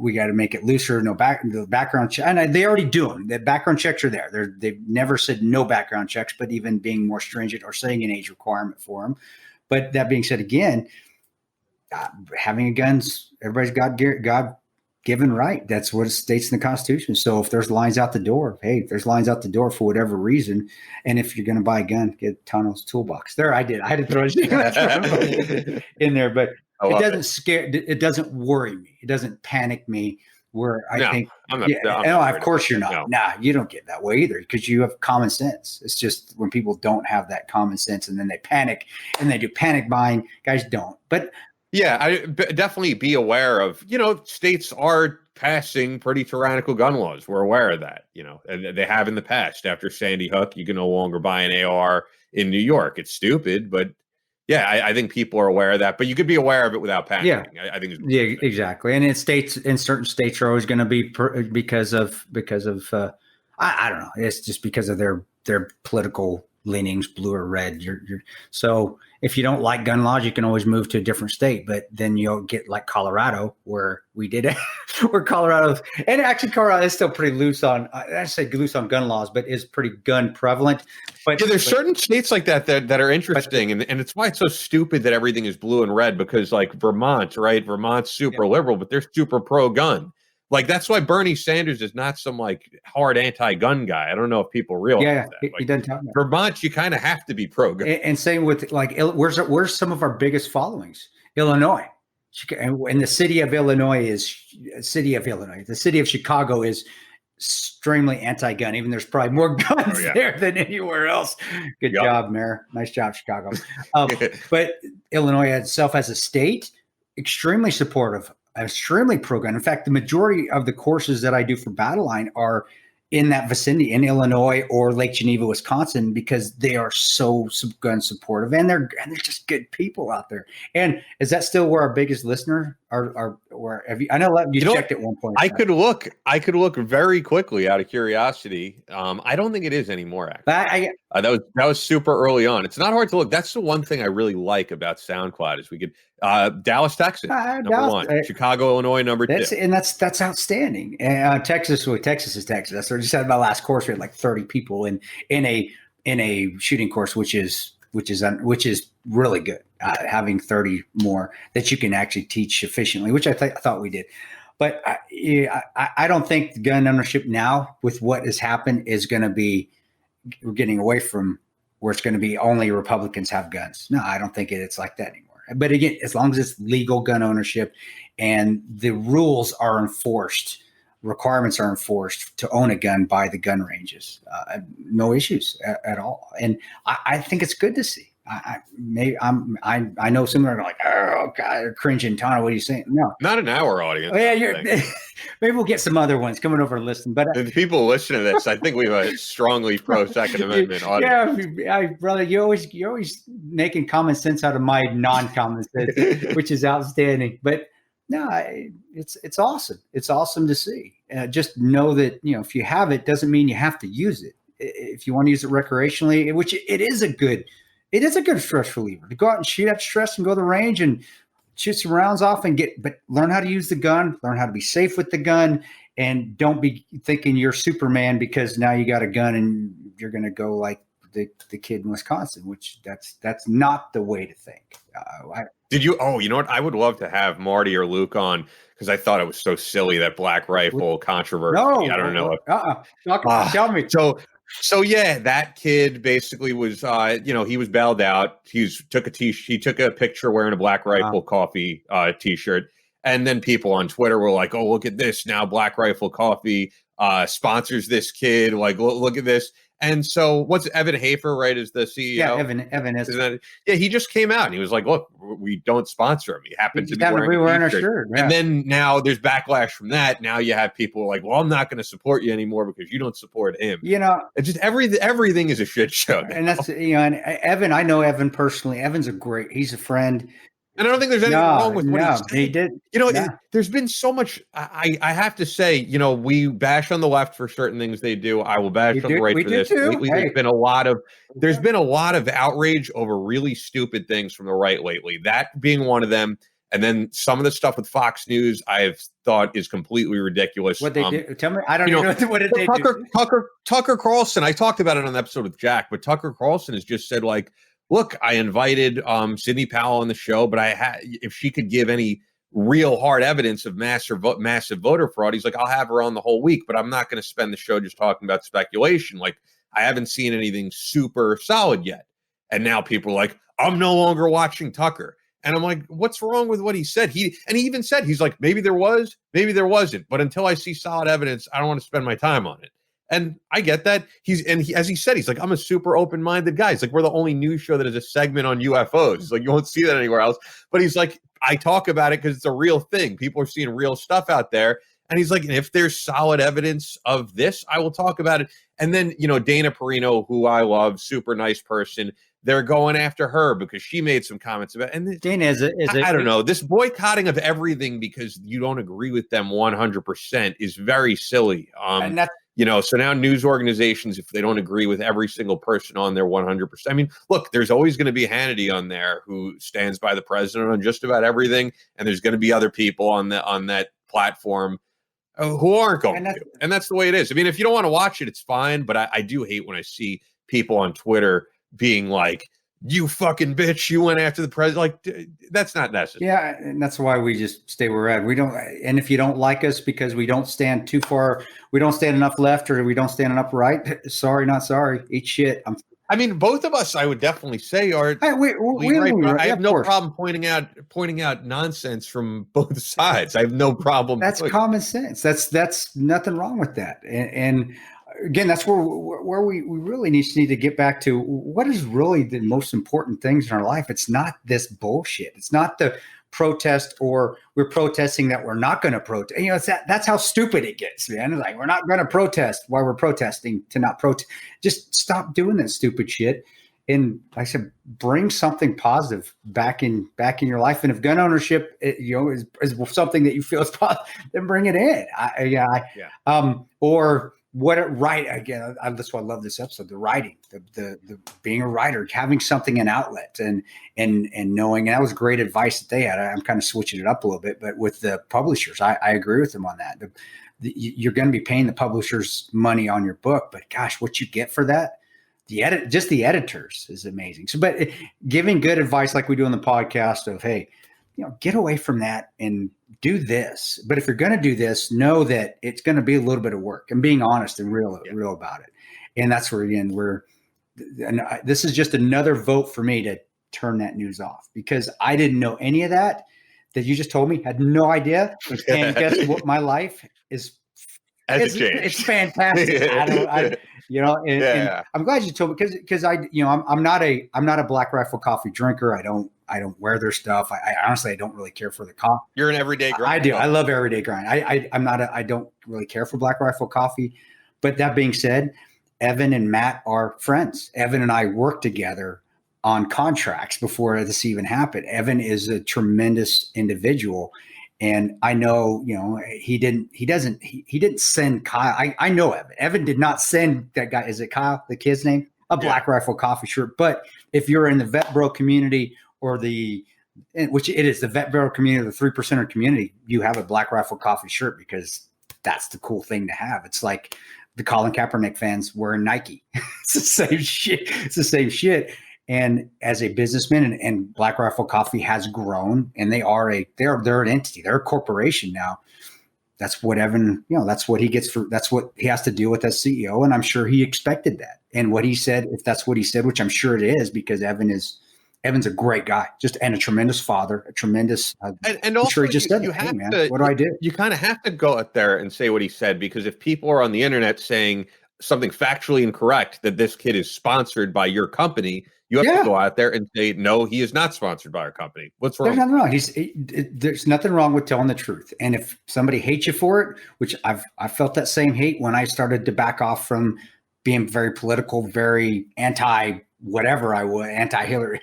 we got to make it looser. The background check, and they already do them. The background checks are there. They've never said no background checks, but even being more stringent or setting an age requirement for them. But that being said, again, having a gun's everybody's God given right. That's what it states in the Constitution. So if there's lines out the door, for whatever reason, and if you're going to buy a gun, get Tano's toolbox. There, I had to throw it in there, but it doesn't scare. It doesn't worry me. It doesn't panic me. Of course you're not. No. Nah, you don't get that way either because you have common sense. It's just when people don't have that common sense and then they panic and they do panic buying. Guys don't, but. Yeah, I definitely be aware of, states are passing pretty tyrannical gun laws. We're aware of that, and they have in the past. After Sandy Hook, you can no longer buy an AR in New York. It's stupid, but I think people are aware of that. But you could be aware of it without panicking. Yeah, I think it's exactly. And in certain states are always going to be because of I don't know. It's just because of their political leanings, blue or red. So if you don't like gun laws, you can always move to a different state. But then you'll get like Colorado, where we did it, where Colorado is still pretty loose on. I say loose on gun laws, but is pretty gun prevalent. But there's certain states like that are interesting, and it's why it's so stupid that everything is blue and red because like Vermont, right? Vermont's super liberal, but they're super pro gun. Like, that's why Bernie Sanders is not some, like, hard anti-gun guy. I don't know if people realize that. He doesn't talk about Vermont, you kind of have to be pro-gun. And same with, like, where's some of our biggest followings? Illinois. And the city of Illinois. The city of Chicago is extremely anti-gun. Even there's probably more guns there than anywhere else. Good job, Mayor. Nice job, Chicago. But Illinois itself as a state, extremely supportive, extremely pro-gun. In fact, the majority of the courses that I do for Battleline are in that vicinity, in Illinois or Lake Geneva, Wisconsin, because they are so gun supportive, and they're just good people out there. And is that still where our biggest listener are? Where have you? I know you checked at one point. I could look very quickly out of curiosity. I don't think it is anymore. Actually, that was super early on. It's not hard to look. That's the one thing I really like about SoundCloud is we could Dallas, Texas, number one, Chicago, Illinois, number two, and that's outstanding. Texas is Texas. That's what I just had my last course. We had like 30 people in a shooting course, which is really good. Having 30 more that you can actually teach efficiently, which I thought we did. But I don't think gun ownership now, with what has happened, is going to be, we're getting away from where it's going to be only Republicans have guns. No, I don't think it's like that anymore. But again, as long as it's legal gun ownership and the rules are enforced, requirements are enforced to own a gun by the gun ranges, no issues at all. And I think it's good to see. I know some are like, oh God, they're cringing. Tana, what are you saying? No, not in our audience. Maybe we'll get some other ones coming over and listen. But the people listening to this, I think we have a strongly pro Second Amendment audience. Yeah, brother, you're always making common sense out of my non-common sense, which is outstanding. But no, it's awesome. It's awesome to see. Just know that if you have it, doesn't mean you have to use it. If you want to use it recreationally, which it is a good stress reliever to go out and shoot at stress and go to the range and shoot some rounds off but learn how to use the gun, learn how to be safe with the gun, and don't be thinking you're Superman because now you got a gun and you're going to go like the kid in Wisconsin, which that's not the way to think. Did you? Oh, you know what? I would love to have Marty or Luke on because I thought it was so silly, that Black Rifle controversy. No, I don't know. Tell me. So yeah, that kid basically was, he was bailed out. He took a picture wearing a Black Rifle Coffee T-shirt, and then people on Twitter were like, "Oh, look at this! Now Black Rifle Coffee sponsors this kid. Like, look at this." And so, what's Evan Hafer, right? Is the CEO? Yeah, Evan is. He just came out and he was like, "Look, we don't sponsor him. He happened to be wearing a shirt." Yeah. And then now there's backlash from that. Now you have people like, "Well, I'm not going to support you anymore because you don't support him." It's just everything is a shit show now. And that's and Evan. I know Evan personally. Evan's he's a friend. And I don't think there's anything wrong with what he did. There's been so much. I have to say, we bash on the left for certain things they do. I will bash on the right for this. Lately, there's been a lot of outrage over really stupid things from the right lately. That being one of them. And then some of the stuff with Fox News, I've thought is completely ridiculous. What they do? Tell me. I don't know what did they do. Tucker Carlson. I talked about it on the episode with Jack, but Tucker Carlson has just said like, look, I invited Sidney Powell on the show, but if she could give any real hard evidence of massive voter fraud, he's like, I'll have her on the whole week, but I'm not going to spend the show just talking about speculation. Like, I haven't seen anything super solid yet. And now people are like, I'm no longer watching Tucker. And I'm like, what's wrong with what he said? He even said, he's like, maybe there was, maybe there wasn't. But until I see solid evidence, I don't want to spend my time on it. And I get that. As he said, he's like, I'm a super open-minded guy. He's like, we're the only news show that has a segment on UFOs. He's like, you won't see that anywhere else. But he's like, I talk about it because it's a real thing. People are seeing real stuff out there. And he's like, and if there's solid evidence of this, I will talk about it. And then, Dana Perino, who I love, super nice person, they're going after her because she made some comments about it. And Dana I don't know. This boycotting of everything because you don't agree with them 100% is very silly. And that's, so now news organizations, if they don't agree with every single person on there 100%, I mean, look, there's always going to be Hannity on there who stands by the president on just about everything. And there's going to be other people on that platform who aren't going to. And that's the way it is. I mean, if you don't want to watch it, it's fine. But I do hate when I see people on Twitter being like, you fucking bitch, you went after the president. Like, that's not necessary. Yeah, and that's why we just stay where we're at. We don't, and if you don't like us because we don't stand too far, we don't stand enough left or we don't stand enough right, sorry, not sorry, eat shit. I mean, both of us, I would definitely say, are Hey, right. I have no course. problem pointing out nonsense from both sides. I have no problem. That's common sense. That's nothing wrong with that. And again, that's where we really need to get back to what is really the most important things in our life. It's not this bullshit. It's not the protest, or we're protesting that we're not going to protest. You know, that's how stupid it gets, man. Like, we're not going to protest while we're protesting to not protest. Just stop doing that stupid shit. And like I said, bring something positive back in your life. And if gun ownership, is something that you feel is positive, then bring it in. Or what? Right. Again, that's why I love this episode. The writing, the being a writer, having something, an outlet, and knowing. And that was great advice that they had. I'm kind of switching it up a little bit, but with the publishers, I agree with them on that. You're going to be paying the publishers money on your book, but gosh, what you get for that, the editors is amazing. So, but giving good advice like we do on the podcast of, hey, get away from that and do this. But if you're going to do this, know that it's going to be a little bit of work, and being honest and real about it. And that's where, again, this is just another vote for me to turn that news off, because I didn't know any of that you just told me. Had no idea. And guess what? My life is, it's fantastic. And I'm glad you told me, because I'm not a Black Rifle Coffee drinker. I don't wear their stuff. I honestly, I don't really care for the coffee. You're an everyday grind. I do. I love everyday grind. I don't really care for Black Rifle Coffee. But that being said, Evan and Matt are friends. Evan and I worked together on contracts before this even happened. Evan is a tremendous individual. And I know, he didn't send Kyle. I know Evan. Evan did not send that guy. Is it Kyle, the kid's name? A Black Rifle Coffee shirt. But if you're in the vet bro community, or which it is, the vet bro community, the 3%er community, you have a Black Rifle Coffee shirt, because that's the cool thing to have. It's like the Colin Kaepernick fans wearing Nike. It's the same shit. It's the same shit. And as a businessman, and Black Rifle Coffee has grown, and they're an entity. They're a corporation now. That's what Evan, that's what he gets that's what he has to deal with as CEO. And I'm sure he expected that. And what he said, if that's what he said, which I'm sure it is, because Evan's a great guy, and a tremendous father, a tremendous. And also, I'm sure he just said, "Hey, man, what do I do?" You kind of have to go out there and say what he said, because if people are on the internet saying something factually incorrect, that this kid is sponsored by your company, you have to go out there and say, no, he is not sponsored by our company. What's wrong? There's nothing wrong. There's nothing wrong with telling the truth. And if somebody hates you for it, which I felt that same hate when I started to back off from being very political, very anti whatever I was, anti Hillary.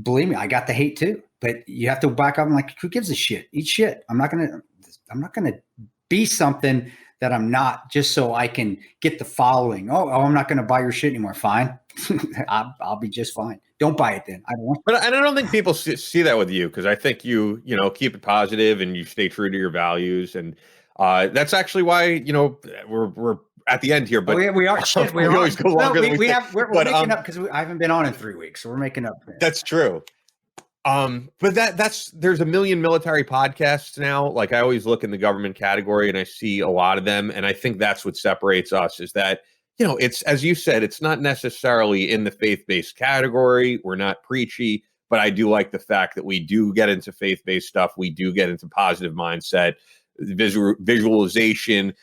Believe me, I got the hate too. But you have to back up. I'm like, who gives a shit? Eat shit. I'm not gonna be something that I'm not, just so I can get the following. Oh, I'm not going to buy your shit anymore. Fine. I'll be just fine. Don't buy it then. I don't want. But I don't think people see that with you, because I think you keep it positive and you stay true to your values, and that's actually why we're at the end here. But we are. Shit, we always go longer than we think. We're making up, because I haven't been on in 3 weeks, so we're making up. That's true. But there's a million military podcasts now. Like, I always look in the government category and I see a lot of them. And I think that's what separates us, is that, it's, as you said, it's not necessarily in the faith-based category. We're not preachy, but I do like the fact that we do get into faith-based stuff. We do get into positive mindset, visualization,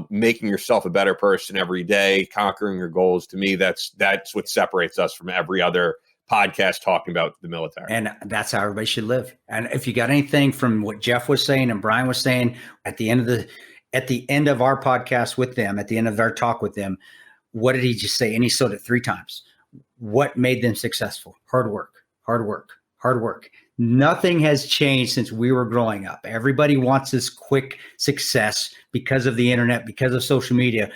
making yourself a better person every day, conquering your goals. To me, that's what separates us from every other podcast talking about the military. And that's how everybody should live. And if you got anything from what Jeff was saying and Brian was saying at the end of our podcast with them, at the end of our talk with them, what did he just say? And he said it 3 times. What made them successful? Hard work, hard work, hard work. Nothing has changed since we were growing up. Everybody wants this quick success because of the internet, because of social media.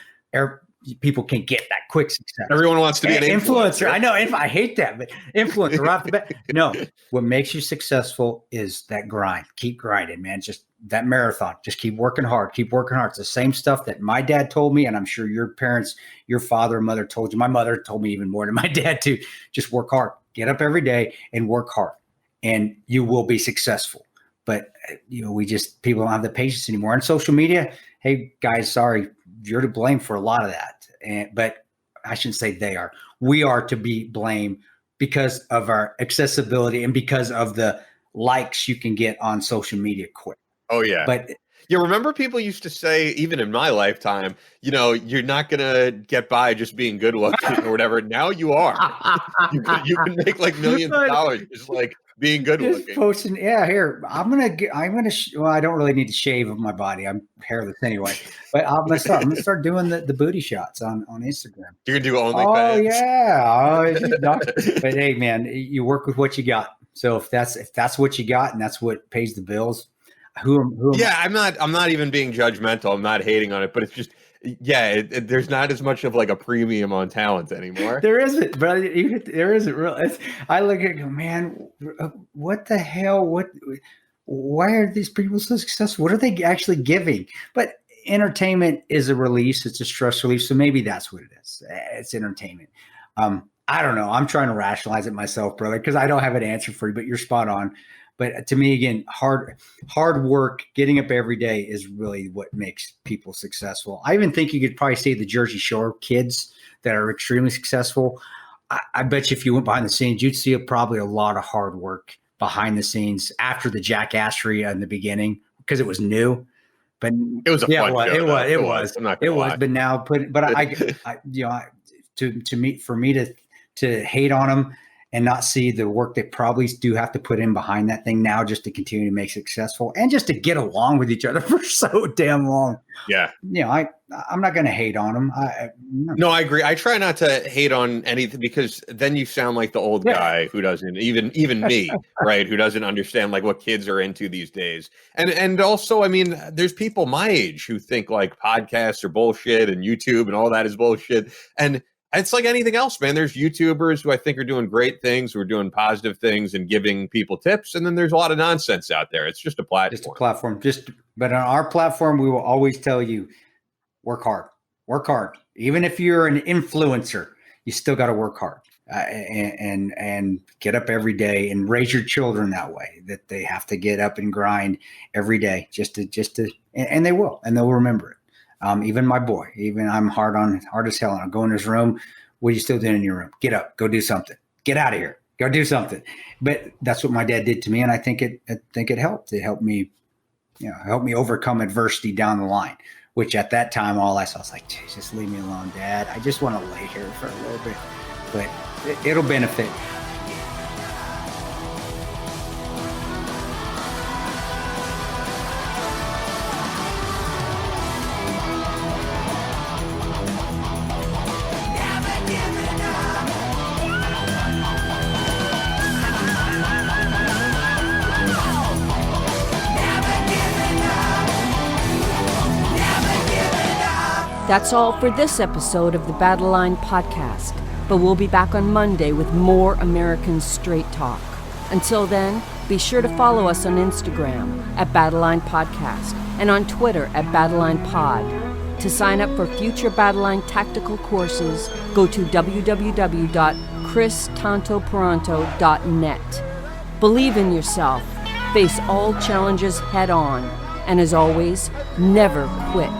People can get that quick success. Everyone wants to be an influencer. I know. I hate that, but influencer right off the bat. No, what makes you successful is that grind. Keep grinding, man. Just that marathon. Just keep working hard. Keep working hard. It's the same stuff that my dad told me, and I'm sure your parents, your father and mother told you. My mother told me even more than my dad too. Just work hard. Get up every day and work hard, and you will be successful. But people don't have the patience anymore. On social media, hey guys, sorry, you're to blame for a lot of that. But I shouldn't say they are. we are to be blamed because of our accessibility and because of the likes you can get on social media quick. Oh yeah. But you remember people used to say, even in my lifetime, you're not going to get by just being good looking or whatever. Now you are. you can make like millions of dollars just like being good looking. Posting, here, well, I don't really need to shave my body. I'm hairless anyway, but I'm going to start doing the booty shots on Instagram. You're going to do OnlyFans? Oh yeah. But hey man, you work with what you got. So if that's what you got and that's what pays the bills, who yeah, I'm not even being judgmental. I'm not hating on it, but it's just, there's not as much of like a premium on talent anymore. There isn't, but there isn't really. I look at it and go, man, what the hell? Why are these people so successful? What are they actually giving? But entertainment is a release. It's a stress relief. So maybe that's what it is. It's entertainment. I don't know. I'm trying to rationalize it myself, brother, because I don't have an answer for you, but you're spot on. But to me, again, hard work, getting up every day is really what makes people successful. I even think you could probably say the Jersey Shore kids that are extremely successful. I bet you if you went behind the scenes, you'd see probably a lot of hard work behind the scenes after the jackassery in the beginning because it was new. But it was a fun show. It was. I'm not gonna lie. But now, for me to hate on them and not see the work they probably do have to put in behind that thing now just to continue to make successful and just to get along with each other for so damn long. Yeah. I'm not going to hate on them. No, I agree. I try not to hate on anything because then you sound like the old guy who doesn't even me, right? Who doesn't understand like what kids are into these days. And also, I mean, there's people my age who think like podcasts are bullshit and YouTube and all that is bullshit. And it's like anything else, man. There's YouTubers who I think are doing great things, who are doing positive things and giving people tips. And then there's a lot of nonsense out there. It's just a platform. Just a platform. But on our platform, we will always tell you, work hard. Work hard. Even if you're an influencer, you still got to work hard and get up every day and raise your children that way, that they have to get up and grind every day just to, and they will, and they'll remember it. Even my boy, I'm hard as hell. And I'll go in his room. What are you still doing in your room? Get up, go do something. Get out of here, go do something. But that's what my dad did to me, and I think it helped. It helped me, help me overcome adversity down the line. Which at that time, all I saw was like, just leave me alone, Dad. I just want to lay here for a little bit. But it'll benefit. That's all for this episode of the Battleline Podcast, but we'll be back on Monday with more American straight talk. Until then, be sure to follow us on Instagram at Battleline Podcast and on Twitter at Battleline Pod. To sign up for future Battleline tactical courses, go to www.christantoperanto.net. Believe in yourself, face all challenges head on, and as always, never quit.